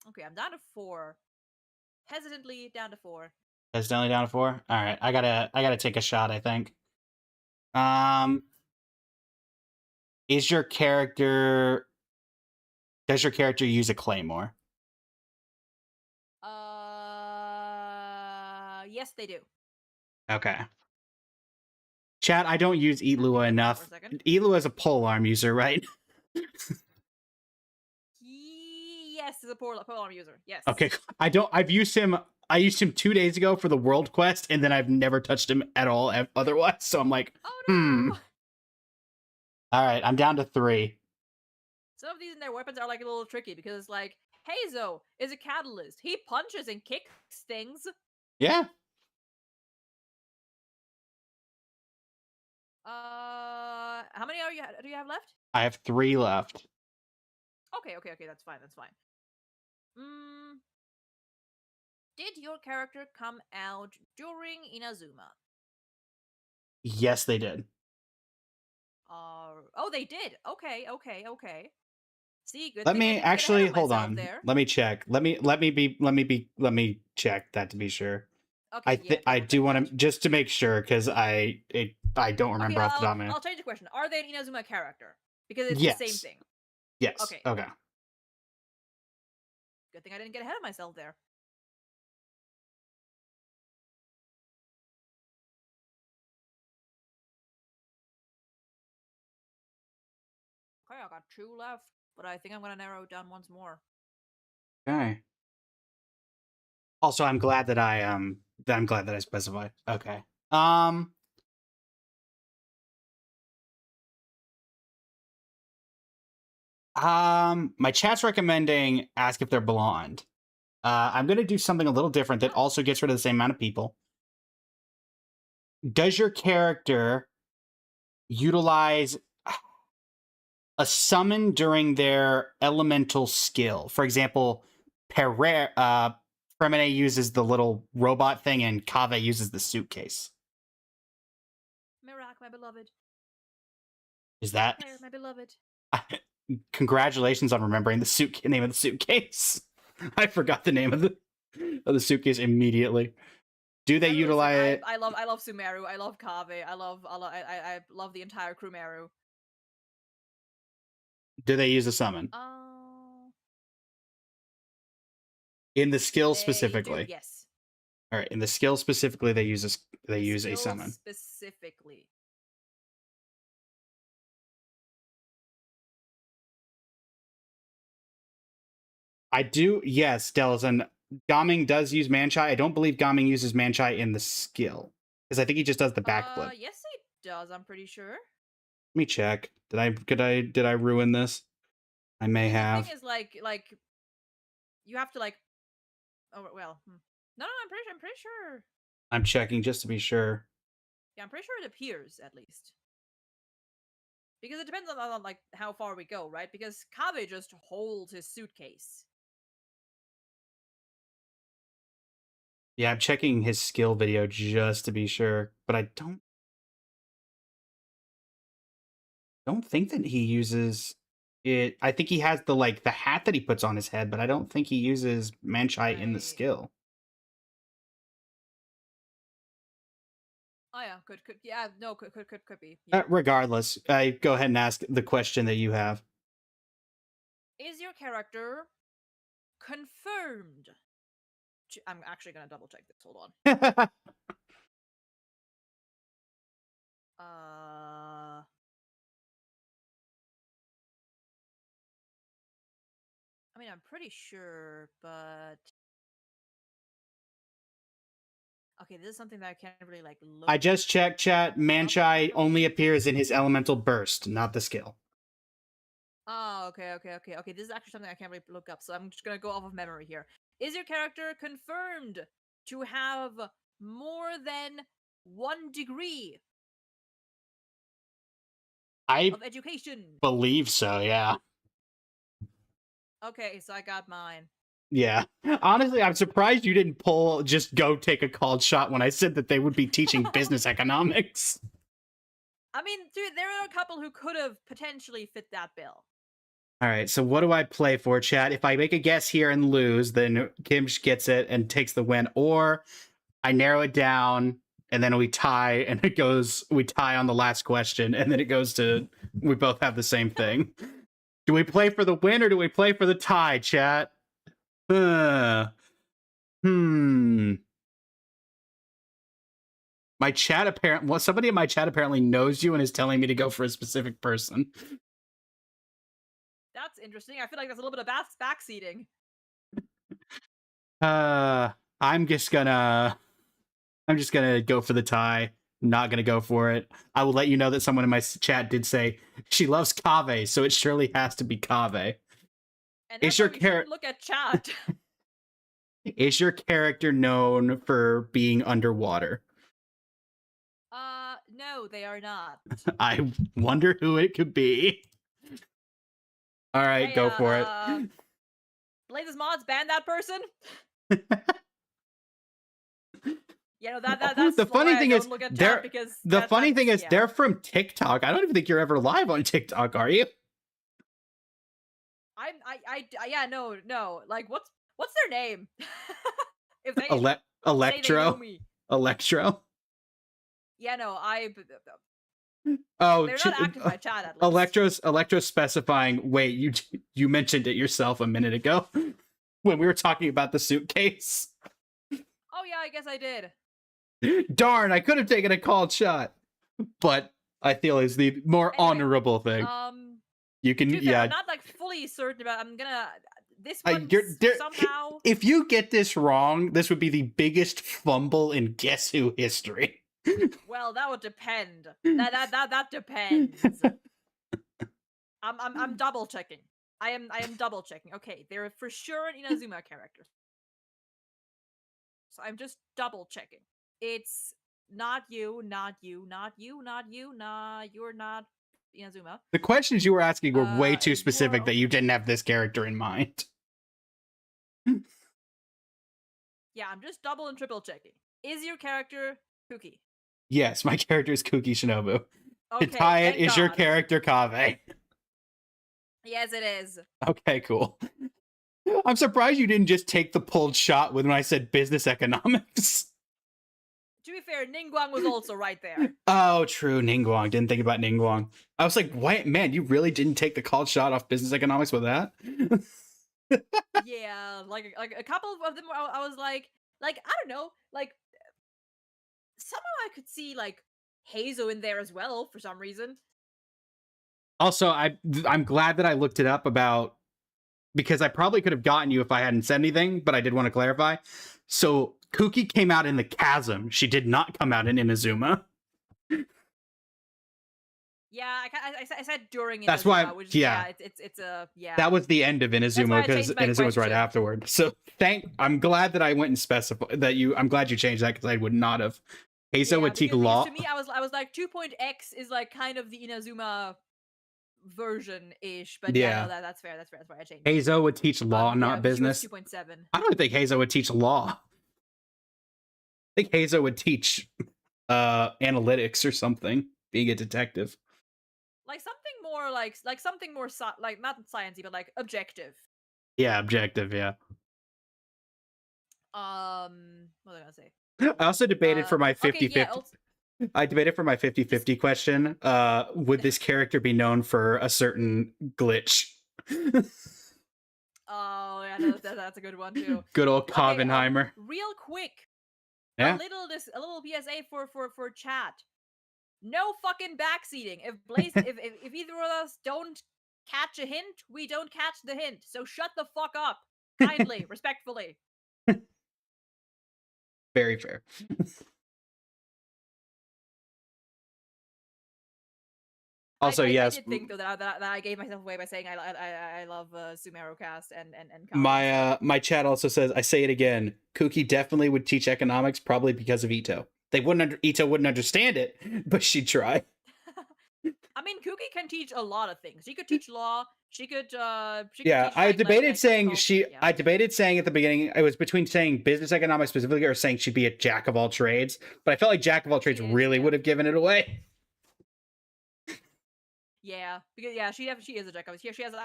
Okay, I'm down to 4. Hesitantly down to 4. That's definitely down to 4. All right, I gotta take a shot. I think. Is your character? Does your character use a claymore? Yes, they do. Okay. Chat, I don't use Eatlua enough. Eatlua is a polearm user, right? Yes, is a polearm user. Yes. Okay. I've used him. I used him 2 days ago for the world quest, and then I've never touched him at all otherwise. So I'm like, oh no. All right, I'm down to 3. Some of these in their weapons are like a little tricky because it's like, Hazo is a catalyst. He punches and kicks things. Yeah. How many do you have left? I have 3 left. Okay, that's fine. Did your character come out during Inazuma? Yes, they did. Oh, they did. Okay. See, good. Let thing me I didn't actually get ahead of hold myself on. there. Let me check. Let me check that to be sure. Okay, I do want to just to make sure because I don't remember off the top of my head. I'll change the question. Are they an Inazuma character? Because it's Yes. the same thing. Yes. Okay. Okay. Good thing I didn't get ahead of myself there. Okay, I got 2 left, but I think I'm gonna narrow it down once more. Okay. Also, I'm glad that I'm glad that I specified. Okay. My chat's recommending ask if they're blonde. I'm gonna do something a little different that also gets rid of the same amount of people. Does your character utilize a summon during their elemental skill? For example, Fremine uses the little robot thing and Kave uses the suitcase. Mirak, my beloved. Is that? Hair, my beloved. Congratulations on remembering the name of the suitcase. I forgot the name of the suitcase immediately. Do they utilize? I love Sumeru. I love Kave. I love the entire Crewmeru. Do they use a summon? In the skill They do, specifically. yes. All right, in the skill specifically, they use a Skill summon. Specifically. I do, yes, Delzin. Gaming does use Manchai. I don't believe Gaming uses Manchai in the skill. Because I think he just does the backflip. Yes, it does, I'm pretty sure. Let me check. Did I ruin this? I may have. The thing is, like, you have to, like, oh, well, no, I'm pretty sure. I'm checking just to be sure. Yeah, I'm pretty sure it appears, at least. Because it depends on like, how far we go, right? Because Kave just holds his suitcase. Yeah, I'm checking his skill video just to be sure, but I don't think that he uses it. I think he has the hat that he puts on his head, but I don't think he uses Manchai in the skill. Oh yeah, could yeah, no, could be. Yeah. Regardless, I go ahead and ask the question that you have. Is your character confirmed? I'm actually gonna double check this. Hold on. I mean, I'm pretty sure, but okay, this is something that I can't really like look. I just checked, chat. Manchai only appears in his elemental burst, not the skill. Oh, okay. This is actually something I can't really look up, so I'm just gonna go off of memory here. Is your character confirmed to have more than 1 degree of education? Believe so, yeah. Okay, so I got mine. Yeah. Honestly, I'm surprised you didn't just go take a called shot when I said that they would be teaching business economics. I mean, dude, there are a couple who could have potentially fit that bill. All right, so what do I play for, chat? If I make a guess here and lose, then Kimch gets it and takes the win. Or I narrow it down, and then we tie, and we tie on the last question, and then it goes to, we both have the same thing. Do we play for the win, or do we play for the tie, chat? My chat somebody in my chat apparently knows you and is telling me to go for a specific person. That's interesting. I feel like there's a little bit of backseating. I'm just gonna go for the tie. Not gonna go for it. I will let you know that someone in my chat did say she loves Kave, so it surely has to be Kave. And that's why we shouldn't look at chat. Is your character known for being underwater? No, they are not. I wonder who it could be. All right, hey, go for it. Blazes Mods, ban that person. Yeah, no, that's the funny thing is they're they're from TikTok. I don't even think you're ever live on TikTok, are you? Yeah, no. Like, what's their name? If they Electro. Say they know me. Electro. Yeah, no, Oh, they're not active in my chat at least. Electro's specifying. Wait, you mentioned it yourself a minute ago when we were talking about the suitcase. Oh yeah, I guess I did. Darn, I could have taken a called shot, but I feel is the more honorable thing. You can, I'm not like fully certain about. I'm gonna this one somehow. If you get this wrong, this would be the biggest fumble in Guess Who history. Well, that would depend. That depends. I'm double checking. I am double checking. Okay, they're for sure an Inazuma character. So I'm just double checking. It's not you, not you, not you, not you, nah, you're not Inazuma. The questions you were asking were way too specific that you didn't have this character in mind. Yeah, I'm just double and triple checking. Is your character Kuki? Yes, my character is Kuki Shinobu. Okay, to tie it, is God. your character Kave? Yes, it is. Okay, cool. I'm surprised you didn't just take the pulled shot when I said business economics. To be fair, Ningguang was also right there. Oh, true. Ningguang. Didn't think about Ningguang. I was like, wait, man, you really didn't take the called shot off business economics with that? Yeah, like a couple of them. I was like I don't know, like somehow I could see like Hazo in there as well for some reason. Also, I'm glad that I looked it up about, because I probably could have gotten you if I hadn't said anything, but I did want to clarify. So Kuki came out in the chasm. She did not come out in Inazuma. Yeah, I said during Inazuma, That's why, which yeah. it's a yeah. That was the end of That's why Inazuma, I because changed my Inazuma was right question. afterward. So I'm glad that I went and specified that I'm glad you changed that, because I would not have. Hazo would take because law. to me, I was like 2.x is like kind of the Inazuma version ish, but yeah, no, that's fair. That's why I changed. Hazo would teach law, not business. 2.7. I don't think Hazo would teach law. I think Hazo would teach analytics or something, being a detective. Like something more like something more like not sciencey, but like objective. Yeah, objective, yeah. What was I gonna say? I also debated for my 50-50. I debated for my 50-50 question. Would this character be known for a certain glitch? Oh yeah, no, that's a good one too. Good old Kovenheimer. Real quick, yeah. a little PSA for chat. No fucking backseating. If Blaze, if either of us don't catch a hint, we don't catch the hint. So shut the fuck up, kindly, respectfully. Very fair. Also, yes. I did think though that I gave myself away by saying I love Sumeru cast and my chat also says, I say it again, Kuki definitely would teach economics, probably because of Ito. Ito wouldn't understand it, but she'd try. I mean, Kuki can teach a lot of things. She could teach law. She could. I debated saying I debated saying at the beginning, it was between saying business economics specifically or saying she'd be a jack of all trades. But I felt like jack of all trades really would have given it away. Yeah, because she is a jack of. She has.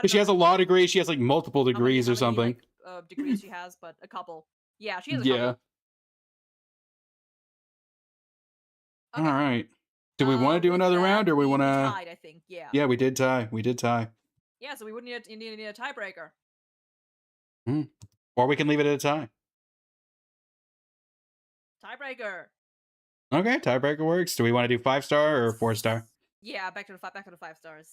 She has a law degree. She has like multiple degrees or something. Degrees she has, but a couple. Yeah, she has a couple. Okay. All right. Do we want to do another round, or we want to? Tied, I think. Yeah. Yeah, we did tie. Yeah, so we wouldn't need a tiebreaker. Or we can leave it at a tie. Tiebreaker. Okay, tiebreaker works. Do we want to do 5-star or 4-star? Yeah, back to the 5 stars.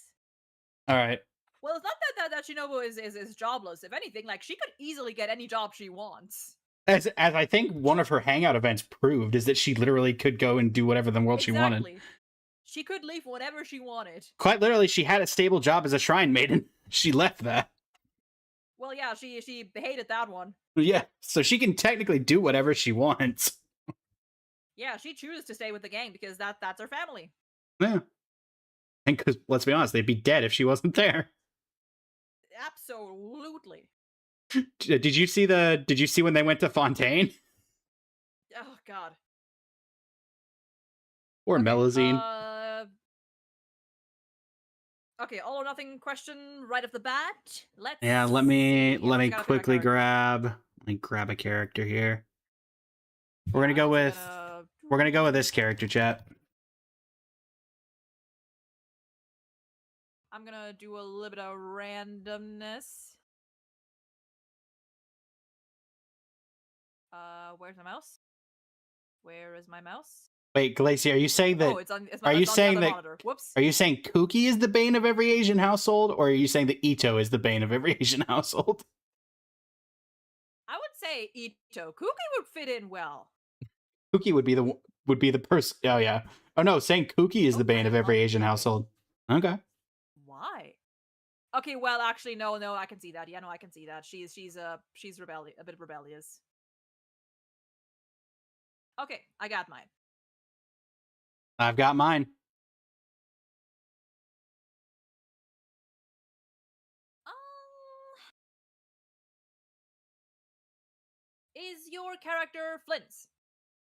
All right. Well, it's not that Shinobu is jobless. If anything, like she could easily get any job she wants. As I think one of her hangout events proved, is that she literally could go and do whatever in the world she wanted. She could leave whatever she wanted. Quite literally, she had a stable job as a shrine maiden. She left that. Well, yeah, she hated that one. Yeah, so she can technically do whatever she wants. Yeah, she chooses to stay with the gang because that's her family. Yeah. And because, let's be honest, they'd be dead if she wasn't there. Absolutely. Did you see when they went to Fontaine? Oh God. Or okay, Melusine. Okay, all or nothing question right off the bat. Let me quickly grab a character here. We're gonna go with this character, chat. I'm gonna do a little bit of randomness. Where's my mouse? Where is my mouse? Wait, Glacier, are you saying that? Are you saying Kuki is the bane of every Asian household, or are you saying that Ito is the bane of every Asian household? I would say Ito. Kuki would fit in well. Kuki would be the person. Oh yeah. Oh no, saying Kuki is the bane of every Asian household. Okay. Why? Okay, well, actually, no, I can see that. Yeah, no, I can see that. She's a bit rebellious. Okay, I got mine. I've got mine. Is your character Flynn's?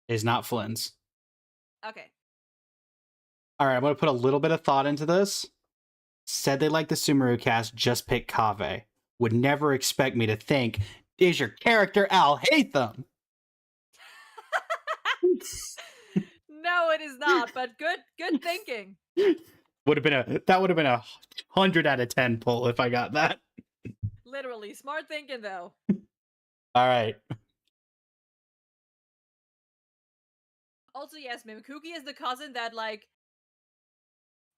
Is not Flynn's. Okay. All right, I'm going to put a little bit of thought into this. Said they like the Sumeru cast, just pick Kaveh. Would never expect me to think, is your character Al Hatham? No, it is not, but good thinking. That would have been a 100 out of 10 pull if I got that. Literally, smart thinking though. All right. Also, yes, Mimikuki is the cousin that like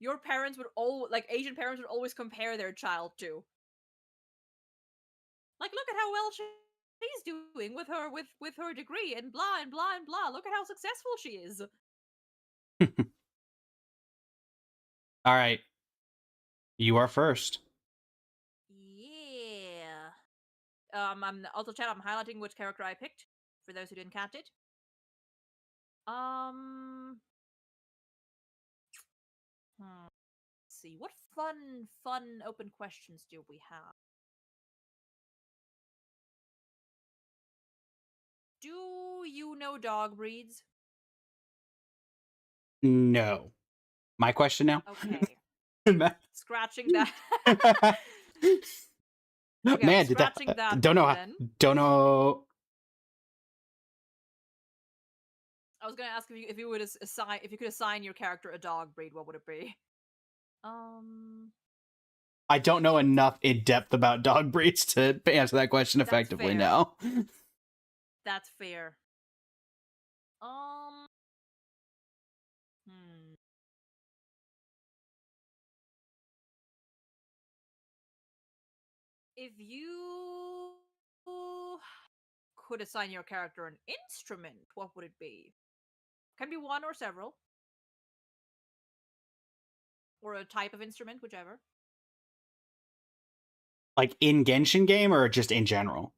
your parents would Asian parents would always compare their child to. Like, look at how well she's doing with her degree and blah and blah and blah. Look at how successful she is. All right. You are first. Yeah. I'm also chat. I'm highlighting which character I picked for those who didn't catch it. Let's see. What fun open questions do we have? Do you know dog breeds? No. My question now? Okay. Scratching that. Okay, Man, I'm scratching that don't know one, how, then. don't know. I was gonna ask if you would assign if you could assign your character a dog breed, what would it be? I don't know enough in depth about dog breeds to answer that question effectively. fair. No. That's fair. If you could assign your character an instrument, what would it be? Can be one or several. Or a type of instrument, whichever. Like in Genshin game or just in general?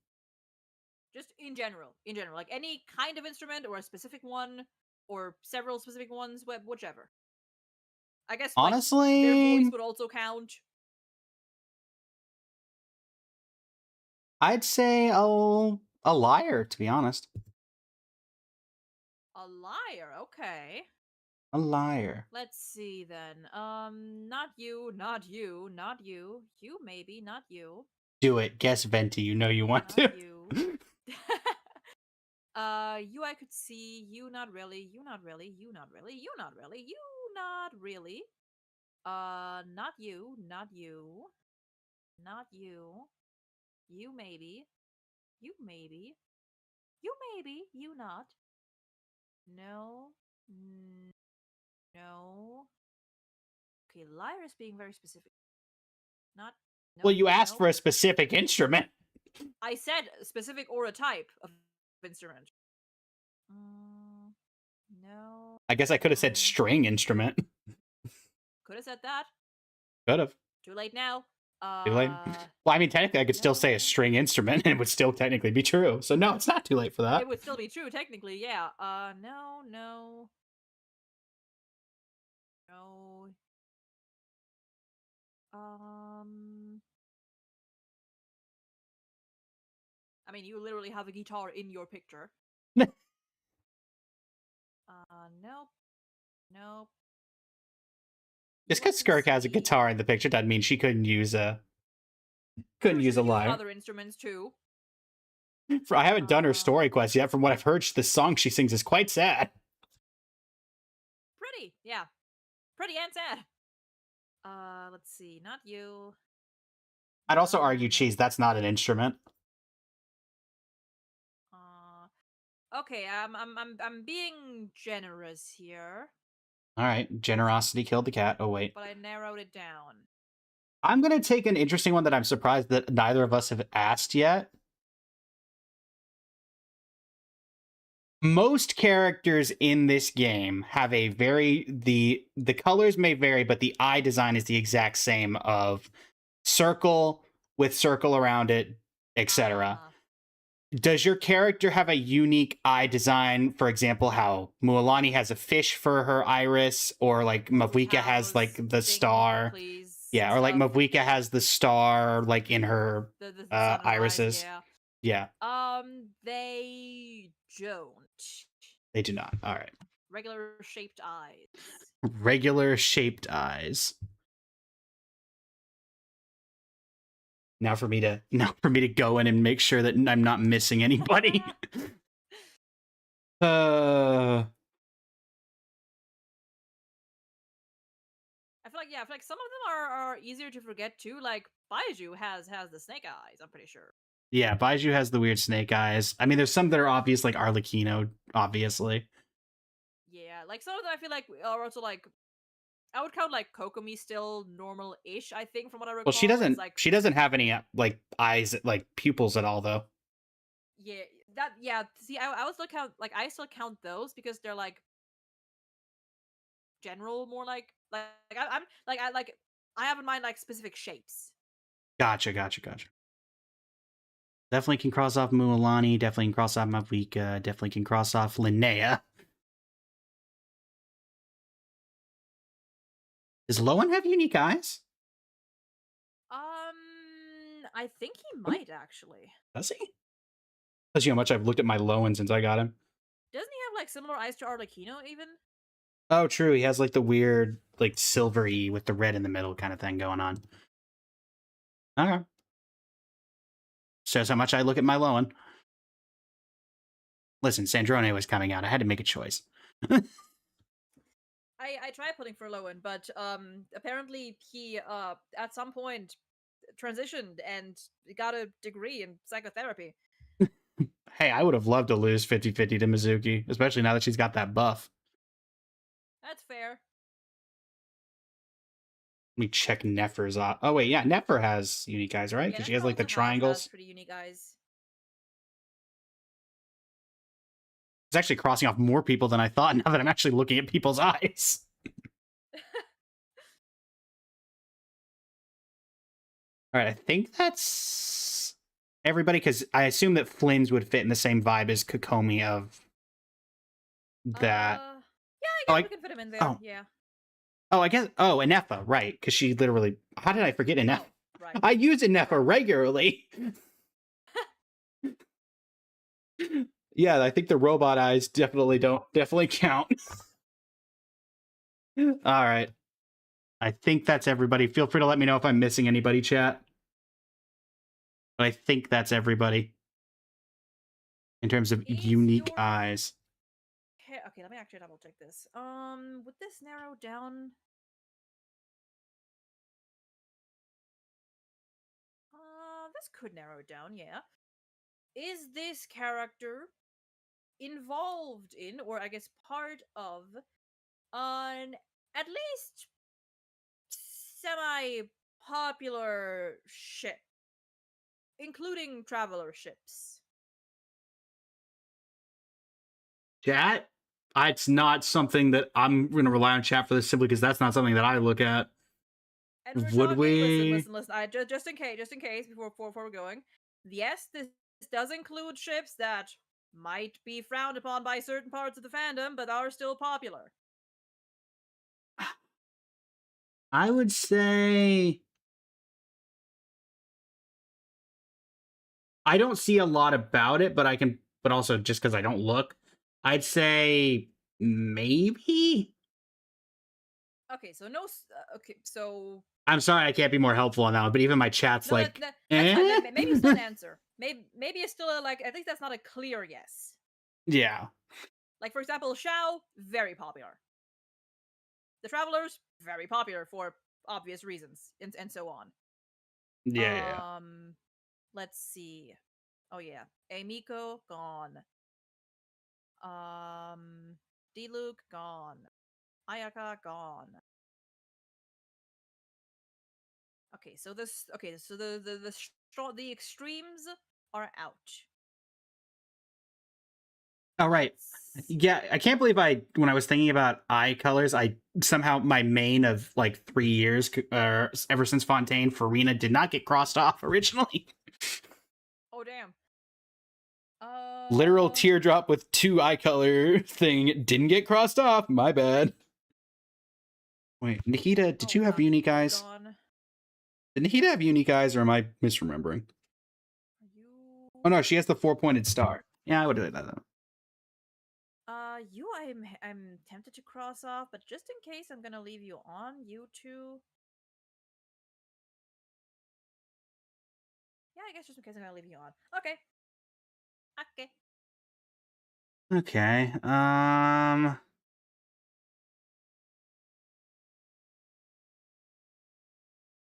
Just in general. In general. Like any kind of instrument or a specific one or several specific ones, whichever. I guess honestly, like, their voice would also count. I'd say a lyre, to be honest. A lyre, okay. A lyre. Let's see then. Not you, not you, not you. You maybe, not you. Do it. Guess Venti. You know you want not to. You. You I could see. You not really. You not really. You not really. You not really. You not really. Not you. Not you. Not you. You maybe. You maybe. You maybe. You not. No. No. Okay, lyre is being very specific. Not. Well, you asked for a specific instrument. I said specific or a type of instrument. No. I guess I could have said string instrument. Could have said that. Could have. Too late now. Too late. Well, I mean, technically, I could still say a string instrument, and it would still technically be true. So no, it's not too late for that. It would still be true, technically. Yeah. No. No. I mean, you literally have a guitar in your picture. Nope. Nope. Just because Skirk has a guitar in the picture doesn't mean she couldn't use a lyre. Other instruments too. I haven't done her story quest yet. From what I've heard, the song she sings is quite sad. Pretty, yeah. Pretty and sad. Let's see. Not you. I'd also argue, cheese, that's not an instrument. Okay, I'm being generous here. All right, generosity killed the cat. Oh wait. But I narrowed it down. I'm gonna take an interesting one that I'm surprised that neither of us have asked yet. Most characters in this game have a the colors may vary, but the eye design is the exact same of circle with circle around it, etc. Does your character have a unique eye design? For example, how Mualani has a fish for her iris, or like Mavuika has like the star. Yeah, or like Mavuika has the star like in her irises. Yeah. They don't. They do not. All right. Regular shaped eyes. Regular shaped eyes. Now for me to go in and make sure that I'm not missing anybody. I feel yeah, I feel like some of them are easier to forget too. Like Baiju has the snake eyes. I'm pretty sure. Yeah, Baiju has the weird snake eyes. I mean, there's some that are obvious, like Arlecchino, obviously. Yeah, like some of them I feel like are also like I would count like Kokomi still normal-ish. I think from what I recall. Well, she It's doesn't. like She doesn't have any like eyes, like pupils at all, though. yeah, that yeah. See, I would still count like I still count those because they're like general, more I'm like I have in mind like specific shapes. Gotcha. Definitely can cross off Mualani. Definitely can cross off Mavuika. Definitely can cross off Linnea. Does Lowen have unique eyes? I think he might actually. Does he? That's how much I've looked at my Lowen since I got him. Doesn't he have like similar eyes to Arlecchino even? Oh, true. He has like the weird, like silvery with the red in the middle kind of thing going on. Okay. Shows how much I look at my Lowen. Listen, Sandrone was coming out. I had to make a choice. I tried putting for Lowen, but apparently he at some point transitioned and got a degree in psychotherapy. Hey, I would have loved to lose 50-50 to Mizuki, especially now that she's got that buff. That's fair. Let me check Nefer's eye. Oh, wait, yeah, Nefer has unique eyes, right? Because Yeah, she has, like, the also triangles. has pretty unique eyes. It's actually crossing off more people than I thought now that I'm actually looking at people's eyes. All right, I think that's everybody, because I assume that Flynn's would fit in the same vibe as Kokomi of that. Yeah, I guess we can fit him in there. Yeah. Oh, I guess. Oh, Inefa, right? Because she literally. How did I forget Inefa? Oh, right. I use Inefa regularly. Yeah, I think the robot eyes definitely count. All right. I think that's everybody. Feel free to let me know if I'm missing anybody, chat. But I think that's everybody in terms of unique eyes. Okay, let me actually double check this. Would this narrow down? This could narrow it down, yeah. Is this character involved in, or I guess part of, an at least semi-popular ship, including traveler ships? Chat? It's not something that I'm going to rely on chat for this simply because that's not something that I look at. And we're Would talking, we? listen. Just in case, before we're going. Yes, this does include ships that might be frowned upon by certain parts of the fandom, but are still popular. I would say I don't see a lot about it, but also just because I don't look, I'd say maybe. Okay, so no. Okay, so I'm sorry I can't be more helpful on that one, but even my chat's no, like, that's fine. Maybe it's still an answer. Maybe it's still like at least that's not a clear yes. Yeah. Like for example, Shao, very popular. The Travelers, very popular for obvious reasons, and so on. Yeah. Let's see. Oh yeah, Emiko gone. Diluc gone. Ayaka gone. Okay, so the extremes are out. All right. Yeah, I can't believe when I was thinking about eye colors, I somehow my main of like 3 years, ever since Fontaine, Farina did not get crossed off originally. Oh damn. Literal teardrop with 2 eye color thing didn't get crossed off. My bad. Wait, Nikita, did you have unique eyes? Gone. Did Nikita have unique eyes, or am I misremembering? Oh no, she has the 4-pointed star. Yeah, I would do that though. I'm tempted to cross off, but just in case, I'm gonna leave you on. You two. Yeah, I guess just in case I'm gonna leave you on. Okay. Okay. Okay.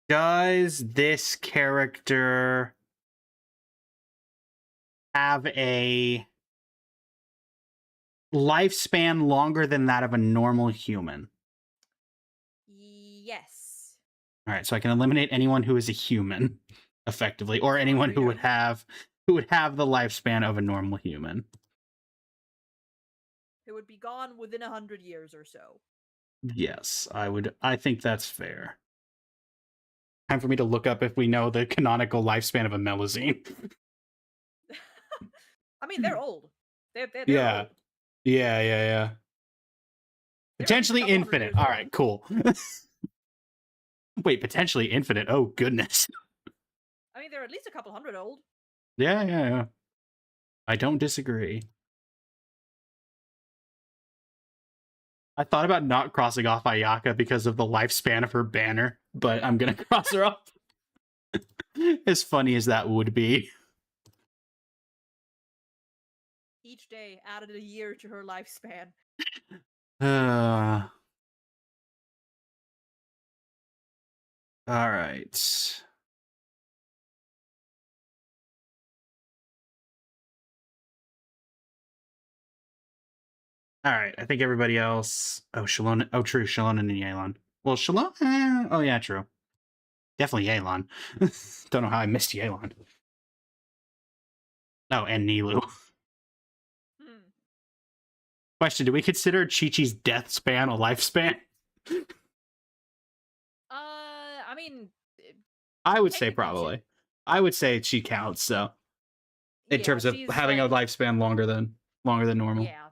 Does this character have a lifespan longer than that of a normal human? Yes. All right, so I can eliminate anyone who is a human, effectively, or Sure, anyone who yeah. would have the lifespan of a normal human. It would be gone within 100 years or so. Yes, I think that's fair. Time for me to look up if we know the canonical lifespan of a Melusine. I mean, they're old. They're Yeah. old. Yeah. They're at least a Potentially couple hundred infinite. years All old. right, cool. Wait, potentially infinite. Oh, goodness. I mean, they're at least a couple hundred old. Yeah. I don't disagree. I thought about not crossing off Ayaka because of the lifespan of her banner, but I'm gonna cross her off. As funny as that would be. Each day added a year to her lifespan. All right. All right. I think everybody else. Oh, Shalon. Oh, true. Shalon and Yelan. Well, Shalon. Oh, yeah, true. Definitely Yelan. Don't know how I missed Yelan. Oh, and Nilu. Question: do we consider Chi-Chi's death span a lifespan? I mean, I would say technically probably. I would say she counts. So, in yeah, terms of she's having like, a lifespan longer than normal. yeah.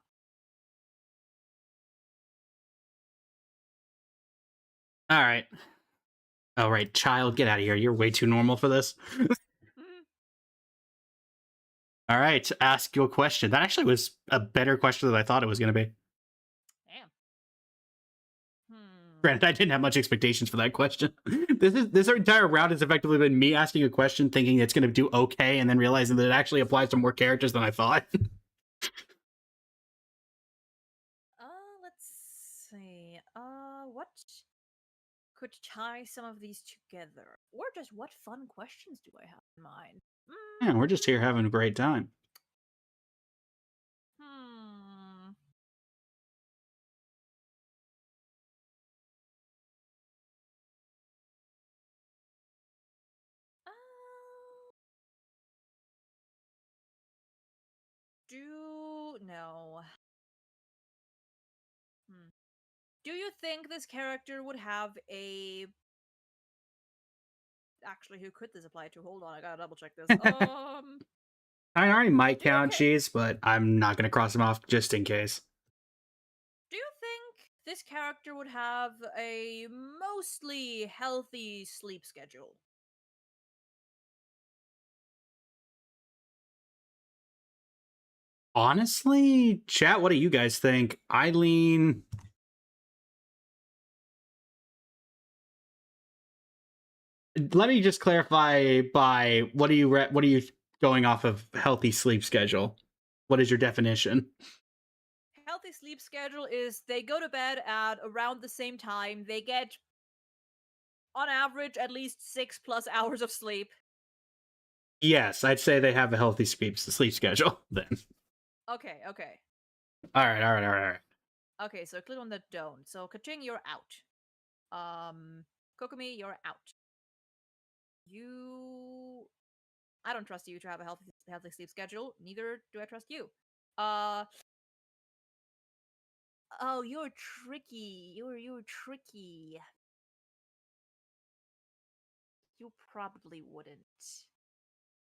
All right. Oh, right, child, get out of here. You're way too normal for this. All right, ask your question. That actually was a better question than I thought it was going to be. Damn. Granted, I didn't have much expectations for that question. This entire round has effectively been me asking a question, thinking it's going to do okay, and then realizing that it actually applies to more characters than I thought. Let's see. What could tie some of these together? Or just what fun questions do I have in mind? Yeah, we're just here having a great time. No. Do you think this character would have a... Actually, who could this apply to? Hold on, I gotta double check this. I already might count cheese, but I'm not going to cross them off just in case. Do you think this character would have a mostly healthy sleep schedule? Honestly, chat, what do you guys think? I lean... Let me just clarify by what are you going off of healthy sleep schedule? What is your definition? Healthy sleep schedule is they go to bed at around the same time. They get, on average, at least 6+ hours of sleep. Yes, I'd say they have a healthy sleep schedule then. Okay. All right. Okay, so click on the don't. So Kaching, you're out. Kokomi, you're out. I don't trust you to have a healthy sleep schedule. Neither do I trust you. Oh, you're tricky. You're tricky. You probably wouldn't.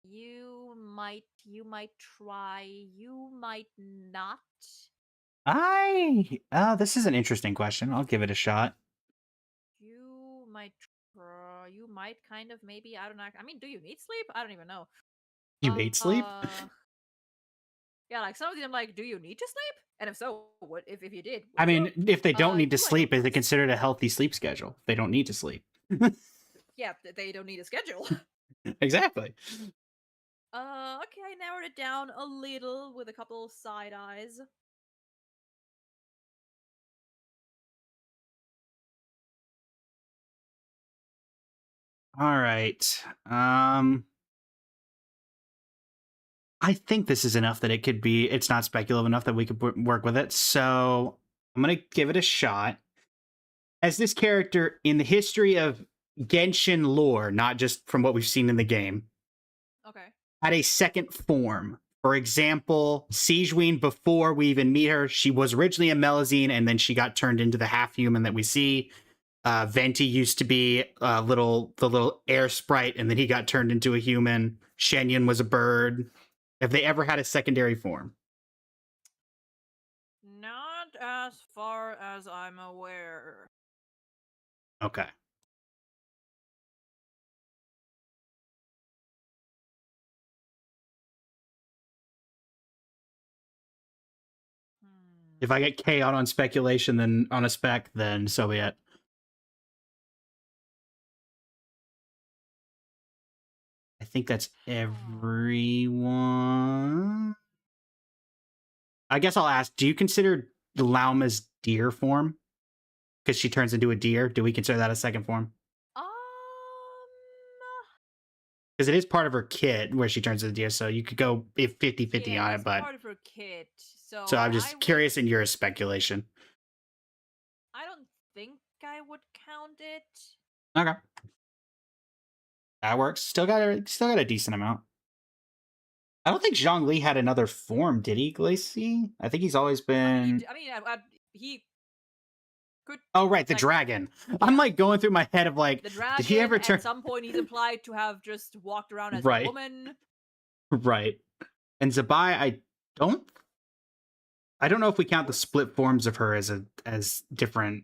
You might try. You might not. This is an interesting question. I'll give it a shot. You might try. You might kind of maybe. I don't know. I mean, do you need sleep? I don't even know. You hate sleep? Yeah, like some of them, like, do you need to sleep? And if so, what if you did? I mean, if they don't need to you might sleep, is it considered a healthy sleep schedule? They don't need to sleep. Yeah, they don't need a schedule. Exactly. Okay, I narrowed it down a little with a couple side eyes. All right. I think this is enough that it could be. It's not speculative enough that we could work with it. So I'm gonna give it a shot. As this character in the history of Genshin lore, not just from what we've seen in the game, Okay. had a second form. For example, Siegewein, before we even meet her, she was originally a Melazine, and then she got turned into the half-human that we see. Venti used to be the little air sprite, and then he got turned into a human. Shenyun was a bird. Have they ever had a secondary form? Not as far as I'm aware. Okay. If I get K out on speculation, then on a spec, then so be it. I think that's everyone. I guess I'll ask, do you consider the Lauma's deer form? Because she turns into a deer. Do we consider that a second form? Because it is part of her kit where she turns into a deer, so you could go 50-50 on it, but... part of her kit, so... So I'm just curious in your speculation. I don't think I would count it. Okay. That works. Still got a decent amount. I don't think Zhongli had another form, did he, Glacy? I think he's always been... He could... Oh, right, the dragon. Yeah. I'm, like, going through my head of, like, the dragon, did he ever turn... at some point he's implied to have just walked around as a woman. Right. And Zabai, I don't know if we count the split forms of her as different,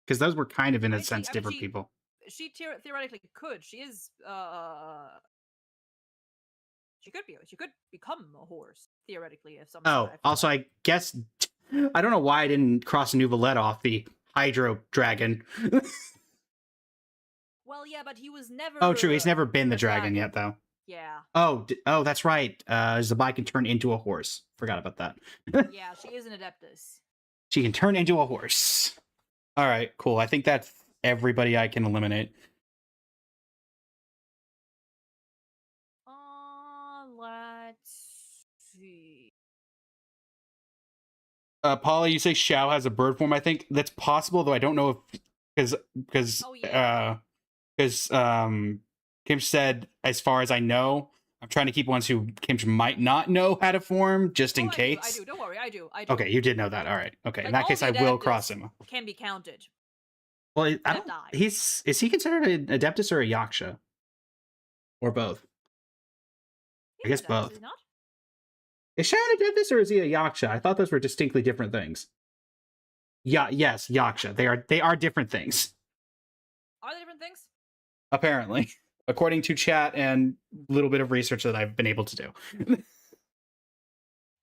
because those were kind of, in a sense, different people. She theoretically could. She is, she could become a horse, theoretically, if someone... Oh, also, I guess... I don't know why I didn't cross Nouvelette off the Hydro Dragon. Well, yeah, but he was never... Oh, true. He's never been the dragon yet, though. Yeah. Oh, that's right. Zabai can turn into a horse. Forgot about that. Yeah, she is an Adeptus. She can turn into a horse. All right, cool. I think that's everybody I can eliminate. Let's see. Paula, you say Xiao has a bird form. I think that's possible, though I don't know if because Kim said, as far as I know, I'm trying to keep ones who Kim might not know how to form, just in case. I do. Don't worry, I do. Okay, you did know that. All right. Okay, like, in that case, I will cross him. Can be counted. Well, I don't. Is he considered an Adeptus or a Yaksha, or both? I guess both. Is he not? Is Xiao an Adeptus or is he a Yaksha? I thought those were distinctly different things. Yeah, yes, Yaksha. They are different things. Are they different things? Apparently, according to chat and a little bit of research that I've been able to do.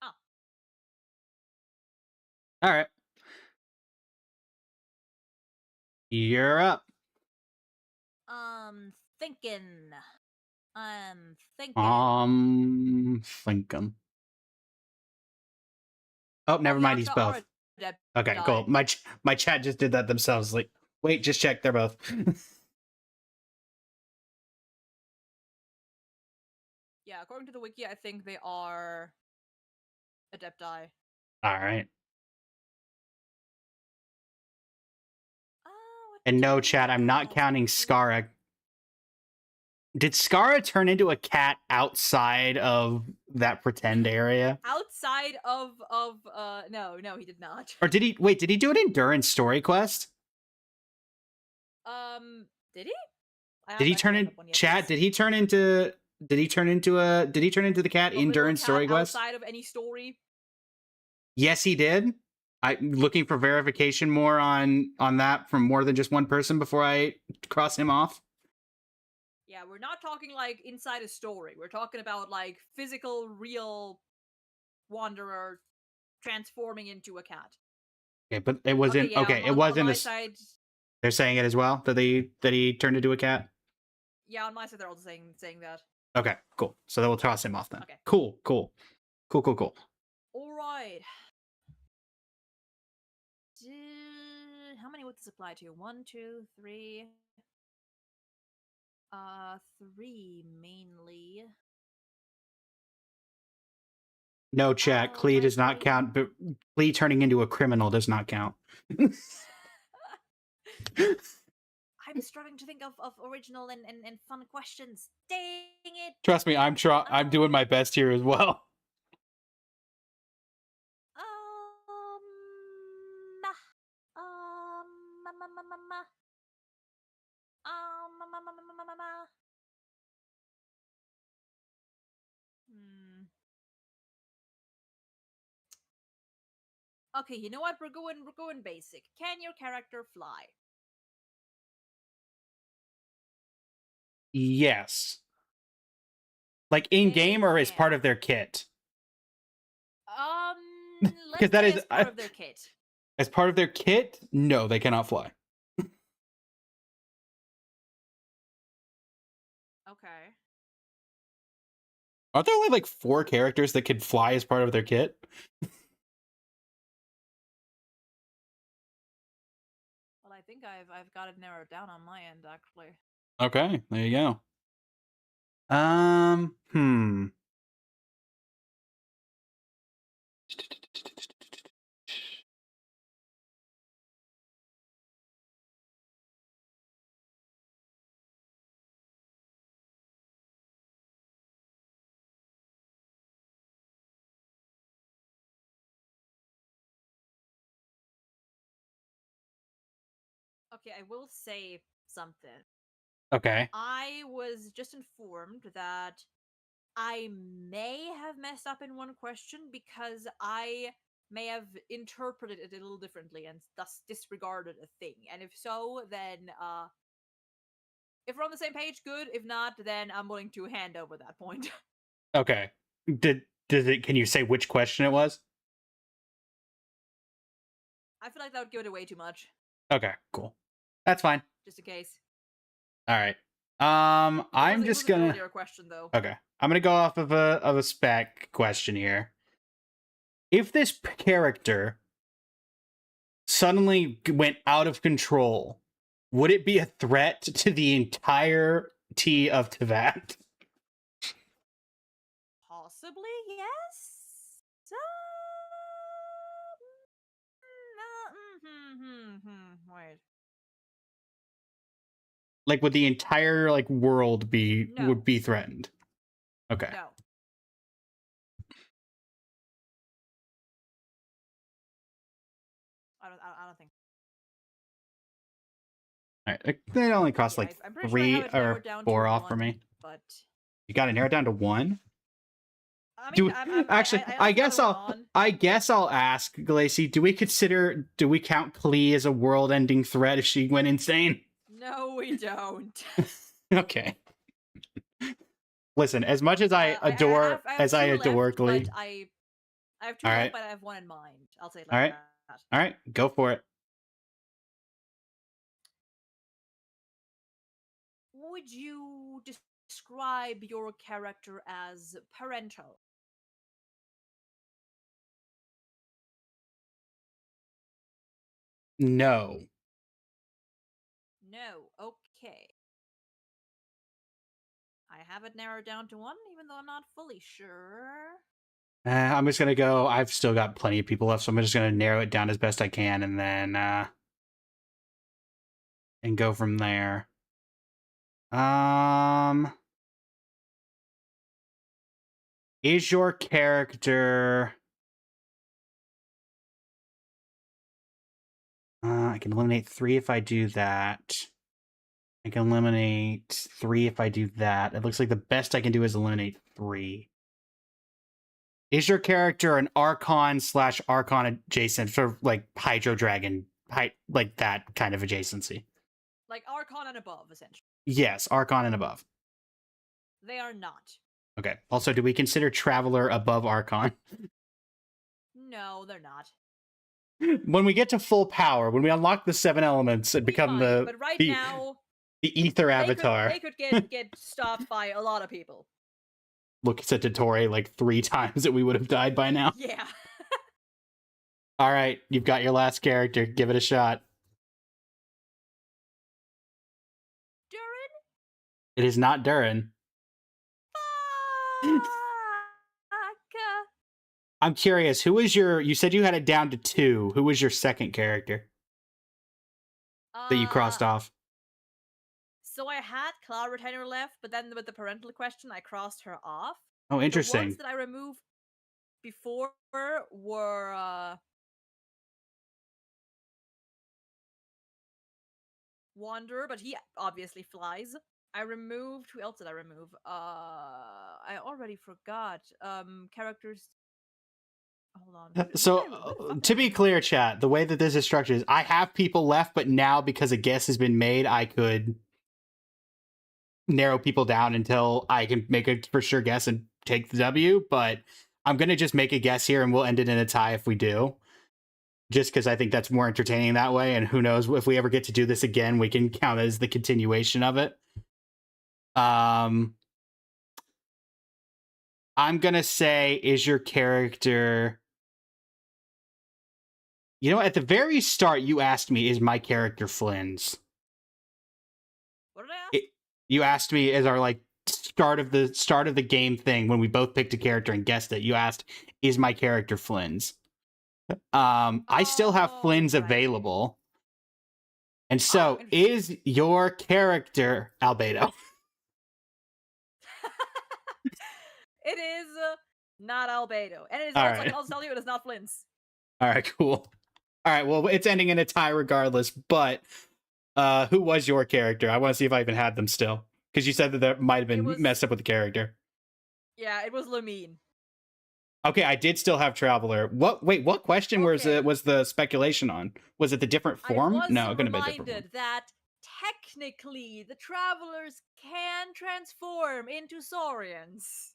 Oh. All right. You're up. Thinking. Thinking. Oh, never mind. He's both. Okay, cool. My chat just did that themselves. Like, wait, just check. They're both. Yeah, according to the wiki, I think they are Adepti. All right. And no, chat, I'm not counting Skara. Did Skara turn into a cat outside of that pretend area? Outside of no, he did not. Or did he do an endurance story quest? Did he? Did he turn in chat? Did he turn into the cat in endurance story quest? Outside of any story? Yes, he did. I'm looking for verification more on that from more than just one person before I cross him off. Yeah, we're not talking like inside a story. We're talking about like physical, real wanderer transforming into a cat. Okay, but it wasn't. Okay, it wasn't. Side, they're saying it as well that he turned into a cat. Yeah, on my side they're all saying that. Okay, cool. So then we'll toss him off then. Okay. Cool. All right. How many would this apply to? 1, 2, 3. 3 mainly. No, chat. Klee does not Likely. count, but Klee turning into a criminal does not count. I'm struggling to think of original and fun questions. Dang it! Trust me, I'm doing my best here as well. Ma, ma, ma, ma, ma. Ma, ma, ma, ma, ma, ma, ma. Okay, you know what? We're going basic. Can your character fly? Yes. Like in game or as part of their kit? Let's that say is as part of their kit. As part of their kit, no, they cannot fly. Okay. Aren't there only like 4 characters that could fly as part of their kit? Well, I think I've got it narrowed down on my end, actually. Okay, there you go. Okay, I will say something. Okay. I was just informed that I may have messed up in one question because I may have interpreted it a little differently and thus disregarded a thing. And if so, then if we're on the same page, good. If not, then I'm willing to hand over that point. Okay. Can you say which question it was? I feel like that would give it away too much. Okay, cool. That's fine. Just in case. All right. I'm It just was an gonna. earlier question though. Okay, I'm gonna go off of a spec question here. If this character suddenly went out of control, would it be a threat to the entirety of Tevat? Possibly, yes. Wait. Like, would the entire like world No. would be threatened? Okay. No. I don't think. All right. They only cost like I'm pretty 3 sure I have it or narrowed down 4 to off for 1, me. But You got it narrowed down to 1. I mean, I guess I'll ask Glacy. Do we count Klee as a world-ending threat if she went insane? No, we don't. Okay. Listen, as much as I adore I have Klee, I have 2 left, but I have 1 in mind. I'll say it like all right, that. all right, go for it. Would you describe your character as parental? No. No. Okay. I have it narrowed down to 1, even though I'm not fully sure. I'm just gonna go. I've still got plenty of people left, so I'm just gonna narrow it down as best I can, and then and go from there. Is your character? I can eliminate 3 if I do that. I can eliminate 3 if I do that. It looks like the best I can do is eliminate 3. Is your character an Archon/Archon adjacent for like Hydro Dragon, like that kind of adjacency? Like Archon and above, essentially. Yes, Archon and above. They are not. Okay. Also, do we consider Traveler above Archon? No, they're not. When we get to full power, when we unlock the 7 elements and become but right now, the Ether Avatar. They could get stopped by a lot of people. Look at Dottore like 3 times that we would have died by now. Yeah. All right, you've got your last character. Give it a shot. Durin? It is not Durin. Fuck. I'm curious, who was your... You said you had it down to 2. Who was your second character that you crossed off? So I had Cloud Retainer left, but then with the parental question, I crossed her off. Oh, The interesting. ones that I removed before were Wanderer, but he obviously flies. I removed... Who else did I remove? I already forgot. Characters... Hold on. Who did I So, remove? Who the fuck to did I be remove? clear, chat, the way that this is structured is I have people left, but now because a guess has been made, I could narrow people down until I can make a for sure guess and take the W, but I'm going to just make a guess here and we'll end it in a tie if we do. Just because I think that's more entertaining that way, and who knows, if we ever get to do this again, we can count as the continuation of it. I'm going to say, is your character... You know, at the very start, you asked me, is my character Flynn's? What did I ask? You asked me as our like start of the game thing when we both picked a character and guessed it. You asked, is my character Flynn's? I still have Flynn's right. available. And so, is your character Albedo? It is not Albedo. And it is All also, right. I can also tell you it is not Flynn's. All right, cool. All right, well, it's ending in a tie regardless, but who was your character? I want to see if I even had them still. Because you said that there might have been messed up with the character. Yeah, it was Lamine. Okay, I did still have Traveler. What question was the speculation on? Was it the different form? No, it couldn't have been different form. That technically the Travelers can transform into Saurians.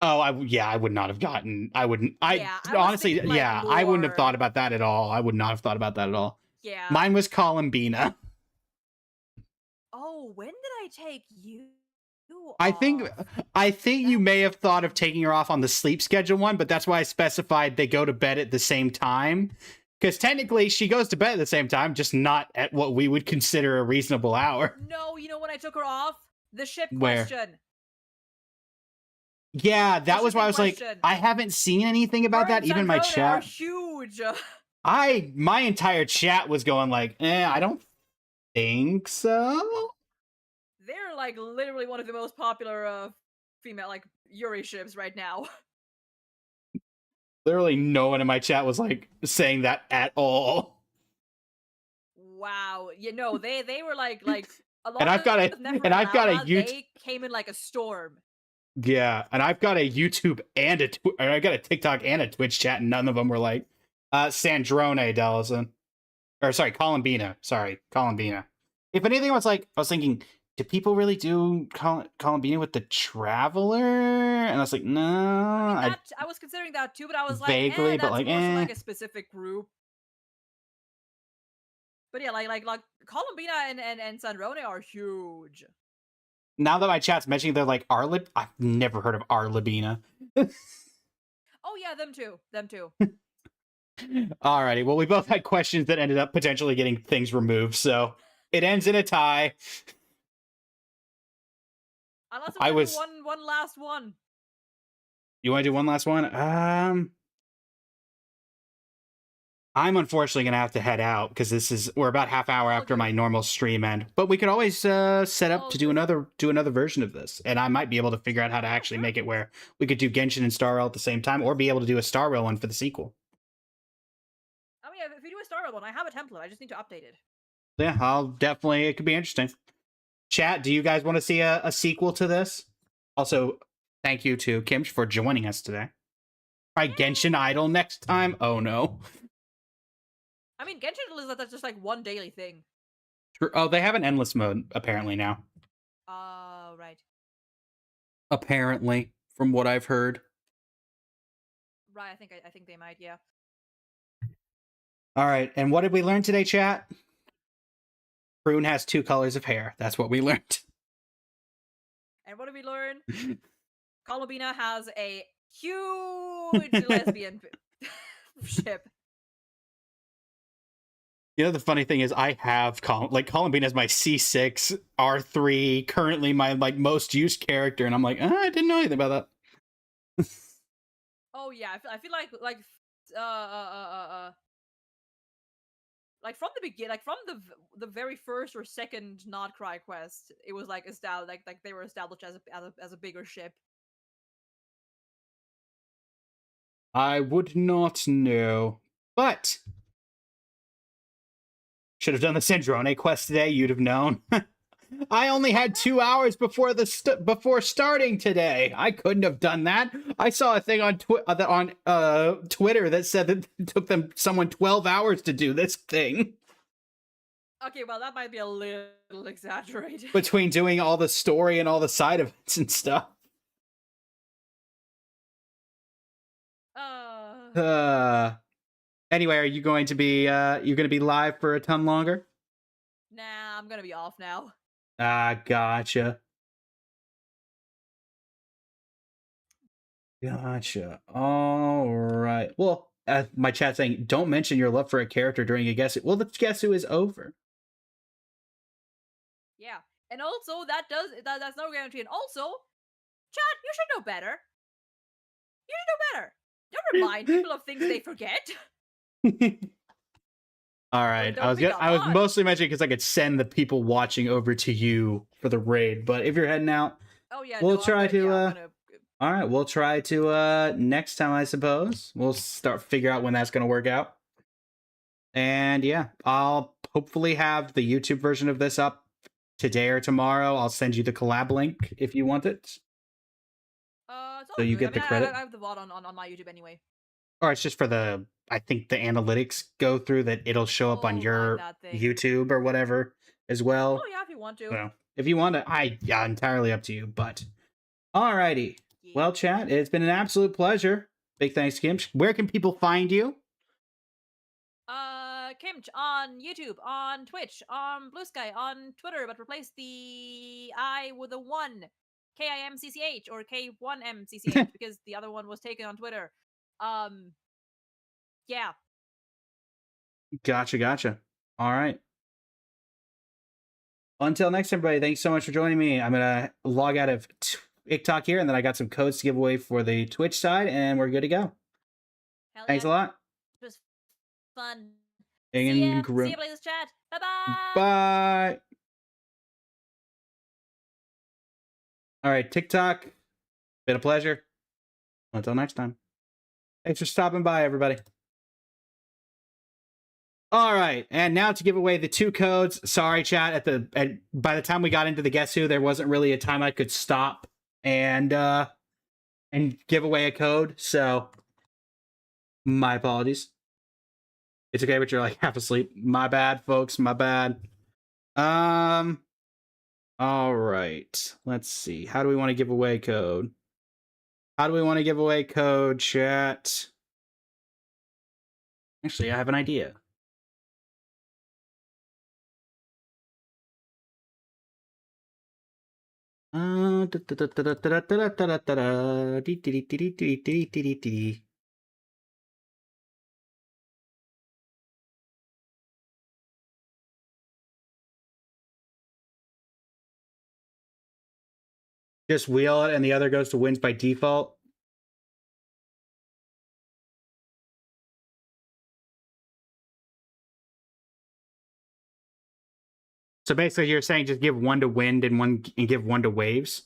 Oh, I would not have gotten. I wouldn't. Honestly, thinking, like, I wouldn't have lore. thought about that at all. I would not have thought about that at all. Yeah. Mine was Columbina. Oh, when did I take you? I think you may have thought of taking her off on the sleep schedule one, but that's why I specified they go to bed at the same time. Because technically she goes to bed at the same time, just not at what we would consider a reasonable hour. No, you know when I took her off? The ship Where? question. Yeah, that was why I was like, I haven't seen anything about that, even my chat. Are huge. My entire chat was going like, I don't think so. They're like literally one of the most popular female like Yuri ships right now. Literally no one in my chat was like saying that at all. Wow. You know, they were like a lot And I've got a YouTube. They came in like a storm. Yeah, and I've got a YouTube and I got a TikTok and a Twitch chat, and none of them were like Sandrone Dellison. Or sorry, Columbina. Sorry, Columbina. If anything, I was thinking, do people really do Columbina with the Traveler? And I was like, no. I was considering that too, but I was vaguely, like, but like, like a specific group. But yeah, like Columbina and Sandrone are huge. Now that my chat's mentioning, they're like Arlib. I've never heard of Arlibina. Oh yeah, them too. Alrighty, well, we both had questions that ended up potentially getting things removed, so it ends in a tie. Unless I was one last one. You want to do one last one? I'm unfortunately gonna have to head out because we're about half hour after my normal stream end. But we could always set up to do another version of this, and I might be able to figure out how to actually make it where we could do Genshin and Star Rail at the same time, or be able to do a Star Rail one for the sequel. I mean, if we do a Star Rail one, I have a template. I just need to update it. Yeah, it could be interesting. Chat, do you guys want to see a sequel to this? Also, thank you to Kimch for joining us today. Try Genshin Idol next time. Oh no. I mean, Genshin is that's just like one daily thing. Oh, they have an endless mode apparently now. Right. Apparently, from what I've heard. Right, I think they might, yeah. All right, and what did we learn today, chat? Prune has 2 colors of hair. That's what we learned. And what did we learn? Columbina has a huge lesbian ship. You know, the funny thing is I have Colin Bean as my C6, R3, currently my most used character, and I'm like, I didn't know anything about that. Oh yeah, I feel like from the beginning, like from the very first or second Not Cry quest, it was like established, like they were established as a bigger ship. I would not know, but should have done the Syndrome quest today. You'd have known. I only had 2 hours before before starting today. I couldn't have done that. I saw a thing on Twitter that said that it took someone 12 hours to do this thing. Okay, well that might be a little exaggerated. Between doing all the story and all the side events and stuff. Anyway, are you going to be live for a ton longer? Nah, I'm gonna be off now. Gotcha. All right. Well, my chat saying, don't mention your love for a character during a Guess Who. Well, the Guess Who is over. Yeah, and also that's no guarantee. And also, chat, you should know better. You should know better. Don't remind people of things they forget. All right, I was mostly mentioning because I could send the people watching over to you for the raid. But if you're heading out, we'll try to. All right, we'll try to next time, I suppose. We'll figure out when that's going to work out. And yeah, I'll hopefully have the YouTube version of this up today or tomorrow. I'll send you the collab link if you want it. So you get the credit. I have the VOD on my YouTube anyway. Or it's just for I think the analytics go through that it'll show up on your YouTube or whatever as well. Oh yeah, if you want to. So, if you want to, entirely up to you. But alrighty. Yeah. Well, chat, it's been an absolute pleasure. Big thanks to Kimch. Where can people find you? Kimch on YouTube, on Twitch, on Blue Sky, on Twitter, but replace the I with a 1. KIMCCH or K1MCCH because the other one was taken on Twitter. Yeah. Gotcha. All right. Until next time, everybody, thanks so much for joining me. I'm going to log out of TikTok here, and then I got some codes to give away for the Twitch side, and we're good to go. Hell thanks yeah. a lot. It was fun. See ya, Blazers chat. Bye-bye. Bye. All right, TikTok, been a pleasure. Until next time. Thanks for stopping by, everybody. All right, and now to give away the 2 codes. Sorry, chat. By the time we got into the Guess Who, there wasn't really a time I could stop and give away a code. So, my apologies. It's okay, but you're like half asleep. My bad, folks. My bad. All right. Let's see. How do we want to give away code? Chat? Actually, I have an idea. Just wheel it and the other goes to wins by default. So basically you're saying just give 1 to wind and give 1 to waves.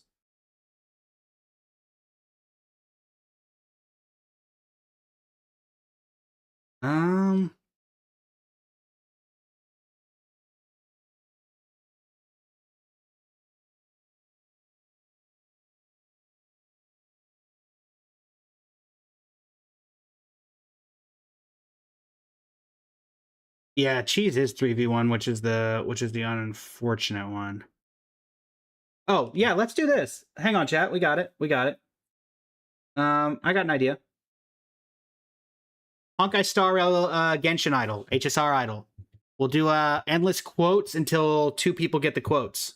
Yeah, cheese is 3v1, which is the unfortunate one. Oh, yeah, let's do this. Hang on, chat. We got it. I got an idea. Honkai Star Rail Genshin Idol, HSR Idol. We'll do endless quotes until 2 people get the quotes.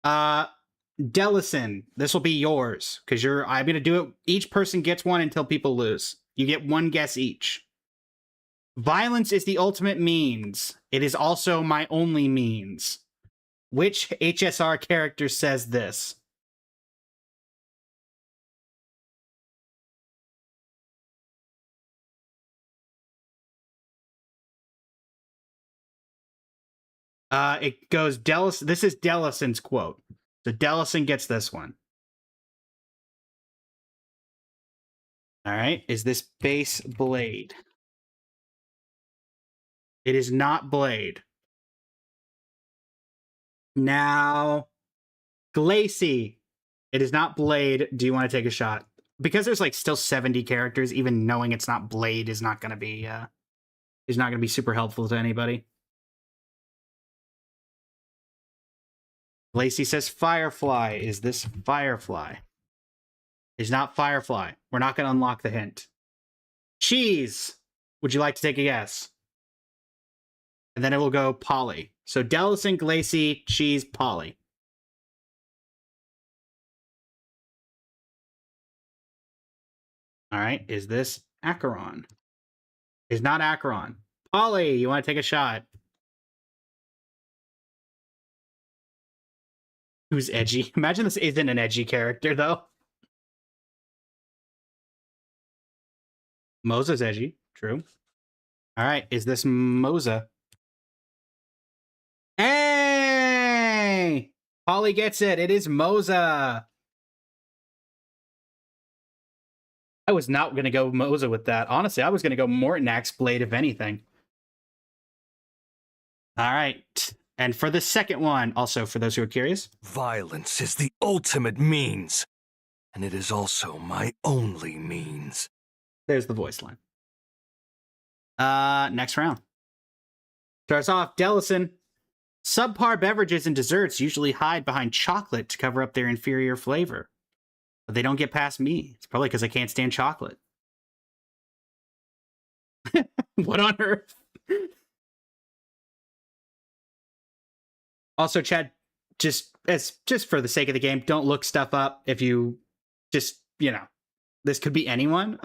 Delison, this will be yours because I'm gonna do it. Each person gets one until people lose. You get 1 guess each. Violence is the ultimate means. It is also my only means. Which HSR character says this? It goes Delis. This is Delison's quote. So Delison gets this one. All right. Is this base Blade? It is not Blade. Now, Glacy. It is not Blade. Do you want to take a shot? Because there's like still 70 characters, even knowing it's not Blade is not going to be super helpful to anybody. Glacy says Firefly. Is this Firefly? It's not Firefly. We're not going to unlock the hint. Cheese. Would you like to take a guess? And then it will go Polly. So Delison, Glacy, Cheese, Polly. All right. Is this Acheron? It's not Acheron. Polly, you want to take a shot? Who's edgy? Imagine this isn't an edgy character, though. Moza's edgy. True. All right. Is this Moza? Hey! Polly gets it. It is Moza. I was not going to go Moza with that. Honestly, I was going to go Morton Blade, if anything. All right. And for the second one, also for those who are curious. Violence is the ultimate means, and it is also my only means. There's the voice line. Next round. Starts off, Delison. Subpar beverages and desserts usually hide behind chocolate to cover up their inferior flavor. But they don't get past me. It's probably because I can't stand chocolate. What on earth? Also, Chad, just for the sake of the game, don't look stuff up if you just, this could be anyone.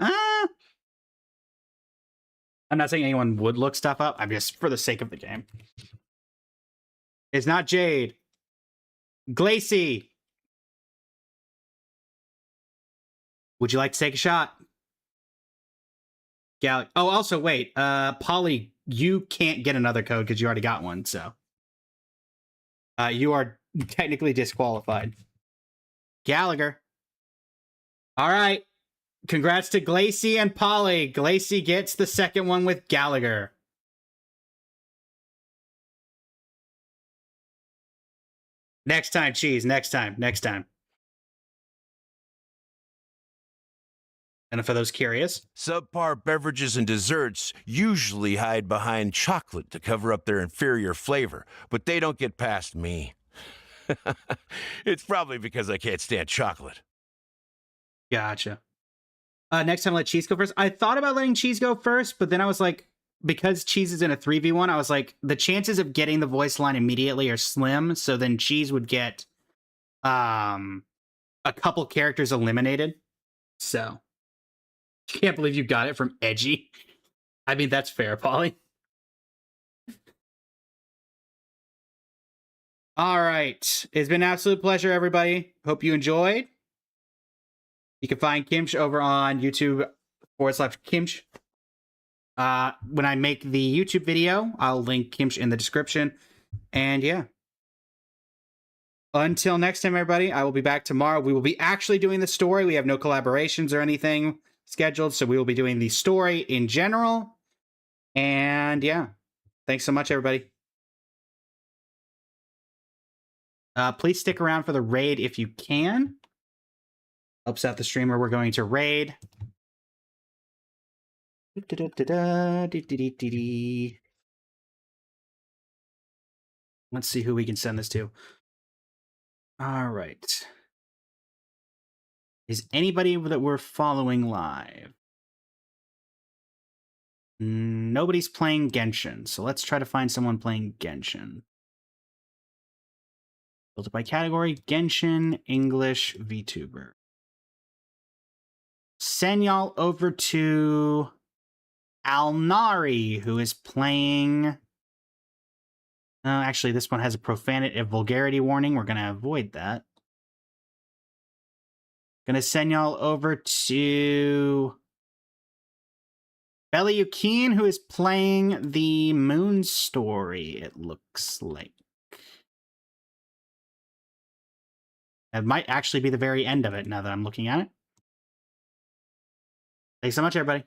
I'm not saying anyone would look stuff up. I'm just for the sake of the game. It's not Jade. Glacy. Would you like to take a shot? Oh, also, wait. Polly, you can't get another code because you already got one, so. You are technically disqualified. Gallagher. All right. Congrats to Glacy and Polly. Glacy gets the second one with Gallagher. Next time, Cheese. Next time. And for those curious, Subpar beverages and desserts usually hide behind chocolate to cover up their inferior flavor, but they don't get past me. It's probably because I can't stand chocolate. Gotcha. Next time, let Cheese go first. I thought about letting Cheese go first, but then I was like, because Cheese is in a 3v1, I was like, the chances of getting the voice line immediately are slim, so then Cheese would get a couple characters eliminated. So, can't believe you got it from Edgy. I mean, that's fair, Polly. All right. It's been an absolute pleasure, everybody. Hope you enjoyed. You can find Kimch over on YouTube/Kimch. When I make the YouTube video, I'll link Kimch in the description. And yeah. Until next time, everybody, I will be back tomorrow. We will be actually doing the story. We have no collaborations or anything scheduled, so we will be doing the story in general. And yeah. Thanks so much, everybody. Please stick around for the raid if you can. Helps out the streamer we're going to raid. Let's see who we can send this to. All right. Is anybody that we're following live? Nobody's playing Genshin, so let's try to find someone playing Genshin. Filter by category, Genshin, English, VTuber. Send y'all over to Alnari, who is playing... actually, this one has a profanity, a vulgarity warning. We're going to avoid that. Going to send y'all over to Beliukeen, who is playing the Moon Story, it looks like. It might actually be the very end of it now that I'm looking at it. Thanks so much, everybody.